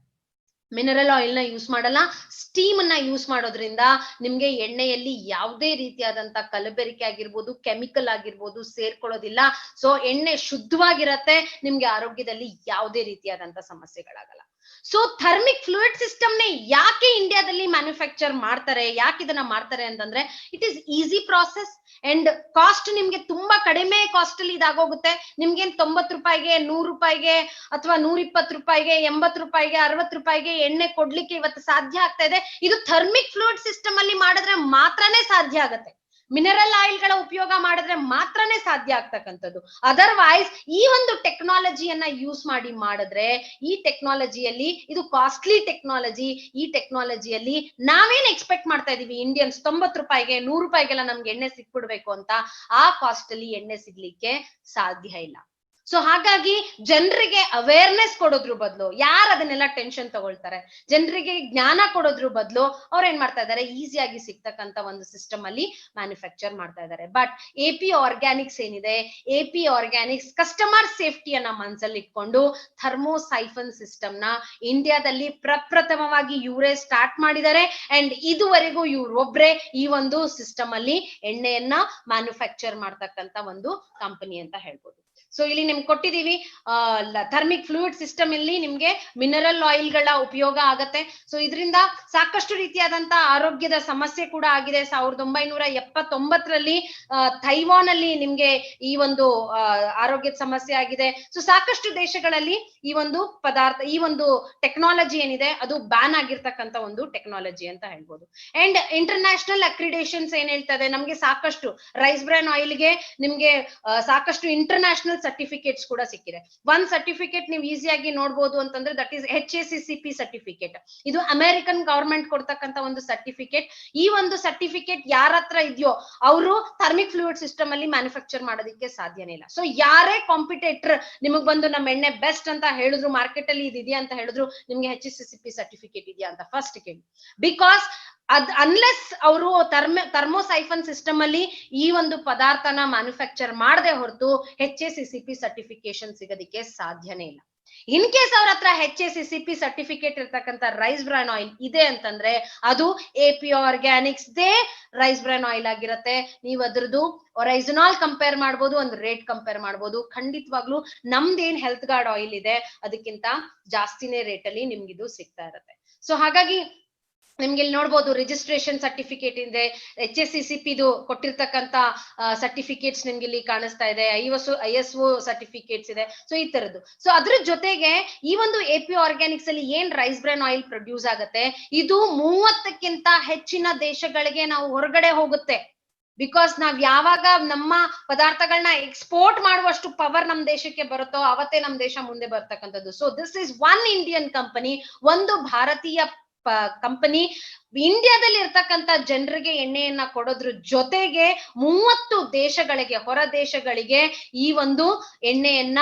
ಮಿನರಲ್ ಆಯಿಲ್ ನ ಯೂಸ್ ಮಾಡಲ್ಲ, ಸ್ಟೀಮ್ ಅನ್ನ ಯೂಸ್ ಮಾಡೋದ್ರಿಂದ ನಿಮ್ಗೆ ಎಣ್ಣೆಯಲ್ಲಿ ಯಾವುದೇ ರೀತಿಯಾದಂತ ಕಲಬೆರಿಕೆ ಆಗಿರ್ಬೋದು, ಕೆಮಿಕಲ್ ಆಗಿರ್ಬೋದು ಸೇರ್ಕೊಳ್ಳೋದಿಲ್ಲ. ಸೊ ಎಣ್ಣೆ ಶುದ್ಧವಾಗಿರತ್ತೆ, ನಿಮ್ಗೆ ಆರೋಗ್ಯದಲ್ಲಿ ಯಾವುದೇ ರೀತಿಯಾದಂತ ಸಮಸ್ಯೆಗಳಾಗಲ್ಲ. ಸೊ ಥರ್ಮಿಕ್ ಫ್ಲೂಯಿಡ್ ಸಿಸ್ಟಮ್ ನೇ ಯಾಕೆ ಇಂಡಿಯಾದಲ್ಲಿ ಮ್ಯಾನುಫ್ಯಾಕ್ಚರ್ ಮಾಡ್ತಾರೆ, ಯಾಕೆ ಇದನ್ನ ಮಾಡ್ತಾರೆ ಅಂತಂದ್ರೆ it is easy process and cost ನಿಮ್ಗೆ ತುಂಬಾ ಕಡಿಮೆ ಕಾಸ್ಟ್ ಅಲ್ಲಿ ಇದಾಗೋಗುತ್ತೆ. ನಿಮ್ಗೆ 90 ರೂಪಾಯಿಗೆ, 100 ರೂಪಾಯಿಗೆ ಅಥವಾ 120 ರೂಪಾಯಿಗೆ, 80 ರೂಪಾಯಿಗೆ, 60 ರೂಪಾಯಿಗೆ ಎಣ್ಣೆ ಕೊಡ್ಲಿಕ್ಕೆ ಇವತ್ತು ಸಾಧ್ಯ ಆಗ್ತಾ ಇದೆ. ಇದು ಥರ್ಮಿಕ್ ಫ್ಲೂಯಿಡ್ ಸಿಸ್ಟಮ್ ಅಲ್ಲಿ ಮಾಡಿದ್ರೆ ಮಾತ್ರನೇ ಸಾಧ್ಯ ಆಗತ್ತೆ. ಮಿನರಲ್ ಆಯಿಲ್ ಗಳ ಉಪಯೋಗ ಮಾಡಿದ್ರೆ ಮಾತ್ರನೇ ಸಾಧ್ಯ ಆಗ್ತಕ್ಕಂಥದ್ದು. ಅದರ್ವೈಸ್ ಈ ಒಂದು ಟೆಕ್ನಾಲಜಿಯನ್ನ ಯೂಸ್ ಮಾಡಿದ್ರೆ, ಈ ಟೆಕ್ನಾಲಜಿಯಲ್ಲಿ ಇದು ಕಾಸ್ಟ್ಲಿ ಟೆಕ್ನಾಲಜಿ. ಈ ಟೆಕ್ನಾಲಜಿಯಲ್ಲಿ ನಾವೇನ್ ಎಕ್ಸ್ಪೆಕ್ಟ್ ಮಾಡ್ತಾ ಇದೀವಿ ಇಂಡಿಯನ್ಸ್, 90 ರೂಪಾಯಿಗೆ 100 ರೂಪಾಯಿಗೆಲ್ಲ ನಮ್ಗೆ ಎಣ್ಣೆ ಸಿಕ್ಬಿಡ್ಬೇಕು ಅಂತ. ಆ ಕಾಸ್ಟ್ ಅಲ್ಲಿ ಎಣ್ಣೆ ಸಿಗ್ಲಿಕ್ಕೆ ಸಾಧ್ಯ ಇಲ್ಲ. ಸೊ ಹಾಗಾಗಿ ಜನರಿಗೆ ಅವೇರ್ನೆಸ್ ಕೊಡೋದ್ರ ಬದಲು, ಯಾರು ಅದನ್ನೆಲ್ಲ ಟೆನ್ಷನ್ ತಗೊಳ್ತಾರೆ, ಜನರಿಗೆ ಜ್ಞಾನ ಕೊಡೋದ್ರ ಬದಲು ಅವ್ರು ಏನ್ ಮಾಡ್ತಾ ಇದಾರೆ, ಈಸಿಯಾಗಿ ಸಿಗ್ತಕ್ಕಂತ ಒಂದು ಸಿಸ್ಟಮ್ ಅಲ್ಲಿ ಮ್ಯಾನುಫ್ಯಾಕ್ಚರ್ ಮಾಡ್ತಾ ಇದ್ದಾರೆ. ಬಟ್ AP ಆರ್ಗ್ಯಾನಿಕ್ಸ್ ಏನಿದೆ, AP ಆರ್ಗ್ಯಾನಿಕ್ಸ್ ಕಸ್ಟಮರ್ ಸೇಫ್ಟಿಯನ್ನ ಮನಸ್ಸಲ್ಲಿ ಇಟ್ಕೊಂಡು ಥರ್ಮೋಸೈಫನ್ ಸಿಸ್ಟಮ್ ನ ಇಂಡಿಯಾದಲ್ಲಿ ಪ್ರಪ್ರಥಮವಾಗಿ ಇವರೇ ಸ್ಟಾರ್ಟ್ ಮಾಡಿದ್ದಾರೆ. ಅಂಡ್ ಇದುವರೆಗೂ ಇವ್ರೊಬ್ರೆ ಈ ಒಂದು ಸಿಸ್ಟಮ್ ಅಲ್ಲಿ ಎಣ್ಣೆಯನ್ನ ಮ್ಯಾನುಫ್ಯಾಕ್ಚರ್ ಮಾಡ್ತಕ್ಕಂತ ಒಂದು ಕಂಪನಿ ಅಂತ ಹೇಳ್ಬೋದು. ಸೊ ಇಲ್ಲಿ ನಿಮ್ಗೆ ಕೊಟ್ಟಿದೀವಿ ಥರ್ಮಿಕ್ ಫ್ಲೂಯಿಡ್ ಸಿಸ್ಟಮ್ ಇಲ್ಲಿ ನಿಮ್ಗೆ ಮಿನರಲ್ ಆಯಿಲ್ ಗಳ ಉಪಯೋಗ ಆಗತ್ತೆ. ಸೊ ಇದರಿಂದ ಸಾಕಷ್ಟು ರೀತಿಯಾದಂತ ಆರೋಗ್ಯದ ಸಮಸ್ಯೆ ಕೂಡ ಆಗಿದೆ. 1979ರಲ್ಲಿ ಥೈವಾನ್ ಅಲ್ಲಿ ನಿಮ್ಗೆ ಈ ಒಂದು ಆರೋಗ್ಯದ ಸಮಸ್ಯೆ ಆಗಿದೆ. ಸೊ ಸಾಕಷ್ಟು ದೇಶಗಳಲ್ಲಿ ಈ ಒಂದು ಪದಾರ್ಥ, ಈ ಒಂದು ಟೆಕ್ನಾಲಜಿ ಏನಿದೆ ಅದು ಬ್ಯಾನ್ ಆಗಿರ್ತಕ್ಕಂತ ಒಂದು ಟೆಕ್ನಾಲಜಿ ಅಂತ ಹೇಳ್ಬೋದು. ಅಂಡ್ ಇಂಟರ್ನ್ಯಾಷನಲ್ ಅಕ್ರಿಡೇಷನ್ಸ್ ಏನ್ ಹೇಳ್ತದೆ, ನಮ್ಗೆ ಸಾಕಷ್ಟು ರೈಸ್ ಬ್ರಾನ್ ಆಯಿಲ್ ಗೆ ನಿಮ್ಗೆ ಸಾಕಷ್ಟು ಇಂಟರ್ನ್ಯಾಷನಲ್ ಸರ್ಟಿಫಿಕೇಟ್ಸ್ ಕೂಡ ಸಿಕ್ಕಿದೆ. ಒಂದ್ ಸರ್ಟಿಫಿಕೇಟ್ ನೀವು ಈಸಿಯಾಗಿ ನೋಡ್ಬೋದು ಅಂತಂದ್ರೆ ದಟ್ ಈಸ್ HACCP ಸರ್ಟಿಫಿಕೇಟ್. ಇದು ಅಮೆರಿಕನ್ ಗವರ್ಮೆಂಟ್ ಕೊಡ್ತಕ್ಕಂತ ಒಂದು ಸರ್ಟಿಫಿಕೇಟ್. ಈ ಒಂದು ಸರ್ಟಿಫಿಕೇಟ್ ಯಾರ ಹತ್ರ ಇದೆಯೋ ಅವರು ಥರ್ಮಿಕ್ ಫ್ಲೂಯಿಡ್ ಸಿಸ್ಟಮ್ ಅಲ್ಲಿ ಮ್ಯಾನುಫ್ಯಾಕ್ಚರ್ ಮಾಡೋದಕ್ಕೆ ಸಾಧ್ಯನೇ ಇಲ್ಲ. ಸೊ ಯಾರೇ ಕಾಂಪಿಟೇಟರ್ ನಿಮಗ್ ಬಂದು ನಮ್ಮ ಎಣ್ಣೆ ಬೆಸ್ಟ್ ಅಂತ ಹೇಳಿದ್ರು, ಮಾರ್ಕೆಟ್ ಅಲ್ಲಿ ಇದೆಯಾ ಅಂತ ಹೇಳಿದ್ರು, ನಿಮ್ಗೆ HACCP ಸರ್ಟಿಫಿಕೇಟ್ ಇದೆಯಾ ಅಂತ ಫಸ್ಟ್ ಕೇಳಿ. ಬಿಕಾಸ್ ಅನ್ಲೆಸ್ ಅವರು ಥರ್ಮೋಸೈಫನ್ ಸಿಸ್ಟಮ್ ಅಲ್ಲಿ ಈ ಒಂದು ಪದಾರ್ಥನ ಮ್ಯಾನುಫ್ಯಾಕ್ಚರ್ ಮಾಡದೆ ಹೊರತು HACCP ಸರ್ಟಿಫಿಕೇಶನ್ ಸಿಗೋದಿಕ್ಕೆ ಸಾಧ್ಯನೇ ಇಲ್ಲ. ಇನ್ ಕೇಸ್ ಅವ್ರ ಹತ್ರ HACCP ಸರ್ಟಿಫಿಕೇಟ್ ಇರ್ತಕ್ಕಂಥ ರೈಸ್ ಬ್ರಾನ್ ಆಯಿಲ್ ಇದೆ ಅಂತಂದ್ರೆ ಅದು AP Organics they rice bran oil ಆಗಿರತ್ತೆ. ನೀವು ಅದ್ರದ್ದು ಒರೈಸನಾಲ್ ಕಂಪೇರ್ ಮಾಡ್ಬೋದು, ಒಂದು ರೇಟ್ ಕಂಪೇರ್ ಮಾಡ್ಬೋದು. ಖಂಡಿತವಾಗ್ಲೂ ನಮ್ದೇನ್ ಹೆಲ್ತ್ ಗಾರ್ಡ್ ಆಯಿಲ್ ಇದೆ ಅದಕ್ಕಿಂತ ಜಾಸ್ತಿನೇ ರೇಟ್ ಅಲ್ಲಿ ನಿಮ್ಗಿದು ಸಿಗ್ತಾ ಇರತ್ತೆ. ಸೊ ಹಾಗಾಗಿ ನಿಮ್ಗೆ ಇಲ್ಲಿ ನೋಡ್ಬೋದು ರಿಜಿಸ್ಟ್ರೇಷನ್ ಸರ್ಟಿಫಿಕೇಟ್ ಇದೆ, HACCP ಇದು ಕೊಟ್ಟಿರ್ತಕ್ಕಂತ ಸರ್ಟಿಫಿಕೇಟ್ಸ್ ನಿಮ್ಗೆ ಇಲ್ಲಿ ಕಾಣಿಸ್ತಾ ಇದೆ, ISO ಸರ್ಟಿಫಿಕೇಟ್ಸ್ ಇದೆ. ಸೊ ಈ ತರದ್ದು. ಸೊ ಅದ್ರ ಜೊತೆಗೆ ಈ ಒಂದು AP ಆರ್ಗ್ಯಾನಿಕ್ಸ್ ಅಲ್ಲಿ ಏನ್ ರೈಸ್ ಬ್ರಾನ್ ಆಯಿಲ್ ಪ್ರೊಡ್ಯೂಸ್ ಆಗತ್ತೆ, ಇದು 30ಕ್ಕಿಂತ ಹೆಚ್ಚಿನ ದೇಶಗಳಿಗೆ ನಾವು ಹೊರಗಡೆ ಹೋಗುತ್ತೆ. ಬಿಕಾಸ್ ನಾವ್ ಯಾವಾಗ ನಮ್ಮ ಪದಾರ್ಥಗಳನ್ನ ಎಕ್ಸ್ಪೋರ್ಟ್ ಮಾಡುವಷ್ಟು ಪವರ್ ನಮ್ ದೇಶಕ್ಕೆ ಬರುತ್ತೋ ಅವತ್ತೇ ನಮ್ ದೇಶ ಮುಂದೆ ಬರ್ತಕ್ಕಂಥದ್ದು. So this is one Indian company, ಒಂದು ಭಾರತೀಯ ಕಂಪನಿ ಇಂಡಿಯಾದಲ್ಲಿ ಇರ್ತಕ್ಕಂತ ಜನರಿಗೆ ಎಣ್ಣೆಯನ್ನ ಕೊಡೋದ್ರ ಜೊತೆಗೆ 30 ದೇಶಗಳಿಗೆ, ಹೊರ ದೇಶಗಳಿಗೆ ಈ ಒಂದು ಎಣ್ಣೆಯನ್ನ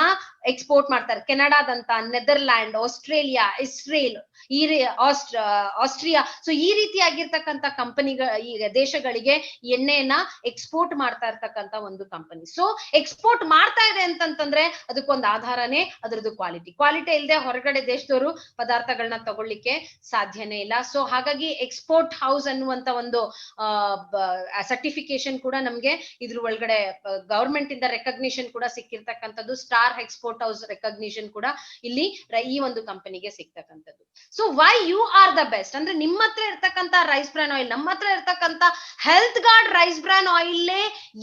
ಎಕ್ಸ್ಪೋರ್ಟ್ ಮಾಡ್ತಾರೆ. ಕೆನಡಾದಂತ, Netherland, Australia, Israel, Austria. So ಈ ರೀತಿಯಾಗಿರ್ತಕ್ಕಂಥ ಈ ದೇಶಗಳಿಗೆ ಎಣ್ಣೆಯನ್ನ ಎಕ್ಸ್ಪೋರ್ಟ್ ಮಾಡ್ತಾ ಇರ್ತಕ್ಕಂಥ ಒಂದು ಕಂಪನಿ. ಸೊ ಎಕ್ಸ್ಪೋರ್ಟ್ ಮಾಡ್ತಾ ಇದೆ ಅಂತಂತಂದ್ರೆ ಅದಕ್ಕೊಂದು ಆಧಾರನೇ ಅದ್ರದ್ದು ಕ್ವಾಲಿಟಿ ಇಲ್ಲದೆ ಹೊರಗಡೆ ದೇಶದವರು ಪದಾರ್ಥಗಳನ್ನ ತಗೊಳ್ಳಿಕ್ಕೆ ಸಾಧ್ಯನೇ ಇಲ್ಲ. ಸೊ ಹಾಗಾಗಿ ಎಕ್ಸ್ಪೋರ್ಟ್ ಹೌಸ್ ಅನ್ನುವಂತ ಒಂದು ಸರ್ಟಿಫಿಕೇಶನ್ ಕೂಡ ನಮ್ಗೆ ಇದ್ರ ಒಳಗಡೆ ಗವರ್ಮೆಂಟ್ ಇಂದ ರೆಕಗ್ನಿಷನ್ ಕೂಡ ಸಿಕ್ಕಿರ್ತಕ್ಕಂಥದ್ದು. ಸ್ಟಾರ್ ಎಕ್ಸ್ಪೋರ್ಟ್ ಹೌಸ್ ರೆಕಗ್ನಿಷನ್ ಕೂಡ ಇಲ್ಲಿ ಈ ಒಂದು ಕಂಪನಿಗೆ ಸಿಗ್ತಕ್ಕಂಥದ್ದು. So why you are the best ಅಂದ್ರೆ ನಿಮ್ಮ ಹತ್ರ ಇರ್ತಕ್ಕಂತ ರೈಸ್ ಬ್ರಾನ್ ಆಯಿಲ್, ನಮ್ಮ ಹತ್ರ ಇರ್ತಕ್ಕಂತ Health Guard rice bran oil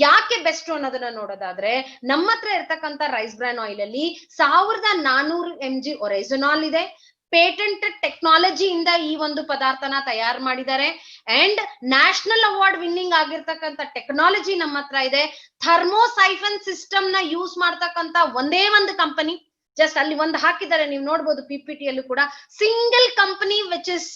ಯಾಕೆ ಬೆಸ್ಟ್ ಅನ್ನೋದನ್ನ ನೋಡೋದಾದ್ರೆ, ನಮ್ಮ ಹತ್ರ ಇರ್ತಕ್ಕಂತ ರೈಸ್ ಬ್ರಾನ್ ಆಯಿಲ್ ಅಲ್ಲಿ 1400 mg ಒರೈಸನಾಲ್ ಇದೆ. ಪೇಟೆಂಟ್ ಟೆಕ್ನಾಲಜಿ ಇಂದ ಈ ಒಂದು ಪದಾರ್ಥನ ತಯಾರು ಮಾಡಿದ್ದಾರೆ. ಅಂಡ್ ನ್ಯಾಷನಲ್ ಅವಾರ್ಡ್ ವಿನ್ನಿಂಗ್ ಆಗಿರ್ತಕ್ಕಂಥ ಟೆಕ್ನಾಲಜಿ ನಮ್ಮ ಹತ್ರ ಇದೆ. ಥರ್ಮೋಸೈಫನ್ ಸಿಸ್ಟಮ್ ನ ಯೂಸ್ ಮಾಡ್ತಕ್ಕಂತ ಒಂದೇ ಒಂದು ಕಂಪನಿ, ಜಸ್ಟ್ ಅಲ್ಲಿ ಒಂದು ಹಾಕಿದ್ದಾರೆ ನೀವು ನೋಡ್ಬೋದು PPT ಅಲ್ಲೂ ಕೂಡ, single company which is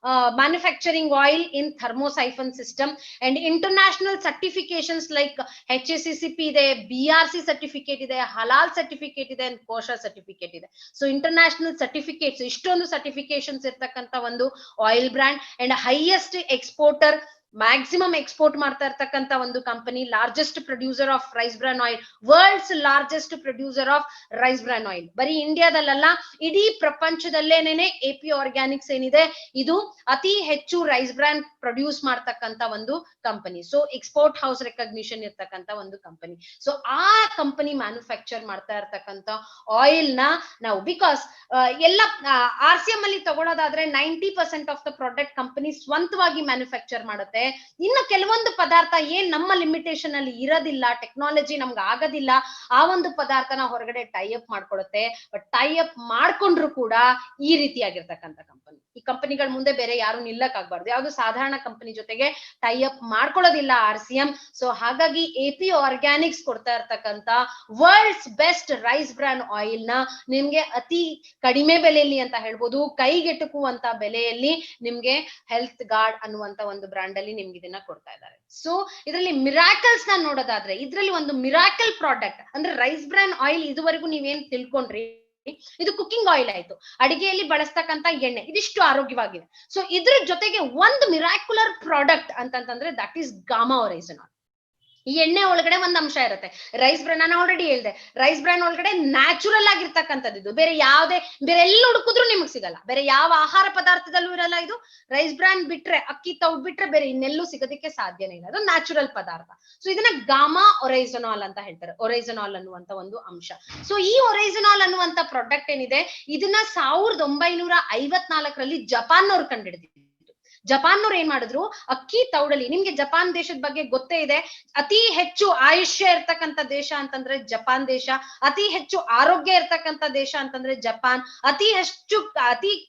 manufacturing oil in thermosiphon system, and international certifications like HACCP ಇದೆ, BRC certificate ಇದೆ, halal certificate ಇದೆ, and kosher certificate ಇದೆ. So international certificates, ಇಷ್ಟೊಂದು certifications ಇರ್ತಕ್ಕಂತ ಒಂದು oil brand, and highest exporter, maximum export ಮಾಡ್ತಾ ಇರ್ತಕ್ಕಂತ ಒಂದು company, largest producer of rice bran oil, world's largest producer of rice bran oil. ಬರೀ ಇಂಡಿಯಾದಲ್ಲ, ಇಡೀ ಪ್ರಪಂಚದಲ್ಲೇನೆ ಎಪಿ ಆರ್ಗ್ಯಾನಿಕ್ಸ್ ಏನಿದೆ ಇದು ಅತಿ ಹೆಚ್ಚು ರೈಸ್ ಬ್ರಾನ್ ಪ್ರೊಡ್ಯೂಸ್ ಮಾಡ್ತಕ್ಕಂತ ಒಂದು company. So export house recognition ಇರ್ತಕ್ಕಂತ ಒಂದು ಕಂಪನಿ. ಸೊ ಆ ಕಂಪನಿ ಮ್ಯಾನುಫ್ಯಾಕ್ಚರ್ ಮಾಡ್ತಾ ಇರ್ತಕ್ಕಂತ ಆಯಿಲ್ ನ ನಾವು, ಬಿಕಾಸ್ ಎಲ್ಲ RCM ಅಲ್ಲಿ ತಗೊಳ್ಳೋದಾದ್ರೆ 90% ಆಫ್ ದ ಪ್ರಾಡಕ್ಟ್ ಕಂಪನಿ ಸ್ವಂತವಾಗಿ ಮ್ಯಾನುಫ್ಯಾಕ್ಚರ್ ಮಾಡುತ್ತೆ. ಇನ್ನು ಕೆಲವೊಂದು ಪದಾರ್ಥ ಏನ್ ನಮ್ಮ ಲಿಮಿಟೇಷನ್ ಅಲ್ಲಿ ಇರೋದಿಲ್ಲ, ಟೆಕ್ನಾಲಜಿ ನಮ್ಗೆ ಆಗೋದಿಲ್ಲ, ಆ ಒಂದು ಪದಾರ್ಥನ ಹೊರಗಡೆ ಟೈ ಅಪ್ ಮಾಡ್ಕೊಳುತ್ತೆ. ಬಟ್ ಟೈ ಅಪ್ ಮಾಡ್ಕೊಂಡ್ರು ಕೂಡ ಈ ರೀತಿಯಾಗಿರ್ತಕ್ಕಂಥ ಕಂಪನಿ, ಈ ಕಂಪನಿಗಳ ಮುಂದೆ ಬೇರೆ ಯಾರು ನಿಲ್ಲಕ್ ಆಗ್ಬಾರ್ದು, ಯಾವ್ದು ಸಾಧಾರಣ ಕಂಪನಿ ಜೊತೆಗೆ ಟೈ ಅಪ್ ಮಾಡ್ಕೊಳ್ಳೋದಿಲ್ಲ RCM. ಸೊ ಹಾಗಾಗಿ ಎಪಿ ಆರ್ಗ್ಯಾನಿಕ್ಸ್ ಕೊಡ್ತಾ ಇರ್ತಕ್ಕಂತ world's best rice bran oil ನ ನಿಮ್ಗೆ ಅತಿ ಕಡಿಮೆ ಬೆಲೆಯಲ್ಲಿ ಅಂತ ಹೇಳ್ಬೋದು, ಕೈಗೆಟುಕುವಂತ ಬೆಲೆಯಲ್ಲಿ ನಿಮ್ಗೆ ಹೆಲ್ತ್ ಗಾರ್ಡ್ ಅನ್ನುವಂತ ಒಂದು ಬ್ರಾಂಡ್ ಅಲ್ಲಿ ನಿಮ್ಗೆ ಇದನ್ನ ಕೊಡ್ತಾ ಇದ್ದಾರೆ. ಸೊ ಇದರಲ್ಲಿ ಮಿರಾಕಲ್ಸ್ ನ ನೋಡೋದಾದ್ರೆ, ಇದ್ರಲ್ಲಿ ಒಂದು ಮಿರಾಕಲ್ ಪ್ರಾಡಕ್ಟ್ ಅಂದ್ರೆ ರೈಸ್ ಬ್ರಾನ್ ಆಯಿಲ್. ಇದುವರೆಗೂ ನೀವೇನ್ ತಿಳ್ಕೊಂಡ್ರಿ, ಇದು ಕುಕಿಂಗ್ ಆಯಿಲ್ ಆಯ್ತು, ಅಡಿಗೆಯಲ್ಲಿ ಬಳಸ್ತಕ್ಕಂತ ಎಣ್ಣೆ, ಇದಿಷ್ಟು ಆರೋಗ್ಯವಾಗಿದೆ. ಸೊ ಇದ್ರ ಜೊತೆಗೆ ಒಂದು ಮಿರಾಕ್ಯುಲರ್ ಪ್ರಾಡಕ್ಟ್ ಅಂತಂತಂದ್ರೆ ದಟ್ ಈಸ್ ಗಾಮಾ ಒರೈಸನಾಲ್. ಈ ಎಣ್ಣೆ ಒಳಗಡೆ ಒಂದ್ ಅಂಶ ಇರುತ್ತೆ, ರೈಸ್ ಬ್ರಾನ್, ನಾನು ಆಲ್ರೆಡಿ ಹೇಳಿದೆ, ರೈಸ್ ಬ್ರಾನ್ ಒಳಗಡೆ ನ್ಯಾಚುರಲ್ ಆಗಿರ್ತಕ್ಕಂಥದ್ದು ಇದು. ಬೇರೆ ಎಲ್ಲಿ ಹುಡುಕಿದ್ರು ನಿಮಗ್ ಸಿಗಲ್ಲ, ಬೇರೆ ಯಾವ ಆಹಾರ ಪದಾರ್ಥದಲ್ಲೂ ಇರಲ್ಲ ಇದು. ರೈಸ್ ಬ್ರಾನ್ ಬಿಟ್ರೆ, ಅಕ್ಕಿ ತೌಡ್ ಬಿಟ್ರೆ ಬೇರೆ ಇನ್ನೆಲ್ಲೂ ಸಿಗೋದಕ್ಕೆ ಸಾಧ್ಯನೇ ಇಲ್ಲ, ಅದು ನ್ಯಾಚುರಲ್ ಪದಾರ್ಥ. ಸೊ ಇದನ್ನ ಗಾಮಾ ಒರೈಸನಾಲ್ ಅಂತ ಹೇಳ್ತಾರೆ, ಒರೈಸನಾಲ್ ಅನ್ನುವಂತ ಒಂದು ಅಂಶ. ಸೊ ಈ ಒರೈಸನಾಲ್ ಅನ್ನುವಂತ ಪ್ರಾಡಕ್ಟ್ ಏನಿದೆ, ಇದನ್ನ 1954ರಲ್ಲಿ ಜಪಾನ್ನವ್ರು ಕಂಡಿಡಿದ್ರು. ಜಪಾನ್ನವ್ರು ಏನ್ ಮಾಡಿದ್ರು, ಅಕ್ಕಿ ತೌಡಲ್ಲಿ, ನಿಮ್ಗೆ ಜಪಾನ್ ದೇಶದ ಬಗ್ಗೆ ಗೊತ್ತೇ ಇದೆ, ಅತಿ ಹೆಚ್ಚು ಆಯುಷ್ಯ ಇರ್ತಕ್ಕಂಥ ದೇಶ ಅಂತಂದ್ರೆ ಜಪಾನ್ ದೇಶ, ಅತಿ ಹೆಚ್ಚು ಆರೋಗ್ಯ ಇರ್ತಕ್ಕಂಥ ದೇಶ ಅಂತಂದ್ರೆ ಜಪಾನ್, ಅತಿ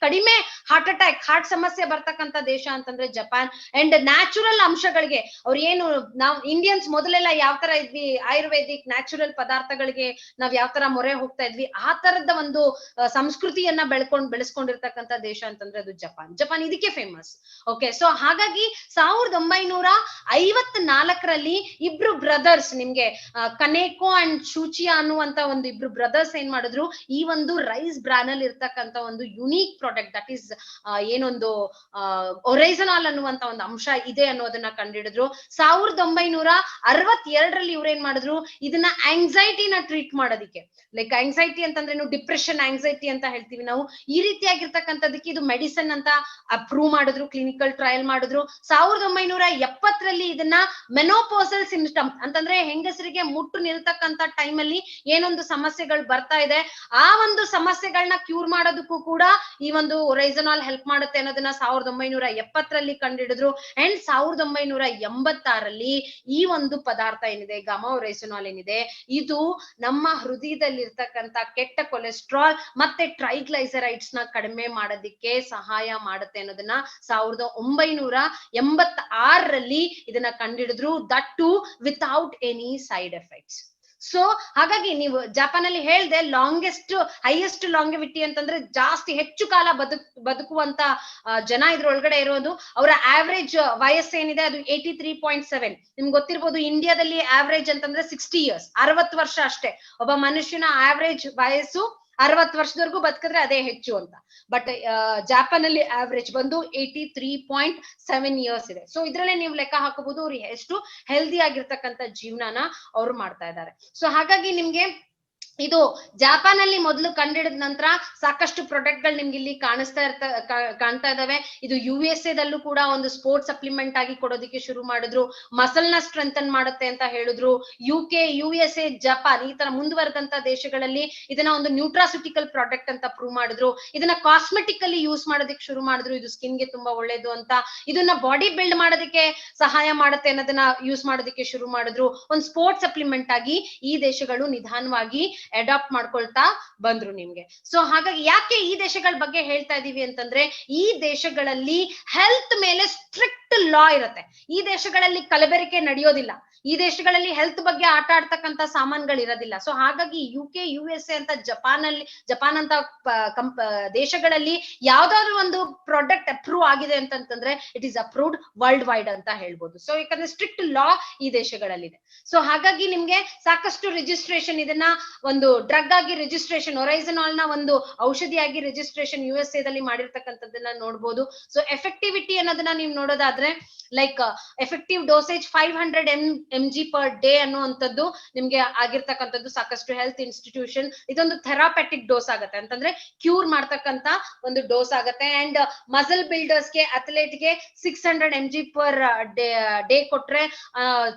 ಕಡಿಮೆ ಹಾರ್ಟ್ ಸಮಸ್ಯೆ ಬರ್ತಕ್ಕಂಥ ದೇಶ ಅಂತಂದ್ರೆ ಜಪಾನ್. ಅಂಡ್ ನ್ಯಾಚುರಲ್ ಅಂಶಗಳಿಗೆ ಅವ್ರು ಏನು, ನಾವು ಇಂಡಿಯನ್ಸ್ ಮೊದಲೆಲ್ಲ ಯಾವ ತರ ಇದ್ವಿ, ಆಯುರ್ವೇದಿಕ್ ನ್ಯಾಚುರಲ್ ಪದಾರ್ಥಗಳಿಗೆ ನಾವ್ ಯಾವ ತರ ಮೊರೆ ಹೋಗ್ತಾ ಇದ್ವಿ, ಆ ತರದ ಒಂದು ಸಂಸ್ಕೃತಿಯನ್ನ ಬೆಳೆಸ್ಕೊಂಡಿರ್ತಕ್ಕಂಥ ದೇಶ ಅಂತಂದ್ರೆ ಅದು ಜಪಾನ್ ಇದಕ್ಕೆ ಫೇಮಸ್. ಓಕೆ, ಸೊ ಹಾಗಾಗಿ 1954ರಲ್ಲಿ ಇಬ್ರು ಬ್ರದರ್ಸ್, ನಿಮ್ಗೆ ಕನೇಕೋ ಅಂಡ್ ಶೂಚಿಯಾ ಅನ್ನುವಂತ ಒಂದು ಇಬ್ರು ಬ್ರದರ್ಸ್ ಏನ್ ಮಾಡಿದ್ರು, ಈ ಒಂದು ರೈಸ್ ಬ್ರಾನ್ ಅಲ್ಲಿ ಇರ್ತಕ್ಕಂತ ಒಂದು ಯುನೀಕ್ ಪ್ರಾಡಕ್ಟ್, ದಟ್ ಈಸ್ ಏನೊಂದು ಒರೈಸನಾಲ್ ಅನ್ನುವಂತ ಒಂದು ಅಂಶ ಇದೆ ಅನ್ನೋದನ್ನ ಕಂಡುಹಿಡಿದ್ರು. 1962ರಲ್ಲಿ ಇವ್ರೇನ್ ಮಾಡಿದ್ರು, ಇದನ್ನ ಆಂಗ್ಸೈಟಿನ ಟ್ರೀಟ್ ಮಾಡೋದಿಕ್ಕೆ, ಲೈಕ್ ಆಂಗ್ಸೈಟಿ ಅಂತಂದ್ರೆ ಡಿಪ್ರೆಷನ್, ಆಂಗ್ಸೈಟಿ ಅಂತ ಹೇಳ್ತೀವಿ ನಾವು, ಈ ರೀತಿಯಾಗಿರ್ತಕ್ಕಂಥದಕ್ಕೆ ಇದು ಮೆಡಿಸಿನ್ ಅಂತ ಅಪ್ರೂವ್ ಮಾಡಿದ್ರು, ಕ್ಲಿನಿಕಲ್ ಟ್ರಯಲ್ ಮಾಡಿದ್ರು. 1970ರಲ್ಲಿ ಇದನ್ನ ಮೆನೋಪೋಸಲ್ ಸಿಂಪ್ಟಮ್ ಅಂತಂದ್ರೆ ಹೆಂಗಸರಿಗೆ ಮುಟ್ಟು ನಿಲ್ತಕ್ಕಂತ ಟೈಮ್ ಅಲ್ಲಿ ಏನೊಂದು ಸಮಸ್ಯೆಗಳು ಬರ್ತಾ ಇದೆ, ಆ ಒಂದು ಸಮಸ್ಯೆಗಳನ್ನ ಕ್ಯೂರ್ ಮಾಡೋದಕ್ಕೂ ಕೂಡ ಈ ಒಂದು ಒರೈಸನಾಲ್ ಹೆಲ್ಪ್ ಮಾಡುತ್ತೆ ಅನ್ನೋದನ್ನ 1970ರಲ್ಲಿ ಕಂಡುಹಿಡಿದ್ರು. ಅಂಡ್ 1986ರಲ್ಲಿ ಈ ಒಂದು ಪದಾರ್ಥ ಏನಿದೆ, ಗಾಮಾ ಒರೈಸನಾಲ್ ಏನಿದೆ, ಇದು ನಮ್ಮ ಹೃದಯದಲ್ಲಿರ್ತಕ್ಕಂತ ಕೆಟ್ಟ ಕೊಲೆಸ್ಟ್ರಾಲ್ ಮತ್ತೆ ಟ್ರೈಗ್ಲೈಸರೈಡ್ಸ್ ನ ಕಡಿಮೆ ಮಾಡೋದಿಕ್ಕೆ ಸಹಾಯ ಮಾಡುತ್ತೆ ಅನ್ನೋದನ್ನ 1986ರಲ್ಲಿ ಇದನ್ನ ಕಂಡುಹಿಡಿದ್ರು, that too without any side effects. So ಹಾಗಾಗಿ ನೀವು ಜಪಾನ್ ಅಲ್ಲಿ ಹೇಳ್ದೆ, ಹೈಯೆಸ್ಟ್ ಲಾಂಗೆವಿಟಿ ಅಂತಂದ್ರೆ ಜಾಸ್ತಿ ಹೆಚ್ಚು ಕಾಲ ಬದುಕುವಂತ ಜನ ಇದ್ರೊಳಗಡೆ ಇರೋದು. ಅವರ ಆವರೇಜ್ ವಯಸ್ಸೇನಿದೆ ಅದು 83.7. ನಿಮ್ಗೆ ಗೊತ್ತಿರ್ಬೋದು, ಇಂಡಿಯಾದಲ್ಲಿ ಆವರೇಜ್ ಅಂತಂದ್ರೆ 60 years, 60 ವರ್ಷ ಅಷ್ಟೇ. ಒಬ್ಬ ಮನುಷ್ಯನ ಆವರೇಜ್ ವಯಸ್ಸು 60 ವರ್ಷದವರೆಗೂ ಬದುಕಿದ್ರೆ ಅದೇ ಹೆಚ್ಚು ಅಂತ. ಬಟ್ ಜಾಪಾನ್ ಅಲ್ಲಿ ಆವರೇಜ್ ಬಂದು 83.7 years ಇದೆ. ಸೊ ಇದ್ರಲ್ಲೇ ನೀವು ಲೆಕ್ಕ ಹಾಕಬಹುದು ಅವ್ರು ಎಷ್ಟು ಹೆಲ್ದಿ ಆಗಿರ್ತಕ್ಕಂಥ ಜೀವನನ ಅವ್ರು ಮಾಡ್ತಾ ಇದ್ದಾರೆ. ಸೊ ಹಾಗಾಗಿ ನಿಮ್ಗೆ ಇದು ಜಾಪಾನ್ ಅಲ್ಲಿ ಮೊದಲು ಕಂಡಿಡಿದ ನಂತರ ಸಾಕಷ್ಟು ಪ್ರಾಡಕ್ಟ್ ಗಳು ನಿಮ್ಗೆ ಇಲ್ಲಿ ಕಾಣ್ತಾ ಇದಾವೆ. ಇದು USA ದಲ್ಲೂ ಕೂಡ ಒಂದು ಸ್ಪೋರ್ಟ್ಸ್ ಸಪ್ಲಿಮೆಂಟ್ ಆಗಿ ಕೊಡೋದಕ್ಕೆ ಶುರು ಮಾಡಿದ್ರು, ಮಸಲ್ ನ ಸ್ಟ್ರೆಂಥನ್ ಮಾಡುತ್ತೆ ಅಂತ ಹೇಳಿದ್ರು. UK, USA, ಜಪಾನ್ ಈ ತರ ಮುಂದುವರೆದಂತ ದೇಶಗಳಲ್ಲಿ ಇದನ್ನ ಒಂದು ನ್ಯೂಟ್ರಾಸ್ಯೂಟಿಕಲ್ ಪ್ರಾಡಕ್ಟ್ ಅಂತ ಪ್ರೂವ್ ಮಾಡಿದ್ರು. ಇದನ್ನ ಕಾಸ್ಮೆಟಿಕ್ ಅಲ್ಲಿ ಯೂಸ್ ಮಾಡೋದಕ್ಕೆ ಶುರು ಮಾಡಿದ್ರು, ಇದು ಸ್ಕಿನ್ ಗೆ ತುಂಬಾ ಒಳ್ಳೇದು ಅಂತ. ಇದನ್ನ ಬಾಡಿ ಬಿಲ್ಡ್ ಮಾಡೋದಕ್ಕೆ ಸಹಾಯ ಮಾಡುತ್ತೆ ಅನ್ನೋದನ್ನ ಯೂಸ್ ಮಾಡೋದಕ್ಕೆ ಶುರು ಮಾಡಿದ್ರು. ಒಂದು ಸ್ಪೋರ್ಟ್ಸ್ ಸಪ್ಲಿಮೆಂಟ್ ಆಗಿ ಈ ದೇಶಗಳು ನಿಧಾನವಾಗಿ ಅಡಾಪ್ಟ್ ಮಾಡ್ಕೊಳ್ತಾ ಬಂದ್ರು ನಿಮ್ಗೆ. ಸೊ ಹಾಗಾಗಿ ಯಾಕೆ ಈ ದೇಶಗಳ ಬಗ್ಗೆ ಹೇಳ್ತಾ ಇದೀವಿ ಅಂತಂದ್ರೆ, ಈ ದೇಶಗಳಲ್ಲಿ ಹೆಲ್ತ್ ಮೇಲೆ ಸ್ಟ್ರಿಕ್ಟ್ ಲಾ ಇರುತ್ತೆ. ಈ ದೇಶಗಳಲ್ಲಿ ಕಲಬೆರಕೆ ನಡೆಯೋದಿಲ್ಲ. ಈ ದೇಶಗಳಲ್ಲಿ ಹೆಲ್ತ್ ಬಗ್ಗೆ ಆಟ ಆಡ್ತಕ್ಕಂತ ಸಾಮಾನ್ಗಳು ಇರೋದಿಲ್ಲ. ಸೊ ಹಾಗಾಗಿ UK, USA ಅಂತ ಜಪಾನ್ ಅಂತ ದೇಶಗಳಲ್ಲಿ ಯಾವ್ದಾದ್ರು ಒಂದು ಪ್ರಾಡಕ್ಟ್ ಅಪ್ರೂವ್ ಆಗಿದೆ ಅಂತಂದ್ರೆ it is approved world wide ಅಂತ ಹೇಳ್ಬೋದು. ಸೊ ಯಾಕಂದ್ರೆ ಸ್ಟ್ರಿಕ್ಟ್ ಲಾ ಈ ದೇಶಗಳಲ್ಲಿದೆ. ಸೊ ಹಾಗಾಗಿ ನಿಮ್ಗೆ ಸಾಕಷ್ಟು ರಿಜಿಸ್ಟ್ರೇಷನ್, ಇದನ್ನ ಒಂದು ಡ್ರಗ್ ಆಗಿ ರಿಜಿಸ್ಟ್ರೇಷನ್, ಒರೈಸನಾಲ್ ನ ಒಂದು ಔಷಧಿಯಾಗಿ ರಿಜಿಸ್ಟ್ರೇಷನ್ USA ದಲ್ಲಿ ಮಾಡಿರ್ತಕ್ಕಂಥದ್ದನ್ನ ನೋಡ್ಬೋದು. ಸೊ ಎಫೆಕ್ಟಿವಿಟಿ ಅನ್ನೋದನ್ನ ನೀವು ನೋಡೋದಾದ್ರೆ like effective dosage 500 mg per day ಅನ್ನುವಂಥದ್ದು ನಿಮ್ಗೆ ಆಗಿರ್ತಕ್ಕಂಥದ್ದು ಸಾಕಷ್ಟು ಹೆಲ್ತ್ ಇನ್ಸ್ಟಿಟ್ಯೂಷನ್. ಇದೊಂದು ಥೆರಾಪೆಟಿಕ್ ಡೋಸ್ ಆಗತ್ತೆ, ಅಂತಂದ್ರೆ ಕ್ಯೂರ್ ಮಾಡ್ತಕ್ಕಂತ ಒಂದು ಡೋಸ್ ಆಗತ್ತೆ. ಅಂಡ್ ಮಸಲ್ ಬಿಲ್ಡರ್ಸ್ಗೆ, ಅಥ್ಲೆಟ್ಗೆ 600 mg ಪರ್ ಡೇ ಕೊಟ್ರೆ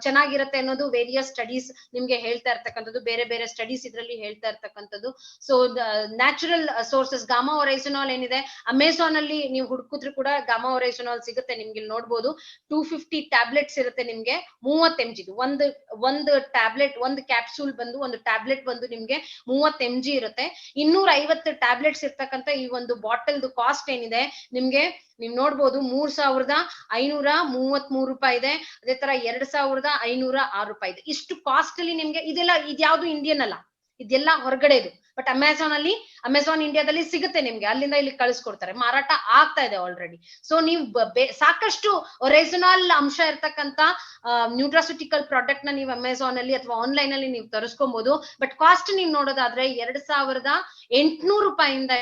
ಚೆನ್ನಾಗಿರುತ್ತೆ ಅನ್ನೋದು ವೇರಿಯಸ್ ಸ್ಟಡೀಸ್ ನಿಮ್ಗೆ ಹೇಳ್ತಾ ಇರ್ತಕ್ಕಂಥದ್ದು, ಬೇರೆ ಬೇರೆ ಸ್ಟಡೀಸ್ ಇದ್ರಲ್ಲಿ ಹೇಳ್ತಾ ಇರ್ತಕ್ಕಂಥದ್ದು. ಸೊ ನ್ಯಾಚುರಲ್ ಸೋರ್ಸಸ್ ಗಾಮಾ ಒರೈಸನಾಲ್ ಏನಿದೆ, ಅಮೆಝಾನ್ ಅಲ್ಲಿ ನೀವು ಹುಡುಕಿದ್ರು ಕೂಡ ಗಾಮಾ ಒರೈಸನಾಲ್ ಸಿಗುತ್ತೆ. ನಿಮ್ಗೆ ಇಲ್ಲಿ ನೋಡ್ಬೋದು 250 ಟ್ಯಾಬ್ಲೆಟ್ಸ್ ಇರುತ್ತೆ ನಿಮ್ಗೆ, 30 mg. ಒಂದು ಟ್ಯಾಬ್ಲೆಟ್, ಒಂದು ಕ್ಯಾಪ್ಸೂಲ್ ಬಂದು, ಒಂದು ಟ್ಯಾಬ್ಲೆಟ್ ಬಂದು ನಿಮ್ಗೆ 30 mg ಇರುತ್ತೆ. 250 ಟ್ಯಾಬ್ಲೆಟ್ಸ್ ಇರ್ತಕ್ಕಂಥ ಈ ಒಂದು ಬಾಟಲ್ದು ಕಾಸ್ಟ್ ಏನಿದೆ ನಿಮ್ಗೆ ನೀವ್ ನೋಡ್ಬೋದು 3533 ರೂಪಾಯಿ ಇದೆ. ಅದೇ ತರ 2506 ರೂಪಾಯಿ ಇದೆ. ಇಷ್ಟು ಕಾಸ್ಟ್ಲಿ ನಿಮ್ಗೆ ಇದೆಲ್ಲ, ಇದ್ಯಾವ್ದು ಇಂಡಿಯನ್ ಅಲ್ಲ, ಇದೆಲ್ಲ ಹೊರಗಡೆದು. ಬಟ್ ಅಮೆಝಾನ್ ಇಂಡಿಯಾದಲ್ಲಿ ಸಿಗುತ್ತೆ ನಿಮ್ಗೆ, ಅಲ್ಲಿಂದ ಇಲ್ಲಿ ಕಳಿಸ್ಕೊಡ್ತಾರೆ, ಮಾರಾಟ ಆಗ್ತಾ ಇದೆ ಆಲ್ರೆಡಿ. ಸೊ ನೀವು ಸಾಕಷ್ಟು ಒರೈಸನಾಲ್ ಅಂಶ ಇರ್ತಕ್ಕಂತ ನ್ಯೂಟ್ರಾಸ್ಯೂಟಿಕಲ್ ಪ್ರಾಡಕ್ಟ್ ನ ನೀವು ಅಮೆಝಾನ್ ಅಲ್ಲಿ ಅಥವಾ ಆನ್ಲೈನ್ ಅಲ್ಲಿ ನೀವು ತರಿಸ್ಕೊಬಹುದು. ಬಟ್ ಕಾಸ್ಟ್ ನೀವು ನೋಡೋದಾದ್ರೆ 2800 ರೂಪಾಯಿಂದ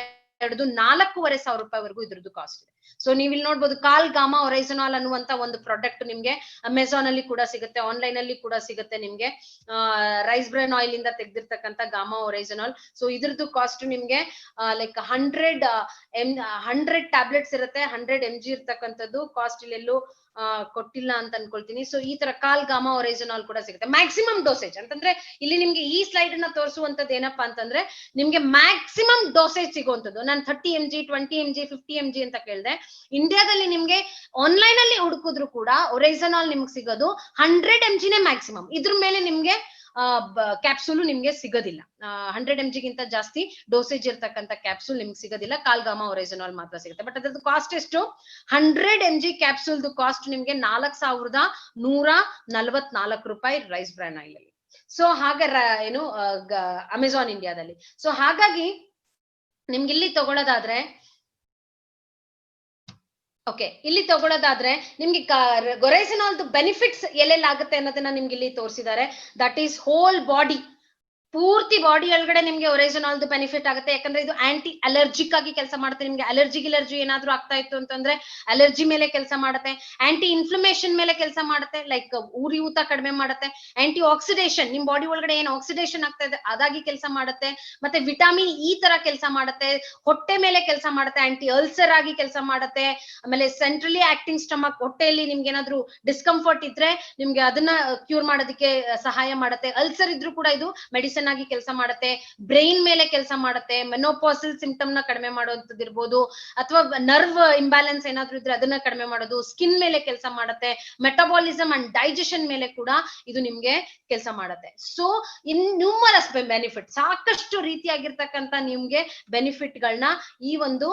ಹಿಡಿದು 4500 ರೂಪಾಯಿವರೆಗೂ ಇದ್ರದ್ದು ಕಾಸ್ಟ್ ಇದೆ. ಸೊ ನೀವು ಇಲ್ಲಿ ನೋಡ್ಬೋದು ಕಾಲ್ ಗಾಮಾ ಒರೈಸನಾಲ್ ಅನ್ನುವಂತ ಒಂದು ಪ್ರಾಡಕ್ಟ್ ನಿಮ್ಗೆ ಅಮೆಝಾನ್ ಅಲ್ಲಿ ಕೂಡ ಸಿಗುತ್ತೆ, ಆನ್ಲೈನ್ ಅಲ್ಲಿ ಕೂಡ ಸಿಗುತ್ತೆ ನಿಮ್ಗೆ. ರೈಸ್ ಬ್ರೈನ್ ಆಯಿಲ್ ಇಂದ ತೆಗೆದಿರ್ತಕ್ಕಂಥ ಗಾಮಾ ಒರೈಸನಾಲ್. ಸೊ ಇದ್ರದ್ದು ಕಾಸ್ಟ್ ನಿಮ್ಗೆ ಲೈಕ್ 100 ಟ್ಯಾಬ್ಲೆಟ್ಸ್ ಇರುತ್ತೆ, 100 mg ಇರ್ತಕ್ಕಂಥದ್ದು. ಕಾಸ್ಟ್ ಇಲ್ಲೆಲ್ಲೂ ಕೊಟ್ಟಿಲ್ಲ ಅಂತ ಅನ್ಕೊಳ್ತೀನಿ. ಸೊ ಈ ತರ ಕಾಲ್ ಗಾಮಾ ಒರೈಸನಾಲ್ ಕೂಡ ಸಿಗುತ್ತೆ. ಮ್ಯಾಕ್ಸಿಮಮ್ ಡೋಸೇಜ್ ಅಂತಂದ್ರೆ ಇಲ್ಲಿ ನಿಮ್ಗೆ ಈ ಸ್ಲೈಡ್ ಅನ್ನ ತೋರಿಸುವಂತದ್ದು ಏನಪ್ಪಾ ಅಂತಂದ್ರೆ ನಿಮ್ಗೆ ಮ್ಯಾಕ್ಸಿಮಮ್ ಡೋಸೇಜ್ ಸಿಗುವಂತದ್ದು. ನಾನು 30 mg, 20 mg, 50 mg ಅಂತ ಕೇಳಿದೆ. ಇಂಡಿಯಾದಲ್ಲಿ ನಿಮ್ಗೆ ಆನ್ಲೈನ್ ಅಲ್ಲಿ ಹುಡುಕಿದ್ರು ಕೂಡ ಒರೈಸನಾಲ್ ನಿಮ್ಗೆ ಸಿಗೋದು 100 mg ನೇ ಮ್ಯಾಕ್ಸಿಮಮ್. ಇದ್ರ ಮೇಲೆ ನಿಮ್ಗೆ ಕ್ಯಾಪ್ಸೂಲ್ ನಿಮ್ಗೆ ಸಿಗೋದಿಲ್ಲ. 100 mg ಗಿಂತ ಜಾಸ್ತಿ ಡೋಸೇಜ್ ಇರ್ತಕ್ಕಂಥ ಕ್ಯಾಪ್ಸೂಲ್ ನಿಮ್ಗೆ ಸಿಗೋದಿಲ್ಲ. ಕಾಲ್ ಗಾಮಾ ಒರೈಸನಾಲ್ ಮಾತ್ರ ಸಿಗುತ್ತೆ. ಬಟ್ ಅದ್ರದ್ದು ಕಾಸ್ಟ್ ಎಷ್ಟು? 100 mg ಕ್ಯಾಪ್ಸೂಲ್ದು ಕಾಸ್ಟ್ ನಿಮ್ಗೆ 4144 ರೂಪಾಯಿ ರೈಸ್ ಬ್ರಾನ್ ಆಯಿಲ್ ಅಲ್ಲಿ. ಸೊ ಹಾಗೆ ಏನು ಅಮೆಝಾನ್ ಇಂಡಿಯಾದಲ್ಲಿ. ಸೊ ಹಾಗಾಗಿ ನಿಮ್ಗೆ ಇಲ್ಲಿ ತಗೊಳ್ಳೋದಾದ್ರೆ ಇಲ್ಲಿ ತಗೊಳ್ಳೋದಾದ್ರೆ ನಿಮ್ಗೆ ಒರೈಸನಾಲ್ದು ಬೆನಿಫಿಟ್ಸ್ ಎಲ್ಲೆಲ್ಲ ಆಗುತ್ತೆ ಅನ್ನೋದನ್ನ ನಿಮ್ಗೆ ಇಲ್ಲಿ ತೋರಿಸಿದ್ದಾರೆ. ದಟ್ ಈಸ್ ಹೋಲ್ ಬಾಡಿ, ಪೂರ್ತಿ ಬಾಡಿ ಒಳಗಡೆ ನಿಮ್ಗೆ ಒರೈಸನಾಲ್ದು ಬೆನಿಫಿಟ್ ಆಗುತ್ತೆ. ಯಾಕಂದ್ರೆ ಇದು ಆಂಟಿ ಅಲರ್ಜಿಕ್ ಆಗಿ ಕೆಲಸ ಮಾಡುತ್ತೆ. ನಿಮ್ಗೆ ಅಲರ್ಜಿ ಏನಾದ್ರೂ ಆಗ್ತಾ ಇತ್ತು ಅಂತಂದ್ರೆ ಅಲರ್ಜಿ ಮೇಲೆ ಕೆಲಸ ಮಾಡುತ್ತೆ. ಆಂಟಿ ಇನ್ಫ್ಲಮೇಷನ್ ಮೇಲೆ ಕೆಲಸ ಮಾಡುತ್ತೆ, ಲೈಕ್ ಉರಿಯೂತ ಕಡಿಮೆ ಮಾಡುತ್ತೆ. ಆಂಟಿ ಆಕ್ಸಿಡೇಷನ್, ನಿಮ್ ಬಾಡಿ ಒಳಗಡೆ ಏನ್ ಆಕ್ಸಿಡೇಷನ್ ಆಗ್ತಾ ಇದೆ ಅದಾಗಿ ಕೆಲಸ ಮಾಡುತ್ತೆ. ಮತ್ತೆ ವಿಟಮಿನ್ ಇ ತರ ಕೆಲಸ ಮಾಡುತ್ತೆ. ಹೊಟ್ಟೆ ಮೇಲೆ ಕೆಲಸ ಮಾಡುತ್ತೆ, ಆಂಟಿ ಅಲ್ಸರ್ ಆಗಿ ಕೆಲಸ ಮಾಡುತ್ತೆ. ಆಮೇಲೆ ಸೆಂಟ್ರಲಿ ಆಕ್ಟಿಂಗ್ ಸ್ಟಮಕ್, ಹೊಟ್ಟೆಯಲ್ಲಿ ನಿಮ್ಗೆ ಏನಾದ್ರು ಡಿಸ್ಕಂಫರ್ಟ್ ಇದ್ರೆ ನಿಮ್ಗೆ ಅದನ್ನ ಕ್ಯೂರ್ ಮಾಡೋದಕ್ಕೆ ಸಹಾಯ ಮಾಡುತ್ತೆ. ಅಲ್ಸರ್ ಇದ್ರೂ ಕೂಡ ಇದು ಮೆಡಿಸಿನ್ ಆಗಿ ಕೆಲಸ ಮಾಡುತ್ತೆ. ಬ್ರೈನ್ ಮೇಲೆ ಕೆಲಸ ಮಾಡುತ್ತೆ. ಮೆನೋಪಾಸಲ್ ಸಿಂಪ್ಟಮ್ ನ ಕಡಿಮೆ ಮಾಡೋದು ಇರ್ಬೋದು, ಅಥವಾ ನರ್ವ್ ಇಂಬ್ಯಾಲೆನ್ಸ್ ಏನಾದ್ರು ಇದ್ರೆ ಅದನ್ನ ಕಡಿಮೆ ಮಾಡೋದು. ಸ್ಕಿನ್ ಮೇಲೆ ಕೆಲಸ ಮಾಡುತ್ತೆ. ಮೆಟಬಾಲಿಸಮ್ ಅಂಡ್ ಡೈಜೆಷನ್ ಮೇಲೆ ಕೂಡ ಇದು ನಿಮ್ಗೆ ಕೆಲಸ ಮಾಡುತ್ತೆ. ಸೊ ನ್ಯೂಮರಸ್ ಬೆನಿಫಿಟ್, ಸಾಕಷ್ಟು ರೀತಿಯಾಗಿರ್ತಕ್ಕಂಥ ನಿಮ್ಗೆ ಬೆನಿಫಿಟ್ ಗಳನ್ನ ಈ ಒಂದು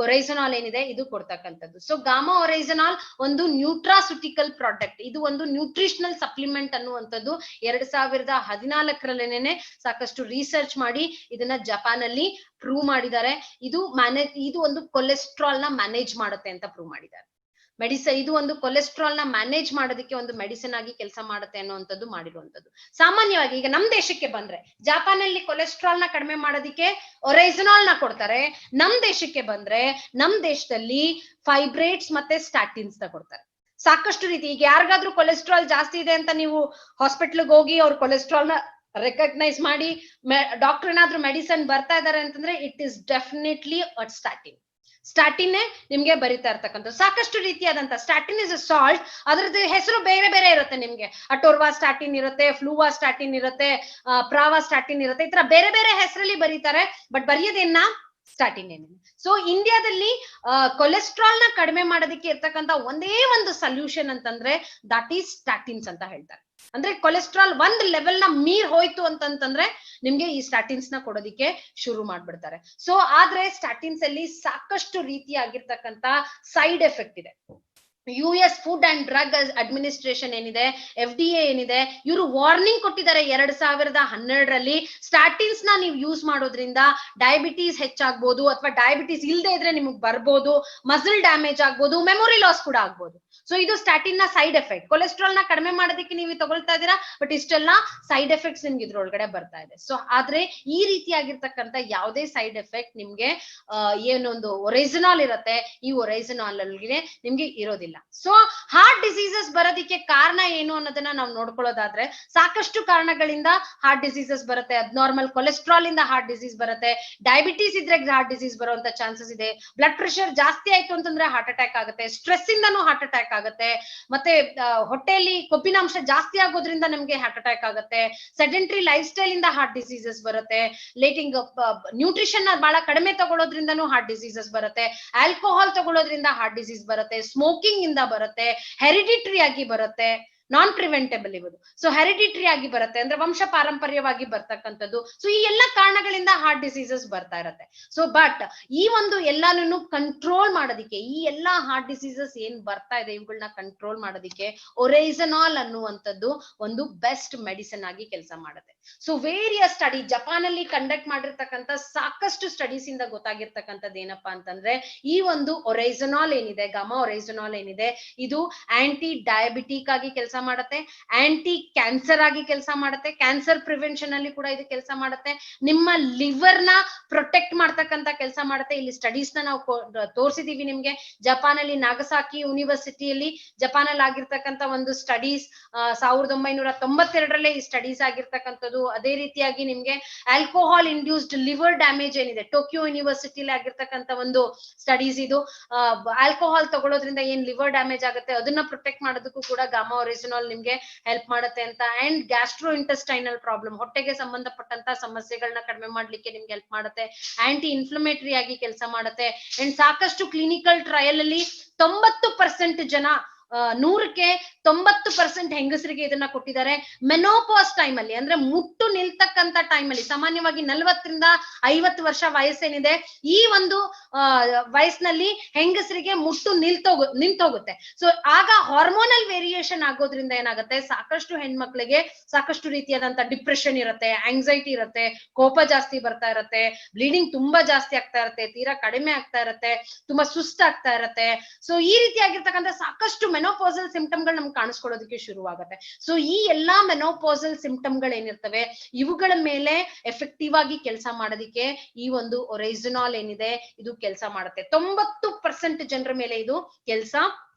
ಒರೈಸನಾಲ್ ಏನಿದೆ ಇದು ಕೊಡ್ತಕ್ಕಂಥದ್ದು. ಸೊ ಗಾಮಾ ಒರೈಸನಾಲ್ ಒಂದು ನ್ಯೂಟ್ರಾಸ್ಯೂಟಿಕಲ್ ಪ್ರಾಡಕ್ಟ್, ಇದು ಒಂದು ನ್ಯೂಟ್ರಿಷನಲ್ ಸಪ್ಲಿಮೆಂಟ್ ಅನ್ನುವಂಥದ್ದು 2014 ಸಾಕಷ್ಟು ರಿಸರ್ಚ್ ಮಾಡಿ ಇದನ್ನ ಜಪಾನ್ ಅಲ್ಲಿ ಪ್ರೂವ್ ಮಾಡಿದ್ದಾರೆ. ಇದು ಒಂದು ಕೊಲೆಸ್ಟ್ರಾಲ್ ನ ಮ್ಯಾನೇಜ್ ಮಾಡುತ್ತೆ ಅಂತ ಪ್ರೂವ್ ಮಾಡಿದ್ದಾರೆ. ಇದು ಒಂದು ಕೊಲೆಸ್ಟ್ರಾಲ್ ನ ಮ್ಯಾನೇಜ್ ಮಾಡೋದಕ್ಕೆ ಒಂದು ಮೆಡಿಸಿನ್ ಆಗಿ ಕೆಲಸ ಮಾಡುತ್ತೆ ಅನ್ನುವಂಥದ್ದು ಮಾಡಿರುವಂತದ್ದು. ಸಾಮಾನ್ಯವಾಗಿ ಈಗ ನಮ್ ದೇಶಕ್ಕೆ ಬಂದ್ರೆ ಜಪಾನ್ ಅಲ್ಲಿ ಕೊಲೆಸ್ಟ್ರಾಲ್ ನ ಕಡಿಮೆ ಮಾಡೋದಕ್ಕೆ ಒರೈಸನಾಲ್ ನ ಕೊಡ್ತಾರೆ. ನಮ್ ದೇಶಕ್ಕೆ ಬಂದ್ರೆ ನಮ್ ದೇಶದಲ್ಲಿ ಫೈಬ್ರೇಟ್ಸ್ ಮತ್ತೆ ಸ್ಟಾಟಿನ್ಸ್ ನ ಕೊಡ್ತಾರೆ. ಸಾಕಷ್ಟು ರೀತಿ, ಈಗ ಯಾರಿಗಾದ್ರೂ ಕೊಲೆಸ್ಟ್ರಾಲ್ ಜಾಸ್ತಿ ಇದೆ ಅಂತ ನೀವು ಹಾಸ್ಪಿಟ್ಲ್ಗೆ ಹೋಗಿ ಅವ್ರ ಕೊಲೆಸ್ಟ್ರಾಲ್ ನ ರೆಕಗ್ನೈಸ್ ಮಾಡಿ ಡಾಕ್ಟರ್ ಏನಾದ್ರೂ ಮೆಡಿಸಿನ್ ಬರ್ತಾ ಇದಾರೆ ಅಂತಂದ್ರೆ ಇಟ್ ಇಸ್ ಡೆಫಿನೆಟ್ಲಿ ಸ್ಟಾಟಿನ್ ನಿಮ್ಗೆ ಬರಿತಾ ಇರ್ತಕ್ಕಂಥ. ಸಾಕಷ್ಟು ರೀತಿಯಾದಂತ ಸ್ಟಾಟಿನ್ ಇಸ್ ಅ ಸಾಲ್ಟ್, ಅದ್ರದ್ದು ಹೆಸರು ಬೇರೆ ಬೇರೆ ಇರುತ್ತೆ. ನಿಮ್ಗೆ ಅಟೋರ್ವಾ ಸ್ಟಾಟಿನ್ ಇರುತ್ತೆ, ಫ್ಲೂವಾ ಸ್ಟಾಟಿನ್ ಇರುತ್ತೆ, ಪ್ರಾವಾ ಸ್ಟಾಟಿನ್ ಇರುತ್ತೆ. ಈ ತರ ಬೇರೆ ಬೇರೆ ಹೆಸರಲ್ಲಿ ಬರೀತಾರೆ. ಬಟ್ ಬರೆಯೋದೇನ ಸ್ಟಾಟಿನ್ ಏನಿದೆ. ಸೊ ಇಂಡಿಯಾದಲ್ಲಿ ಕೊಲೆಸ್ಟ್ರಾಲ್ ನ ಕಡಿಮೆ ಮಾಡೋದಕ್ಕೆ ಇರ್ತಕ್ಕಂಥ ಒಂದೇ ಒಂದು ಸೊಲ್ಯೂಷನ್ ಅಂತಂದ್ರೆ ದಟ್ ಈಸ್ ಸ್ಟಾಟಿನ್ಸ್ ಅಂತ ಹೇಳ್ತಾರೆ. ಅಂದ್ರೆ ಕೊಲೆಸ್ಟ್ರಾಲ್ ಒಂದ್ ಲೆವೆಲ್ ನ ಮೀರ್ ಹೋಯ್ತು ಅಂತಂದ್ರೆ ನಿಮ್ಗೆ ಈ ಸ್ಟಾಟಿನ್ಸ್ ನ ಕೊಡೋದಿಕ್ಕೆ ಶುರು ಮಾಡ್ಬಿಡ್ತಾರೆ. ಸೊ ಆದ್ರೆ ಸ್ಟಾಟಿನ್ಸ್ ಅಲ್ಲಿ ಸಾಕಷ್ಟು ರೀತಿಯಾಗಿರ್ತಕ್ಕಂತ ಸೈಡ್ ಎಫೆಕ್ಟ್ ಇದೆ. US food and drug administration ಏನಿದೆ, FDA ಏನಿದೆ, ಇವರು ವಾರ್ನಿಂಗ್ ಕೊಟ್ಟಿದ್ದಾರೆ 2012ರಲ್ಲಿ ಸ್ಟಾಟಿನ್ಸ್ ನ ನೀವು ಯೂಸ್ ಮಾಡೋದ್ರಿಂದ ಡಯಾಬಿಟೀಸ್ ಹೆಚ್ಚಾಗ್ಬೋದು, ಅಥವಾ ಡಯಾಬಿಟೀಸ್ ಇಲ್ಲದೆ ಇದ್ರೆ ನಿಮಗೆ ಬರ್ಬೋದು, ಮಸಲ್ ಡ್ಯಾಮೇಜ್ ಆಗ್ಬೋದು, ಮೆಮೊರಿ ಲಾಸ್ ಕೂಡ ಆಗ್ಬೋದು. ಸೊ ಇದು ಸ್ಟಾಟಿನ್ ನ ಸೈಡ್ ಎಫೆಕ್ಟ್. ಕೊಲೆಸ್ಟ್ರಾಲ್ ನ ಕಡಿಮೆ ಮಾಡೋದಕ್ಕೆ ನೀವು ತಗೊಳ್ತಾ ಇದ್ದೀರಾ, ಬಟ್ ಇಷ್ಟೆಲ್ಲ ಸೈಡ್ ಎಫೆಕ್ಟ್ಸ್ ನಿಮ್ಗೆ ಇದ್ರೊಳಗಡೆ ಬರ್ತಾ ಇದೆ. ಸೊ ಆದ್ರೆ ಈ ರೀತಿಯಾಗಿರ್ತಕ್ಕಂಥ ಯಾವುದೇ ಸೈಡ್ ಎಫೆಕ್ಟ್ ನಿಮ್ಗೆ ಏನೊಂದು ಒರೈಸನಾಲ್ ಇರುತ್ತೆ, ಈ ಒರೈಸನಾಲ್ ಅಲ್ಲಿ ನಿಮ್ಗೆ ಇರೋದಿಲ್ಲ. ಸೊ ಹಾರ್ಟ್ ಡಿಸೀಸಸ್ ಬರೋದಿಕ್ಕೆ ಕಾರಣ ಏನು ಅನ್ನೋದನ್ನ ನಾವು ನೋಡ್ಕೊಳ್ಳೋದಾದ್ರೆ, ಸಾಕಷ್ಟು ಕಾರಣಗಳಿಂದ ಹಾರ್ಟ್ ಡಿಸೀಸಸ್ ಬರುತ್ತೆ. ಅಬ್ನಾರ್ಮಲ್ ಕೊಲೆಸ್ಟ್ರಾಲ್ ಇಂದ ಹಾರ್ಟ್ ಡಿಸೀಸ್ ಬರುತ್ತೆ, ಡಯಾಬಿಟೀಸ್ ಇದ್ರೆ ಹಾರ್ಟ್ ಡಿಸೀಸ್ ಬರುವಂತ ಚಾನ್ಸಸ್ ಇದೆ, ಬ್ಲಡ್ ಪ್ರೆಷರ್ ಜಾಸ್ತಿ ಆಯ್ತು ಅಂತಂದ್ರೆ ಹಾರ್ಟ್ ಅಟ್ಯಾಕ್ ಆಗುತ್ತೆ, ಸ್ಟ್ರೆಸ್ ಇಂದನೂ ಹಾರ್ಟ್ ಅಟ್ಯಾಕ್ ಆಗುತ್ತೆ, ಮತ್ತೆ ಹೊಟ್ಟೆಯಲ್ಲಿ ಕೊಬ್ಬಿನಾಂಶ ಜಾಸ್ತಿ ಆಗೋದ್ರಿಂದ ನಮ್ಗೆ ಹಾರ್ಟ್ ಅಟ್ಯಾಕ್ ಆಗುತ್ತೆ, ಸೆಡೆಂಟ್ರಿ ಲೈಫ್ ಸ್ಟೈಲ್ ಇಂದ ಹಾರ್ಟ್ ಡಿಸೀಸಸ್ ಬರುತ್ತೆ, ಲೇಟಿಂಗ್ ನ್ಯೂಟ್ರಿಷನ್ ಬಹಳ ಕಡಿಮೆ ತಗೊಳ್ಳೋದ್ರಿಂದನೂ ಹಾರ್ಟ್ ಡಿಸೀಸಸ್ ಬರುತ್ತೆ, ಆಲ್ಕೋಹಾಲ್ ತಗೊಳ್ಳೋದ್ರಿಂದ ಹಾರ್ಟ್ ಡಿಸೀಸ್ ಬರುತ್ತೆ, ಸ್ಮೋಕಿಂಗ್ ಇಂದ ಬರುತ್ತೆ, ಹೆರಿಡಿಟರಿ ಆಗಿ ಬರುತ್ತೆ, ನಾನ್ ಪ್ರಿವೆಂಟಬಲ್ ಇವುದು. ಸೊ ಹೆರಿಡಿಟರಿ ಆಗಿ ಬರುತ್ತೆ ಅಂದ್ರೆ ವಂಶ ಪಾರಂಪರ್ಯವಾಗಿ ಬರ್ತಕ್ಕಂಥದ್ದು. ಸೊ ಈ ಎಲ್ಲ ಕಾರಣಗಳಿಂದ ಹಾರ್ಟ್ ಡಿಸೀಸಸ್ ಬರ್ತಾ ಇರತ್ತೆ. ಸೊ ಬಟ್ ಈ ಒಂದು ಎಲ್ಲಾನು ಕಂಟ್ರೋಲ್ ಮಾಡೋದಿಕ್ಕೆ, ಈ ಎಲ್ಲಾ ಹಾರ್ಟ್ ಡಿಸೀಸಸ್ ಏನ್ ಬರ್ತಾ ಇದೆ ಇವುಗಳನ್ನ ಕಂಟ್ರೋಲ್ ಮಾಡೋದಿಕ್ಕೆ ಒರೈಸನಾಲ್ ಅನ್ನುವಂಥದ್ದು ಒಂದು ಬೆಸ್ಟ್ ಮೆಡಿಸಿನ್ ಆಗಿ ಕೆಲಸ ಮಾಡುತ್ತೆ. ಸೊ ವೇರಿಯಸ್ ಸ್ಟಡಿ ಜಪಾನ್ ಅಲ್ಲಿ ಕಂಡಕ್ಟ್ ಮಾಡಿರ್ತಕ್ಕಂಥ ಸಾಕಷ್ಟು ಸ್ಟಡೀಸ್ ಇಂದ ಗೊತ್ತಾಗಿರ್ತಕ್ಕಂಥದ್ದು ಏನಪ್ಪಾ ಅಂತಂದ್ರೆ, ಈ ಒಂದು ಒರೈಸನಾಲ್ ಏನಿದೆ, ಗಾಮಾ ಒರೈಸನಾಲ್ ಏನಿದೆ, ಇದು ಆಂಟಿ ಡಯಾಬಿಟಿಕ್ ಆಗಿ ಕೆಲಸ ಮಾಡುತ್ತೆ, ಆಂಟಿ ಕ್ಯಾನ್ಸರ್ ಆಗಿ ಕೆಲಸ ಮಾಡುತ್ತೆ, ಕ್ಯಾನ್ಸರ್ ಪ್ರಿವೆನ್ಷನ್ ಅಲ್ಲಿ ಕೂಡ ಇದು ಕೆಲಸ ಮಾಡುತ್ತೆ, ನಿಮ್ಮ ಲಿವರ್ ನ ಪ್ರೊಟೆಕ್ಟ್ ಮಾಡ್ತಕ್ಕಂತ ಕೆಲಸ ಮಾಡುತ್ತೆ. ಇಲ್ಲಿ ಸ್ಟಡೀಸ್ ನ ನಾವು ತೋರಿಸಿದೀವಿ ನಿಮ್ಗೆ. ಜಪಾನ್ ಅಲ್ಲಿ ನಾಗಸಾಕಿ ಯೂನಿವರ್ಸಿಟಿಯಲ್ಲಿ ಜಪಾನ್ ಅಲ್ಲಿ ಆಗಿರ್ತಕ್ಕಂಥ ಒಂದು ಸ್ಟಡೀಸ್ 1992ರಲ್ಲೇ ಈ ಸ್ಟಡೀಸ್ ಆಗಿರ್ತಕ್ಕಂಥದ್ದು. ಅದೇ ರೀತಿಯಾಗಿ ನಿಮ್ಗೆ ಆಲ್ಕೋಹಾಲ್ ಇಂಡ್ಯೂಸ್ಡ್ ಲಿವರ್ ಡ್ಯಾಮೇಜ್ ಏನಿದೆ, ಟೋಕಿಯೋ ಯೂನಿವರ್ಸಿಟಿಲಿ ಆಗಿರ್ತಕ್ಕಂಥ ಒಂದು ಸ್ಟಡೀಸ್ ಇದು. ಆಲ್ಕೋಹಾಲ್ ತಗೊಳ್ಳೋದ್ರಿಂದ ಏನ್ ಲಿವರ್ ಡ್ಯಾಮೇಜ್ ಆಗುತ್ತೆ ಅದನ್ನ ಪ್ರೊಟೆಕ್ಟ್ ಮಾಡೋದಕ್ಕೂ ಕೂಡ ಗಾಮಾ ಒರೈಸನಾಲ್ ನಿಮ್ಗೆ ಹೆಲ್ಪ್ ಮಾಡುತ್ತೆ ಅಂತ. ಅಂಡ್ ಗ್ಯಾಸ್ಟ್ರೋ ಇಂಟೆಸ್ಟೈನಲ್ ಪ್ರಾಬ್ಲಮ್, ಹೊಟ್ಟೆಗೆ ಸಂಬಂಧಪಟ್ಟಂತ ಸಮಸ್ಯೆಗಳನ್ನ ಕಡಿಮೆ ಮಾಡ್ಲಿಕ್ಕೆ ನಿಮ್ಗೆ ಹೆಲ್ಪ್ ಮಾಡುತ್ತೆ, ಆಂಟಿ ಇನ್ಫ್ಲಮೇಟರಿ ಆಗಿ ಕೆಲಸ ಮಾಡುತ್ತೆ. ಅಂಡ್ ಸಾಕಷ್ಟು ಕ್ಲಿನಿಕಲ್ ಟ್ರಯಲ್ ಅಲ್ಲಿ 90% ಜನ 100ಕ್ಕೆ 90% ಹೆಂಗಸರಿಗೆ ಇದನ್ನ ಕೊಟ್ಟಿದ್ದಾರೆ. ಮೆನೋಪಾಸ್ ಟೈಮ್ ಅಲ್ಲಿ ಅಂದ್ರೆ ಮುಟ್ಟು ನಿಲ್ತಕ್ಕಂತ ಟೈಮ್ ಅಲ್ಲಿ, ಸಾಮಾನ್ಯವಾಗಿ 40ರಿಂದ 50 ವರ್ಷ ವಯಸ್ಸೇನಿದೆ, ಈ ಒಂದು ವಯಸ್ಸಿನಲ್ಲಿ ಹೆಂಗಸರಿಗೆ ಮುಟ್ಟು ನಿಂತೋಗುತ್ತೆ. ಸೊ ಆಗ ಹಾರ್ಮೋನಲ್ ವೇರಿಯೇಷನ್ ಆಗೋದ್ರಿಂದ ಏನಾಗುತ್ತೆ, ಸಾಕಷ್ಟು ಹೆಣ್ಮಕ್ಳಿಗೆ ಸಾಕಷ್ಟು ರೀತಿಯಾದಂತ ಡಿಪ್ರೆಷನ್ ಇರುತ್ತೆ, ಆಂಗ್ಸೈಟಿ ಇರುತ್ತೆ, ಕೋಪ ಜಾಸ್ತಿ ಬರ್ತಾ ಇರುತ್ತೆ, ಬ್ಲೀಡಿಂಗ್ ತುಂಬಾ ಜಾಸ್ತಿ ಆಗ್ತಾ ಇರುತ್ತೆ, ತೀರಾ ಕಡಿಮೆ ಆಗ್ತಾ ಇರುತ್ತೆ, ತುಂಬಾ ಸುಸ್ತಾಗ್ತಾ ಇರುತ್ತೆ. ಸೊ ಈ ರೀತಿಯಾಗಿರ್ತಕ್ಕಂಥ ಸಾಕಷ್ಟು ಮೆನೋಪಾಸಲ್ ಸಿಂಪ್ಟಮ್ ಗಳು ನಮ್ಗೆ ಕಾಣಿಸ್ಕೊಳ್ಳೋದಕ್ಕೆ ಶುರುವಾಗುತ್ತೆ. ಸೊ ಈ ಎಲ್ಲಾ ಮೆನೋಪಾಸಲ್ ಸಿಂಪ್ಟಮ್ ಗಳು ಏನಿರ್ತವೆ ಇವುಗಳ ಮೇಲೆ ಎಫೆಕ್ಟಿವ್ ಆಗಿ ಕೆಲಸ ಮಾಡೋದಿಕ್ಕೆ ಈ ಒಂದು ಒರೈಸನಾಲ್ ಏನಿದೆ ಇದು ಕೆಲಸ ಮಾಡುತ್ತೆ. 90% ಜನರ ಮೇಲೆ ಇದು ಕೆಲಸ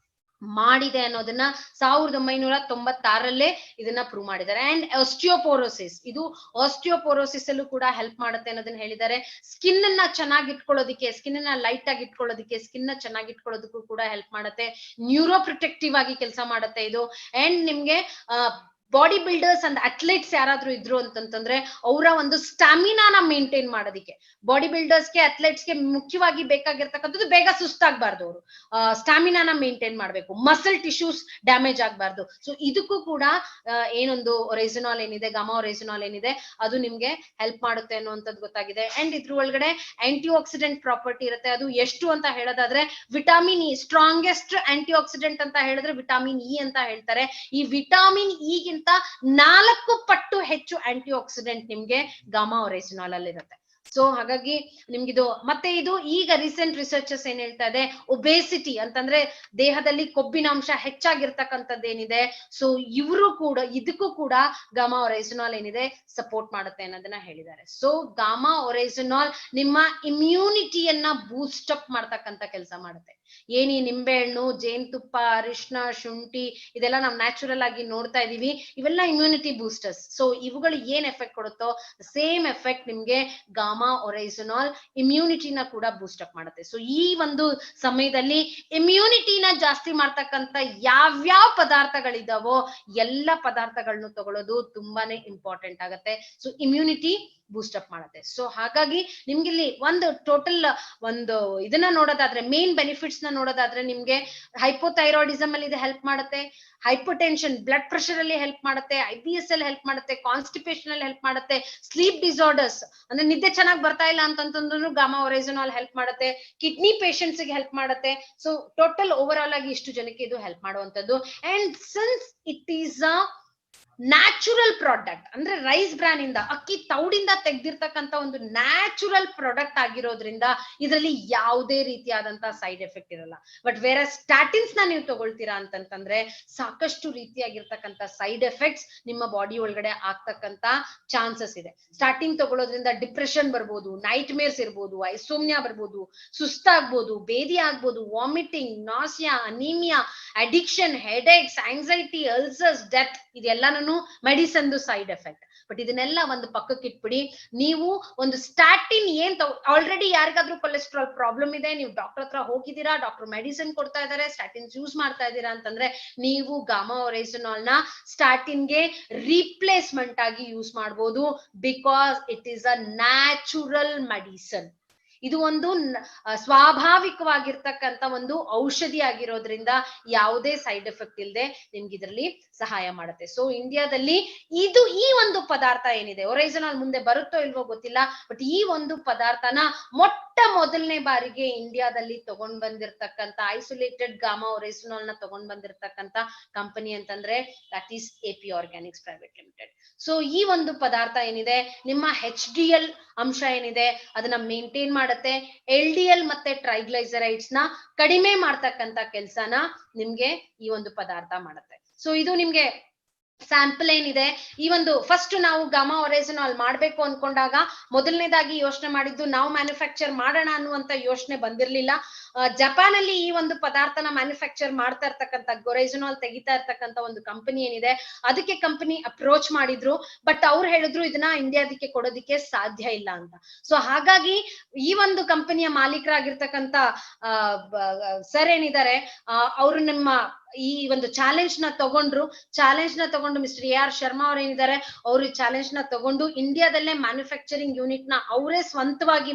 ಮಾಡಿದೆ ಅನ್ನೋದನ್ನ 1996ರಲ್ಲೇ ಇದನ್ನ ಪ್ರೂವ್ ಮಾಡಿದ್ದಾರೆ. ಅಂಡ್ ಆಸ್ಟಿಯೋಪೋರೋಸಿಸ್, ಇದು ಆಸ್ಟಿಯೋಪೋರೋಸಿಸ್ ಅಲ್ಲೂ ಕೂಡ ಹೆಲ್ಪ್ ಮಾಡುತ್ತೆ ಅನ್ನೋದನ್ನ ಹೇಳಿದ್ದಾರೆ. ಸ್ಕಿನ್ ಅನ್ನ ಚೆನ್ನಾಗಿ ಇಟ್ಕೊಳ್ಳೋದಿಕ್ಕೆ, ಸ್ಕಿನ್ ಅನ್ನ ಲೈಟ್ ಆಗಿ ಇಟ್ಕೊಳ್ಳೋದಿಕ್ಕೆ, ಸ್ಕಿನ್ ನ ಚೆನ್ನಾಗಿ ಇಟ್ಕೊಳ್ಳೋದಕ್ಕೂ ಕೂಡ ಹೆಲ್ಪ್ ಮಾಡುತ್ತೆ. ನ್ಯೂರೋ ಪ್ರೊಟೆಕ್ಟಿವ್ ಆಗಿ ಕೆಲಸ ಮಾಡುತ್ತೆ ಇದು. ಅಂಡ್ ನಿಮ್ಗೆ ಬಾಡಿ ಬಿಲ್ಡರ್ಸ್ ಅಂಡ್ ಅಥ್ಲೆಟ್ಸ್ ಯಾರಾದ್ರೂ ಇದ್ರು ಅಂತಂದ್ರೆ ಅವರ ಒಂದು ಸ್ಟಾಮಿನಾನ ಮೇಂಟೈನ್ ಮಾಡೋದಿಕ್ಕೆ, ಬಾಡಿ ಬಿಲ್ಡರ್ಸ್ಗೆ ಅಥ್ಲೆಟ್ಸ್ಗೆ ಮುಖ್ಯವಾಗಿ ಬೇಕಾಗಿರ್ತಕ್ಕಂಥದ್ದು ಬೇಗ ಸುಸ್ತಾಗಬಾರ್ದು, ಅವರು ಸ್ಟಾಮಿನಾನ ಮೇಂಟೈನ್ ಮಾಡಬೇಕು, ಮಸಲ್ ಟಿಶ್ಯೂಸ್ ಡ್ಯಾಮೇಜ್ ಆಗಬಾರ್ದು. ಸೊ ಇದಕ್ಕೂ ಕೂಡ ಏನೊಂದು ಒರೈಸನಾಲ್ ಏನಿದೆ, ಗಾಮಾ ಒರೈಸನಾಲ್ ಏನಿದೆ ಅದು ನಿಮ್ಗೆ ಹೆಲ್ಪ್ ಮಾಡುತ್ತೆ ಅನ್ನುವಂಥದ್ದು ಗೊತ್ತಾಗಿದೆ. ಅಂಡ್ ಇದ್ರ ಒಳಗಡೆ ಆಂಟಿ ಆಕ್ಸಿಡೆಂಟ್ ಪ್ರಾಪರ್ಟಿ ಇರುತ್ತೆ. ಅದು ಎಷ್ಟು ಅಂತ ಹೇಳೋದಾದ್ರೆ, vitamin E, strongest antioxidant ಅಂತ ಹೇಳಿದ್ರೆ ವಿಟಾಮಿನ್ ಇ ಅಂತ ಹೇಳ್ತಾರೆ. ಈ ವಿಟಾಮಿನ್ ಇಗಿಂತ 4 ಪಟ್ಟು ಹೆಚ್ಚು ಆಂಟಿ ಆಕ್ಸಿಡೆಂಟ್ ನಿಮ್ಗೆ ಗಾಮಾ ಒರೈಸನಾಲ್ ಅಲ್ಲಿ ಇರುತ್ತೆ. ಸೊ ಹಾಗಾಗಿ ನಿಮ್ಗಿದು, ಮತ್ತೆ ಇದು ಈಗ ರೀಸೆಂಟ್ ರಿಸರ್ಚಸ್ ಏನ್ ಹೇಳ್ತಾ ಇದೆ, ಒಬೇಸಿಟಿ ಅಂತಂದ್ರೆ ದೇಹದಲ್ಲಿ ಕೊಬ್ಬಿನಾಂಶ ಹೆಚ್ಚಾಗಿರ್ತಕ್ಕಂಥದ್ದೇನಿದೆ, ಸೊ ಇವರು ಕೂಡ ಇದಕ್ಕೂ ಕೂಡ ಗಾಮಾ ಒರೈಸನಾಲ್ ಏನಿದೆ ಸಪೋರ್ಟ್ ಮಾಡುತ್ತೆ ಅನ್ನೋದನ್ನ ಹೇಳಿದ್ದಾರೆ. ಸೊ ಗಾಮಾ ಒರೈಸನಾಲ್ ನಿಮ್ಮ ಇಮ್ಯುನಿಟಿಯನ್ನ ಬೂಸ್ಟ್ ಅಪ್ ಮಾಡ್ತಕ್ಕಂಥ ಕೆಲಸ ಮಾಡುತ್ತೆ. ಏನಿ ನಿಂಬೆಹಣ್ಣು, ಜೇನುತುಪ್ಪ, ಅರಿಶಿನ, ಶುಂಠಿ ಇದೆಲ್ಲ ನಾವು ನ್ಯಾಚುರಲ್ ಆಗಿ ನೋಡ್ತಾ ಇದೀವಿ, ಇವೆಲ್ಲ ಇಮ್ಯುನಿಟಿ ಬೂಸ್ಟರ್ಸ್. ಸೊ ಇವುಗಳು ಏನ್ ಎಫೆಕ್ಟ್ ಕೊಡುತ್ತೋ ಸೇಮ್ ಎಫೆಕ್ಟ್ ನಿಮ್ಗೆ ಗಾಮಾ ಒರೈಸನಾಲ್ ಇಮ್ಯುನಿಟಿನ ಕೂಡ ಬೂಸ್ಟ್ ಅಪ್ ಮಾಡುತ್ತೆ. ಸೊ ಈ ಒಂದು ಸಮಯದಲ್ಲಿ ಇಮ್ಯುನಿಟಿನ ಜಾಸ್ತಿ ಮಾಡ್ತಕ್ಕಂಥ ಯಾವ್ಯಾವ ಪದಾರ್ಥಗಳಿದಾವೋ ಎಲ್ಲ ಪದಾರ್ಥಗಳನ್ನು ತಗೊಳ್ಳೋದು ತುಂಬಾನೇ ಇಂಪಾರ್ಟೆಂಟ್ ಆಗುತ್ತೆ. ಸೊ ಇಮ್ಯುನಿಟಿ ಬೂಸ್ಟ್ ಅಪ್ ಮಾಡುತ್ತೆ. ಸೊ ಹಾಗಾಗಿ ನಿಮ್ಗೆ ಇಲ್ಲಿ ಒಂದು ಟೋಟಲ್ ಒಂದು ಇದನ್ನ ನೋಡೋದಾದ್ರೆ, ಮೇನ್ ಬೆನಿಫಿಟ್ಸ್ ನ ನೋಡೋದಾದ್ರೆ, ನಿಮ್ಗೆ ಹೈಪೋಥೈರಾಯ್ಡಿಸಮ್ ಅಲ್ಲಿ ಇದು ಹೆಲ್ಪ್ ಮಾಡುತ್ತೆ, ಹೈಪರ್ ಟೆನ್ಷನ್ ಬ್ಲಡ್ ಪ್ರೆಷರ್ ಅಲ್ಲಿ ಹೆಲ್ಪ್ ಮಾಡುತ್ತೆ, IBS ಅಲ್ಲಿ ಹೆಲ್ಪ್ ಮಾಡುತ್ತೆ, ಕಾನ್ಸ್ಟಿಪೇಷನ್ ಅಲ್ಲಿ ಹೆಲ್ಪ್ ಮಾಡುತ್ತೆ, ಸ್ಲೀಪ್ ಡಿಸಾರ್ಡರ್ಸ್ ಅಂದ್ರೆ ನಿದ್ದೆ ಚೆನ್ನಾಗಿ ಬರ್ತಾ ಇಲ್ಲ ಅಂತಂದ್ರೂ ಗಾಮಾ ಒರೈಜಾನಾಲ್ ಹೆಲ್ಪ್ ಮಾಡುತ್ತೆ, ಕಿಡ್ನಿ ಪೇಷಂಟ್ಸ್ ಗೆ ಹೆಲ್ಪ್ ಮಾಡುತ್ತೆ. ಸೊ ಟೋಟಲ್ ಓವರ್ ಆಲ್ ಆಗಿ ಇಷ್ಟು ಜನಕ್ಕೆ ಇದು ಹೆಲ್ಪ್ ಮಾಡುವಂತದ್ದು. And since it is a natural product, ಅಂದ್ರೆ ರೈಸ್ ಬ್ರಾನ್ ಇಂದ, ಅಕ್ಕಿ ತೌಡಿಂದ ತೆಗ್ದಿರ್ತಕ್ಕಂತ ಒಂದು ನ್ಯಾಚುರಲ್ ಪ್ರಾಡಕ್ಟ್ ಆಗಿರೋದ್ರಿಂದ ಇದರಲ್ಲಿ ಯಾವುದೇ ರೀತಿಯಾದಂತಹ ಸೈಡ್ ಎಫೆಕ್ಟ್ ಇರಲ್ಲ. ಬಟ್ ಬೇರೆ ಸ್ಟಾಟಿನ್ಸ್ ನ ನೀವು ತಗೊಳ್ತೀರಾ ಅಂತಂತಂದ್ರೆ ಸಾಕಷ್ಟು ರೀತಿಯಾಗಿರ್ತಕ್ಕಂಥ ಸೈಡ್ ಎಫೆಕ್ಟ್ಸ್ ನಿಮ್ಮ ಬಾಡಿ ಒಳಗಡೆ ಆಗ್ತಕ್ಕಂತ ಚಾನ್ಸಸ್ ಇದೆ. ಸ್ಟಾರ್ಟಿಂಗ್ ತಗೊಳ್ಳೋದ್ರಿಂದ ಡಿಪ್ರೆಷನ್ ಬರ್ಬೋದು, ನೈಟ್ ಮೇರ್ಸ್ ಇರ್ಬೋದು, ಐಸೋಮ್ನಿಯಾ ಬರ್ಬೋದು, ಸುಸ್ತಾಗ್ಬೋದು, ಬೇದಿ ಆಗ್ಬೋದು, vomiting, nausea, anaemia, addiction, headaches, anxiety, ulcers, death, ಇದೆಲ್ಲಾನು ಮೆಡಿಸನ್ ಸೈಡ್ ಎಫೆಕ್ಟ್. ಬಟ್ ಇದನ್ನೆಲ್ಲ ಒಂದು ಪಕ್ಕಕ್ಕೆ ಇಟ್ಬಿಡಿ. ನೀವು ಒಂದು ಸ್ಟಾಟಿನ್ ಏನ್ ಆಲ್ರೆಡಿ ಯಾರಿಗಾದ್ರೂ ಕೊಲೆಸ್ಟ್ರಾಲ್ ಪ್ರಾಬ್ಲಮ್ ಇದೆ, ನೀವು ಡಾಕ್ಟರ್ ಹತ್ರ ಹೋಗಿದ್ದೀರಾ, ಡಾಕ್ಟರ್ ಮೆಡಿಸಿನ್ ಕೊಡ್ತಾ ಇದಾರೆ, ಸ್ಟಾಟಿನ್ಸ್ ಯೂಸ್ ಮಾಡ್ತಾ ಇದ್ದೀರಾ ಅಂತಂದ್ರೆ ನೀವು ಗಾಮಾ ಒರೈಜಾನಾಲ್ ನ ಸ್ಟಾಟಿನ್ ಗೆ ರಿಪ್ಲೇಸ್ಮೆಂಟ್ ಆಗಿ ಯೂಸ್ ಮಾಡಬಹುದು. Because it is a natural medicine. ಇದು ಒಂದು ಸ್ವಾಭಾವಿಕವಾಗಿರ್ತಕ್ಕಂಥ ಒಂದು ಔಷಧಿ ಆಗಿರೋದ್ರಿಂದ ಯಾವುದೇ ಸೈಡ್ ಎಫೆಕ್ಟ್ ಇಲ್ಲದೆ ನಿಮ್ಗೆ ಇದರಲ್ಲಿ ಸಹಾಯ ಮಾಡುತ್ತೆ. ಸೊ ಇಂಡಿಯಾದಲ್ಲಿ ಇದು ಈ ಒಂದು ಪದಾರ್ಥ ಏನಿದೆ, ಒರೈಜಾನಾಲ್ ಮುಂದೆ ಬರುತ್ತೋ ಇಲ್ವೋ ಗೊತ್ತಿಲ್ಲ, ಬಟ್ ಈ ಒಂದು ಪದಾರ್ಥನ ಮೊಟ್ಟ ಮೊದಲನೇ ಬಾರಿಗೆ ಇಂಡಿಯಾದಲ್ಲಿ ತಗೊಂಡ್ ಬಂದಿರತಕ್ಕಂತ ಐಸೋಲೇಟೆಡ್ ಗಾಮಾ ಒರೈಜಾನಾಲ್ ನ ತಗೊಂಡ್ ಬಂದಿರತಕ್ಕಂತ ಕಂಪನಿ ಅಂತಂದ್ರೆ that is AP Organics private limited. So ಈ ಒಂದು ಪದಾರ್ಥ ಏನಿದೆ, ನಿಮ್ಮ HDL ಅಂಶ ಏನಿದೆ ಅದನ್ನ ಮೇಂಟೈನ್ ಮಾಡುತ್ತೆ, LDL ಮತ್ತೆ ಟ್ರೈಗ್ಲೈಸರೈಡ್ಸ್ ನ ಕಡಿಮೆ ಮಾಡ್ತಕ್ಕಂತ ಕೆಲ್ಸನ ನಿಮ್ಗೆ ಈ ಒಂದು ಪದಾರ್ಥ ಮಾಡುತ್ತೆ. ಸೊ ಇದು ನಿಮ್ಗೆ ಸ್ಯಾಂಪಲ್ ಏನಿದೆ, ಈ ಒಂದು ಫಸ್ಟ್ ನಾವು ಗಾಮಾ ಒರೈಜಾನಾಲ್ ಮಾಡ್ಬೇಕು ಅನ್ಕೊಂಡಾಗ ಮೊದಲನೇದಾಗಿ ಯೋಚನೆ ಮಾಡಿದ್ದು ನಾವು ಮ್ಯಾನುಫ್ಯಾಕ್ಚರ್ ಮಾಡೋಣ ಅನ್ನುವಂತ ಯೋಚನೆ ಬಂದಿರ್ಲಿಲ್ಲ. ಜಪಾನ್ ಅಲ್ಲಿ ಈ ಒಂದು ಪದಾರ್ಥನ ಮ್ಯಾನುಫ್ಯಾಕ್ಚರ್ ಮಾಡ್ತಾ ಇರ್ತಕ್ಕಂಥ ಒರೈಜಾನಾಲ್ ತೆಗಿತಾ ಇರ್ತಕ್ಕಂಥ ಒಂದು ಕಂಪನಿ ಏನಿದೆ ಅದಕ್ಕೆ ಕಂಪನಿ ಅಪ್ರೋಚ್ ಮಾಡಿದ್ರು. ಬಟ್ ಅವ್ರು ಹೇಳಿದ್ರು ಇದನ್ನ ಇಂಡಿಯಾದಕ್ಕೆ ಕೊಡೋದಿಕ್ಕೆ ಸಾಧ್ಯ ಇಲ್ಲ ಅಂತ. ಸೊ ಹಾಗಾಗಿ ಈ ಒಂದು ಕಂಪನಿಯ ಮಾಲೀಕರಾಗಿರ್ತಕ್ಕಂಥ ಸರ್ ಏನಿದ್ದಾರೆ ಅವರು ನಿಮ್ಮ ಈ ಒಂದು ಚಾಲೆಂಜ್ ನ ತಗೊಂಡು ಮಿಸ್ಟರ್ AR ಶರ್ಮಾ ಅವ್ರು ಏನಿದ್ದಾರೆ ಅವರು ಚಾಲೆಂಜ್ ನ ತಗೊಂಡು ಇಂಡಿಯಾದಲ್ಲೇ ಮ್ಯಾನುಫ್ಯಾಕ್ಚರಿಂಗ್ ಯೂನಿಟ್ ನ ಅವರೇ ಸ್ವಂತವಾಗಿ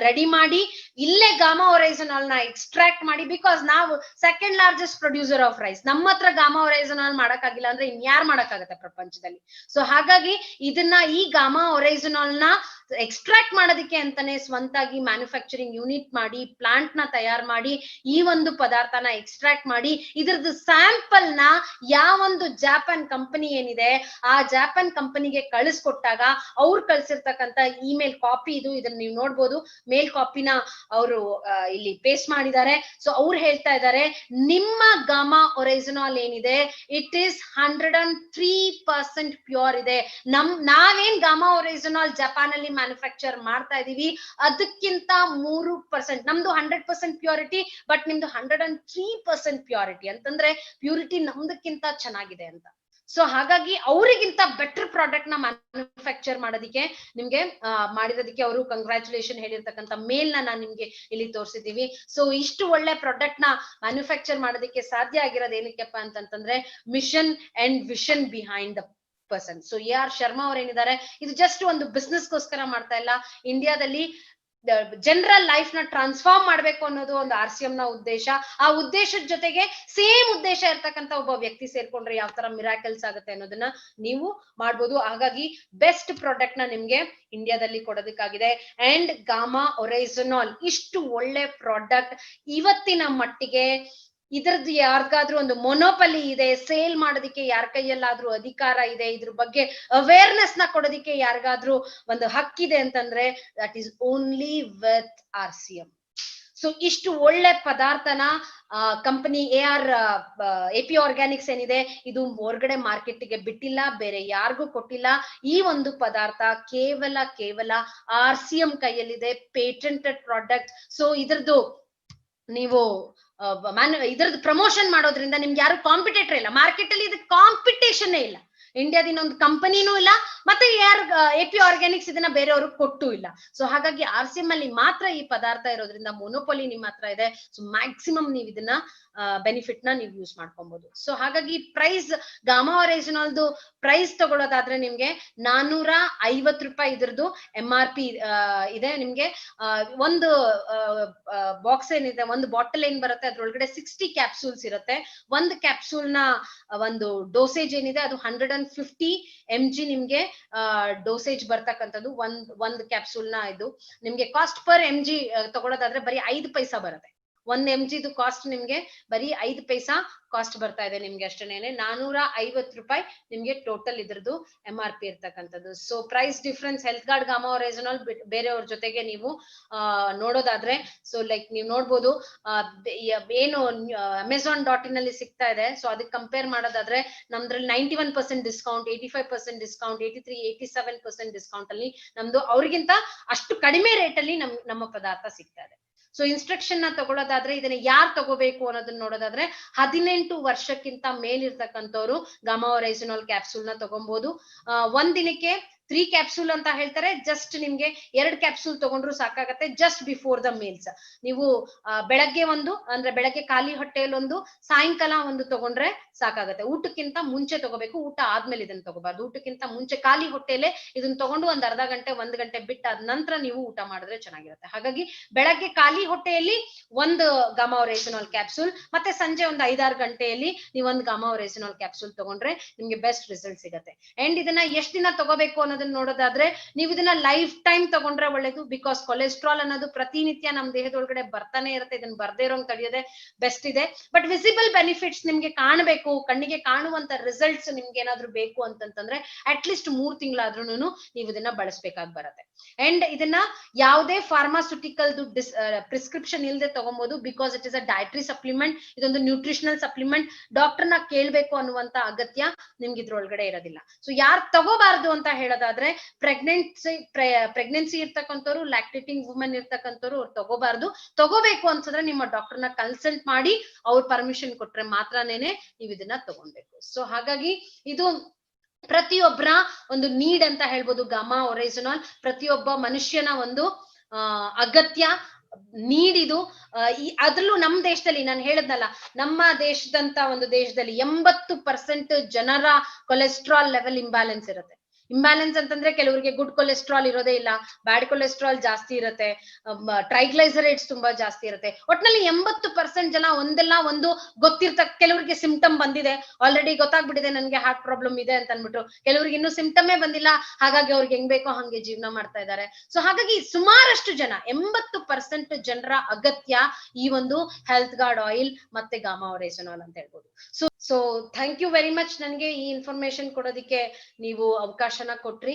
ರೆಡಿ ಮಾಡಿ ಇಲ್ಲೇ ಗಾಮಾ ಒರೈಜಾನಾಲ್ ನ ಎಕ್ಸ್ಟ್ರಾಕ್ಟ್ ಮಾಡಿ. ಬಿಕಾಸ್ ನಾವು second largest producer of rice, ನಮ್ಮ ಹತ್ರ ಗಾಮಾ ಒರೈಜಾನಾಲ್ ಮಾಡಕ್ಕಾಗಿಲ್ಲ ಅಂದ್ರೆ ಇನ್ಯಾರು ಮಾಡಕ್ಕಾಗತ್ತೆ ಪ್ರಪಂಚದಲ್ಲಿ. ಸೊ ಹಾಗಾಗಿ ಇದನ್ನ ಈ ಗಾಮಾ ಒರೈಜಾನಾಲ್ ನ ಎಕ್ಸ್ಟ್ರಾಕ್ಟ್ ಮಾಡೋದಕ್ಕೆ ಅಂತಾನೆ ಸ್ವಂತಾಗಿ ಮ್ಯಾನುಫ್ಯಾಕ್ಚರಿಂಗ್ ಯೂನಿಟ್ ಮಾಡಿ, ಪ್ಲಾಂಟ್ ನ ತಯಾರು ಮಾಡಿ, ಈ ಒಂದು ಪದಾರ್ಥನ ಎಕ್ಸ್ಟ್ರಾಕ್ಟ್ ಮಾಡಿ ಇದ್ರದ್ದು ಸ್ಯಾಂಪಲ್ ನ ಯಾವೊಂದು ಜಾಪಾನ್ ಕಂಪನಿ ಏನಿದೆ ಆ ಜಾಪಾನ್ ಕಂಪನಿಗೆ ಕಳಿಸ್ಕೊಟ್ಟಾಗ ಅವ್ರು ಕಳ್ಸಿರ್ತಕ್ಕಂತ ಇಮೇಲ್ ಕಾಪಿ ಇದು, ಇದನ್ನ ನೀವು ನೋಡ್ಬೋದು, ಮೇಲ್ ಕಾಪಿನ ಅವರು ಇಲ್ಲಿ ಪೇಸ್ಟ್ ಮಾಡಿದ್ದಾರೆ. ಸೊ ಅವ್ರು ಹೇಳ್ತಾ ಇದ್ದಾರೆ ನಿಮ್ಮ ಗಾಮಾ ಒರೈಜಾನಾಲ್ ಏನಿದೆ ಇಟ್ ಈಸ್ 103% ಪ್ಯೂರ್ ಇದೆ. ನಾವೇನ್ ಗಾಮಾ ಒರೈಜಾನಾಲ್ ಜಪಾನ್ ಅಲ್ಲಿ ಮ್ಯಾನುಫ್ಯಾಕ್ಚರ್ ಮಾಡ್ತಾ ಇದೀವಿ ಅದಕ್ಕಿಂತ 3%, ನಮ್ದು 100% ಪ್ಯೂರಿಟಿ, ಬಟ್ ನಿಮ್ದು 103% ಪ್ಯೂರಿಟಿ ಅಂತಂದ್ರೆ ಪ್ಯೂರಿಟಿ ನಮ್ದಕ್ಕಿಂತ ಚೆನ್ನಾಗಿದೆ ಅಂತ. ಸೊ ಹಾಗಾಗಿ ಅವರಿಗಿಂತ ಬೆಟರ್ ಪ್ರಾಡಕ್ಟ್ ನ ಮ್ಯಾನುಫ್ಯಾಕ್ಚರ್ ಮಾಡೋದಕ್ಕೆ ನಿಮ್ಗೆ ಮಾಡಿರೋದಕ್ಕೆ ಅವರು ಕಂಗ್ರಾಚುಲೇಷನ್ ಹೇಳಿರ್ತಕ್ಕಂಥ ಮೇಲ್ ನ ನಾನು ನಿಮ್ಗೆ ಇಲ್ಲಿ ತೋರಿಸಿದೀವಿ. ಸೊ ಇಷ್ಟು ಒಳ್ಳೆ ಪ್ರಾಡಕ್ಟ್ ನ ಮ್ಯಾನುಫ್ಯಾಕ್ಚರ್ ಮಾಡೋದಕ್ಕೆ ಸಾಧ್ಯ ಆಗಿರೋದು ಏನಕ್ಕೆಪ್ಪ ಅಂತಂತಂದ್ರೆ mission and vision behind the person. So AR Sharma ಅವ್ರು ಏನಿದ್ದಾರೆ ಇದು ಜಸ್ಟ್ ಒಂದು ಬಿಸ್ನೆಸ್ ಗೋಸ್ಕರ ಮಾಡ್ತಾ ಇಲ್ಲ, ಇಂಡಿಯಾದಲ್ಲಿ ಜನರಲ್ ಲೈಫ್ ನ ಟ್ರಾನ್ಸ್ಫಾರ್ಮ್ ಮಾಡ್ಬೇಕು ಅನ್ನೋದು ಒಂದು RCM ನ ಉದ್ದೇಶ. ಆ ಉದ್ದೇಶದ ಜೊತೆಗೆ ಸೇಮ್ ಉದ್ದೇಶ ಇರ್ತಕ್ಕಂಥ ಒಬ್ಬ ವ್ಯಕ್ತಿ ಸೇರ್ಕೊಂಡ್ರೆ ಯಾವ ತರ ಮಿರಾಕಲ್ಸ್ ಆಗುತ್ತೆ ಅನ್ನೋದನ್ನ ನೀವು ಮಾಡ್ಬೋದು. ಹಾಗಾಗಿ ಬೆಸ್ಟ್ ಪ್ರಾಡಕ್ಟ್ ನ ನಿಮ್ಗೆ ಇಂಡಿಯಾದಲ್ಲಿ ಕೊಡೋದಕ್ಕಾಗಿದೆ. ಅಂಡ್ ಗಾಮಾ ಒರೈಜಾನಾಲ್ ಇಷ್ಟು ಒಳ್ಳೆ ಪ್ರಾಡಕ್ಟ್ ಇವತ್ತಿನ ಮಟ್ಟಿಗೆ ಇದ್ರದ್ದು ಯಾರಿಗಾದ್ರೂ ಒಂದು ಮೊನೋಪಲಿ ಇದೆ, ಸೇಲ್ ಮಾಡೋದಿಕ್ಕೆ ಯಾರ ಕೈಯಲ್ಲಾದ್ರೂ ಅಧಿಕಾರ ಇದೆ, ಇದ್ರ ಬಗ್ಗೆ ಅವೇರ್ನೆಸ್ ನ ಕೊಡೋದಿಕ್ಕೆ ಯಾರಿಗಾದ್ರೂ ಒಂದು ಹಕ್ಕಿದೆ ಅಂತಂದ್ರೆ that is only with RCM. So ಇಷ್ಟು ಒಳ್ಳೆ ಪದಾರ್ಥನ ಕಂಪನಿ AP ಆರ್ಗ್ಯಾನಿಕ್ಸ್ ಏನಿದೆ ಇದು ಹೊರಗಡೆ ಮಾರ್ಕೆಟ್ಗೆ ಬಿಟ್ಟಿಲ್ಲ, ಬೇರೆ ಯಾರಿಗೂ ಕೊಟ್ಟಿಲ್ಲ. ಈ ಒಂದು ಪದಾರ್ಥ ಕೇವಲ RCM ಕೈಯಲ್ಲಿದೆ, ಪೇಟೆಂಟೆಡ್ ಪ್ರಾಡಕ್ಟ್. ಸೊ ಇದ್ರದ್ದು ನೀವು ಇದ್ರದ್ದು ಪ್ರಮೋಷನ್ ಮಾಡೋದ್ರಿಂದ ನಿಮ್ಗೆ ಯಾರು ಕಾಂಪಿಟೇಟರ್ ಇಲ್ಲ, ಮಾರ್ಕೆಟ್ ಅಲ್ಲಿ ಇದಕ್ಕೆ ಕಾಂಪಿಟೇಷನ್ ಇಲ್ಲ. ಇಂಡಿಯಾದ ಇನ್ನೊಂದು ಕಂಪನಿನೂ ಇಲ್ಲ, ಮತ್ತೆ AP ಆರ್ಗ್ಯಾನಿಕ್ಸ್ ಇದನ್ನ ಬೇರೆಯವ್ರಿಗೆ ಕೊಟ್ಟು ಇಲ್ಲ. ಸೊ ಹಾಗಾಗಿ RCM ಅಲ್ಲಿ ಮಾತ್ರ ಈ ಪದಾರ್ಥ ಇರೋದ್ರಿಂದ ಮೊನೋಪೊಲಿ ನಿಮ್ಮ ಹತ್ರ ಇದೆ. ಸೊ ಮ್ಯಾಕ್ಸಿಮಮ್ ನೀವು ಇದನ್ನ ಬೆನಿಫಿಟ್ ನ ನೀವು ಯೂಸ್ ಮಾಡ್ಕೊಬಹುದು. ಸೊ ಹಾಗಾಗಿ ಪ್ರೈಸ್ ಗಾಮಾ ಒರಿಜಿನಲ್ದು ಪ್ರೈಸ್ ತಗೊಳ್ಳೋದಾದ್ರೆ ನಿಮ್ಗೆ 450 ರೂಪಾಯಿ ಇದ್ರದ್ದು MRP ಇದೆ. ನಿಮ್ಗೆ ಒಂದು ಬಾಕ್ಸ್ ಏನಿದೆ, ಒಂದು ಬಾಟಲ್ ಏನ್ ಬರುತ್ತೆ ಅದ್ರೊಳಗಡೆ 60 ಕ್ಯಾಪ್ಸೂಲ್ಸ್ ಇರುತ್ತೆ. ಒಂದು ಕ್ಯಾಪ್ಸೂಲ್ ನ ಒಂದು ಡೋಸೇಜ್ ಏನಿದೆ ಅದು 150 mg ನಿಮ್ಗೆ ಡೋಸೇಜ್ ಬರ್ತಕ್ಕಂಥದ್ದು. ಒಂದು ಕ್ಯಾಪ್ಸೂಲ್ ನ ಇದು ನಿಮ್ಗೆ ಕಾಸ್ಟ್ ಪರ್ mg ತಗೊಳ್ಳೋದಾದ್ರೆ ಬರೀ 5 ಪೈಸಾ ಬರುತ್ತೆ. 1 mg ಕಾಸ್ಟ್ ನಿಮ್ಗೆ ಬರೀ 5 ಪೈಸಾ ಕಾಸ್ಟ್ ಬರ್ತಾ ಇದೆ ನಿಮ್ಗೆ ಅಷ್ಟೇನೆ. 450 ರೂಪಾಯಿ ನಿಮ್ಗೆ ಟೋಟಲ್ ಇದ್ರದ್ದು MRP ಇರ್ತಕ್ಕಂಥದ್ದು. So price difference Health Guard gamma original ಬೇರೆಯವ್ರ ಜೊತೆಗೆ ನೀವು ನೋಡೋದಾದ್ರೆ, ಸೊ ಲೈಕ್ ನೀವು ನೋಡ್ಬೋದು ಏನು Amazon.in ಅಲ್ಲಿ ಸಿಗ್ತಾ ಇದೆ. ಸೊ ಅದಕ್ಕೆ ಕಂಪೇರ್ ಮಾಡೋದಾದ್ರೆ ನಮ್ದ್ರಲ್ಲಿ 91% ಡಿಸ್ಕೌಂಟ್, 85% ಡಿಸ್ಕೌಂಟ್, 83, 87% ಡಿಸ್ಕೌಂಟ್ ಅಲ್ಲಿ ನಮ್ದು ಅವ್ರಿಗಿಂತ ಅಷ್ಟು ಕಡಿಮೆ ರೇಟ್ ಅಲ್ಲಿ ನಮ್ಮ ಪದಾರ್ಥ ಸಿಗ್ತಾ ಇದೆ. ಸೊ ಇನ್ಸ್ಟ್ರಕ್ಷನ್ ನ ತಗೊಳ್ಳೋದಾದ್ರೆ ಇದನ್ನ ಯಾರು ತಗೋಬೇಕು ಅನ್ನೋದನ್ನ ನೋಡೋದಾದ್ರೆ 18 ವರ್ಷಕ್ಕಿಂತ ಮೇಲಿರ್ತಕ್ಕಂಥವ್ರು ಗಾಮಾ ಒರಿಜಿನಲ್ ಕ್ಯಾಪ್ಸೂಲ್ ನ ತಗೊಬಹುದು. ಒಂದಿನಕ್ಕೆ 3 ಕ್ಯಾಪ್ಸೂಲ್ ಅಂತ ಹೇಳ್ತಾರೆ. ಜಸ್ಟ್ ನಿಮ್ಗೆ 2 ಕ್ಯಾಪ್ಸೂಲ್ ತಗೊಂಡ್ರು ಸಾಕಾಗತ್ತೆ. ಜಸ್ಟ್ ಬಿಫೋರ್ ದ ಮೀಲ್ಸ್ ನೀವು ಬೆಳಗ್ಗೆ ಒಂದು, ಅಂದ್ರೆ ಬೆಳಗ್ಗೆ ಖಾಲಿ ಹೊಟ್ಟೆಯಲ್ಲಿ ಒಂದು, ಸಾಯಂಕಾಲ ಒಂದು ತಗೊಂಡ್ರೆ ಸಾಕಾಗತ್ತೆ. ಊಟಕ್ಕಿಂತ ಮುಂಚೆ ತಗೋಬೇಕು, ಊಟ ಆದ್ಮೇಲೆ ಇದನ್ನ ತಗೋಬಾರ್ದು. ಊಟಕ್ಕಿಂತ ಮುಂಚೆ ಖಾಲಿ ಹೊಟ್ಟೆಲೆ ಇದನ್ನ ತಗೊಂಡು ಒಂದ್ ಅರ್ಧ ಗಂಟೆ 1 ಗಂಟೆ ಬಿಟ್ಟಾದ ನಂತರ ನೀವು ಊಟ ಮಾಡಿದ್ರೆ ಚೆನ್ನಾಗಿರುತ್ತೆ. ಹಾಗಾಗಿ ಬೆಳಗ್ಗೆ ಖಾಲಿ ಹೊಟ್ಟೆಯಲ್ಲಿ ಒಂದು ಗಾಮಾ ಒರಿಜಿನಲ್ ಕ್ಯಾಪ್ಸೂಲ್, ಮತ್ತೆ ಸಂಜೆ ಒಂದು 5-6 ಗಂಟೆಯಲ್ಲಿ ನೀವು ಒಂದು ಗಾಮಾ ಒರಿಜಿನಲ್ ಕ್ಯಾಪ್ಸೂಲ್ ತಗೊಂಡ್ರೆ ನಿಮ್ಗೆ ಬೆಸ್ಟ್ ರಿಸಲ್ಟ್ ಸಿಗುತ್ತೆ. ಅಂಡ್ ಇದನ್ನ ಎಷ್ಟ್ ದಿನ ತಗೋಬೇಕು ಅನ್ನೋದನ್ನ ನೋಡೋದಾದ್ರೆ ನೀವು ಇದನ್ನ ಲೈಫ್ ಟೈಮ್ ತಗೊಂಡ್ರೆ ಒಳ್ಳೇದು. ಬಿಕಾಸ್ ಕೊಲೆಸ್ಟ್ರಾಲ್ ಅನ್ನೋದು ಪ್ರತಿನಿತ್ಯ ನಮ್ ದೇಹದೊಳಗಡೆ ಬರ್ತಾನೆ ಇರುತ್ತೆ. ಇದನ್ನ ಬರ್ದೇ ಇರೋಂಗ್ ತಡೆಯೋದೇ ಬೆಸ್ಟ್ ಇದೆ. ಬಟ್ ವಿಸಿಬಲ್ ಬೆನಿಫಿಟ್ಸ್ ನಿಮ್ಗೆ ಕಾಣಬೇಕು, ಕಣ್ಣಿಗೆ ಕಾಣುವಂತ ರಿಸಲ್ಟ್ಸ್ ನಿಮ್ಗೆ ಏನಾದ್ರು ಬೇಕು ಅಂತಂದ್ರೆ ಅಟ್ ಲೀಸ್ಟ್ 3 ತಿಂಗಳಾದ್ರೂ ನೀವು ಇದನ್ನ ಬಳಸಬೇಕಾಗಿ ಬರುತ್ತೆ. ಅಂಡ್ ಇದನ್ನ ಯಾವುದೇ ಫಾರ್ಮಾಸ್ಯೂಟಿಕಲ್ ಪ್ರಿಸ್ಕ್ರಿಪ್ಷನ್ ಇಲ್ಲದೆ ತಗೊಬಹುದು. Because it is a dietary supplement. ಇದೊಂದು ನ್ಯೂಟ್ರಿಷನಲ್ ಸಪ್ಲಿಮೆಂಟ್. ಡಾಕ್ಟರ್ ನ ಕೇಳ್ಬೇಕು ಅನ್ನುವಂತ ಅಗತ್ಯ ನಿಮ್ಗೆ ಇದ್ರೊಳಗಡೆ ಇರೋದಿಲ್ಲ. ಸೊ ಯಾರು ತಗೋಬಾರ್ದು ಅಂತ ಹೇಳೋದಾದ್ರೆ ಪ್ರೆಗ್ನೆನ್ಸಿ ಇರ್ತಕ್ಕಂಥವ್ರು, ಲ್ಯಾಕ್ಟೇಟಿಂಗ್ ವುಮೆನ್ ಇರ್ತಕ್ಕಂಥವ್ರು ಅವ್ರು ತಗೋಬಾರ್ದು. ತಗೋಬೇಕು ಅನ್ಸಿದ್ರೆ ನಿಮ್ಮ ಡಾಕ್ಟರ್ನ ಕನ್ಸಲ್ಟ್ ಮಾಡಿ ಅವ್ರ ಪರ್ಮಿಷನ್ ಕೊಟ್ರೆ ಮಾತ್ರನೇನೆ ನೀವು ಇದನ್ನ ತಗೊಳ್ಬೇಕು. ಸೊ ಹಾಗಾಗಿ ಇದು ಪ್ರತಿಯೊಬ್ಬರ ಒಂದು ನೀಡ್ ಅಂತ ಹೇಳ್ಬೋದು. ಗಾಮಾ ಒರಿಜಿನಲ್ ಪ್ರತಿಯೊಬ್ಬ ಮನುಷ್ಯನ ಒಂದು ಅಗತ್ಯ ನೀಡಿದು. ಅದ್ರಲ್ಲೂ ನಮ್ ದೇಶದಲ್ಲಿ ನಾನು ಹೇಳದ್ನಲ್ಲ, ನಮ್ಮ ದೇಶದಂತ ಒಂದು ದೇಶದಲ್ಲಿ 80% ಜನರ ಕೊಲೆಸ್ಟ್ರಾಲ್ ಲೆವೆಲ್ ಇಂಬ್ಯಾಲೆನ್ಸ್ ಇರುತ್ತೆ. ಇಂಬ್ಯಾಲೆನ್ಸ್ ಅಂತಂದ್ರೆ ಕೆಲವರಿಗೆ ಗುಡ್ ಕೊಲೆಸ್ಟ್ರಾಲ್ ಇರೋದೇ ಇಲ್ಲ, ಬ್ಯಾಡ್ ಕೊಲೆಸ್ಟ್ರಾಲ್ ಜಾಸ್ತಿ ಇರುತ್ತೆ, ಟ್ರೈಗ್ಲೈಸರೈಡ್ಸ್ ತುಂಬಾ ಜಾಸ್ತಿ ಇರುತ್ತೆ. ಒಟ್ನಲ್ಲಿ 80% ಜನ ಒಂದೆಲ್ಲ ಒಂದು ಕೆಲವರಿಗೆ ಸಿಂಪ್ಟಮ್ ಬಂದಿದೆ, ಆಲ್ರೆಡಿ ಗೊತ್ತಾಗ್ಬಿಟ್ಟಿದೆ ನನ್ಗೆ ಹಾರ್ಟ್ ಪ್ರಾಬ್ಲಮ್ ಇದೆ ಅಂತ ಅನ್ಬಿಟ್ಟು. ಕೆಲವರಿಗೆ ಇನ್ನೂ ಸಿಂಪ್ಟಮೇ ಬಂದಿಲ್ಲ, ಹಾಗಾಗಿ ಅವ್ರಿಗೆ ಹೆಂಗ್ ಬೇಕೋ ಹಂಗೆ ಜೀವನ ಮಾಡ್ತಾ ಇದ್ದಾರೆ. ಸೊ ಹಾಗಾಗಿ ಸುಮಾರಷ್ಟು ಜನ 80% ಜನರ ಅಗತ್ಯ ಈ ಒಂದು ಹೆಲ್ತ್ ಗಾರ್ಡ್ ಆಯಿಲ್ ಮತ್ತೆ ಗಾಮಾ ಒರಿಜಿನಲ್ ಅಂತ ಹೇಳ್ಬೋದು. So thank you very much ನನ್ಗೆ ಈ ಇನ್ಫಾರ್ಮೇಶನ್ ಕೊಡೋದಿಕ್ಕೆ ನೀವು ಅವಕಾಶನ ಕೊಟ್ರಿ.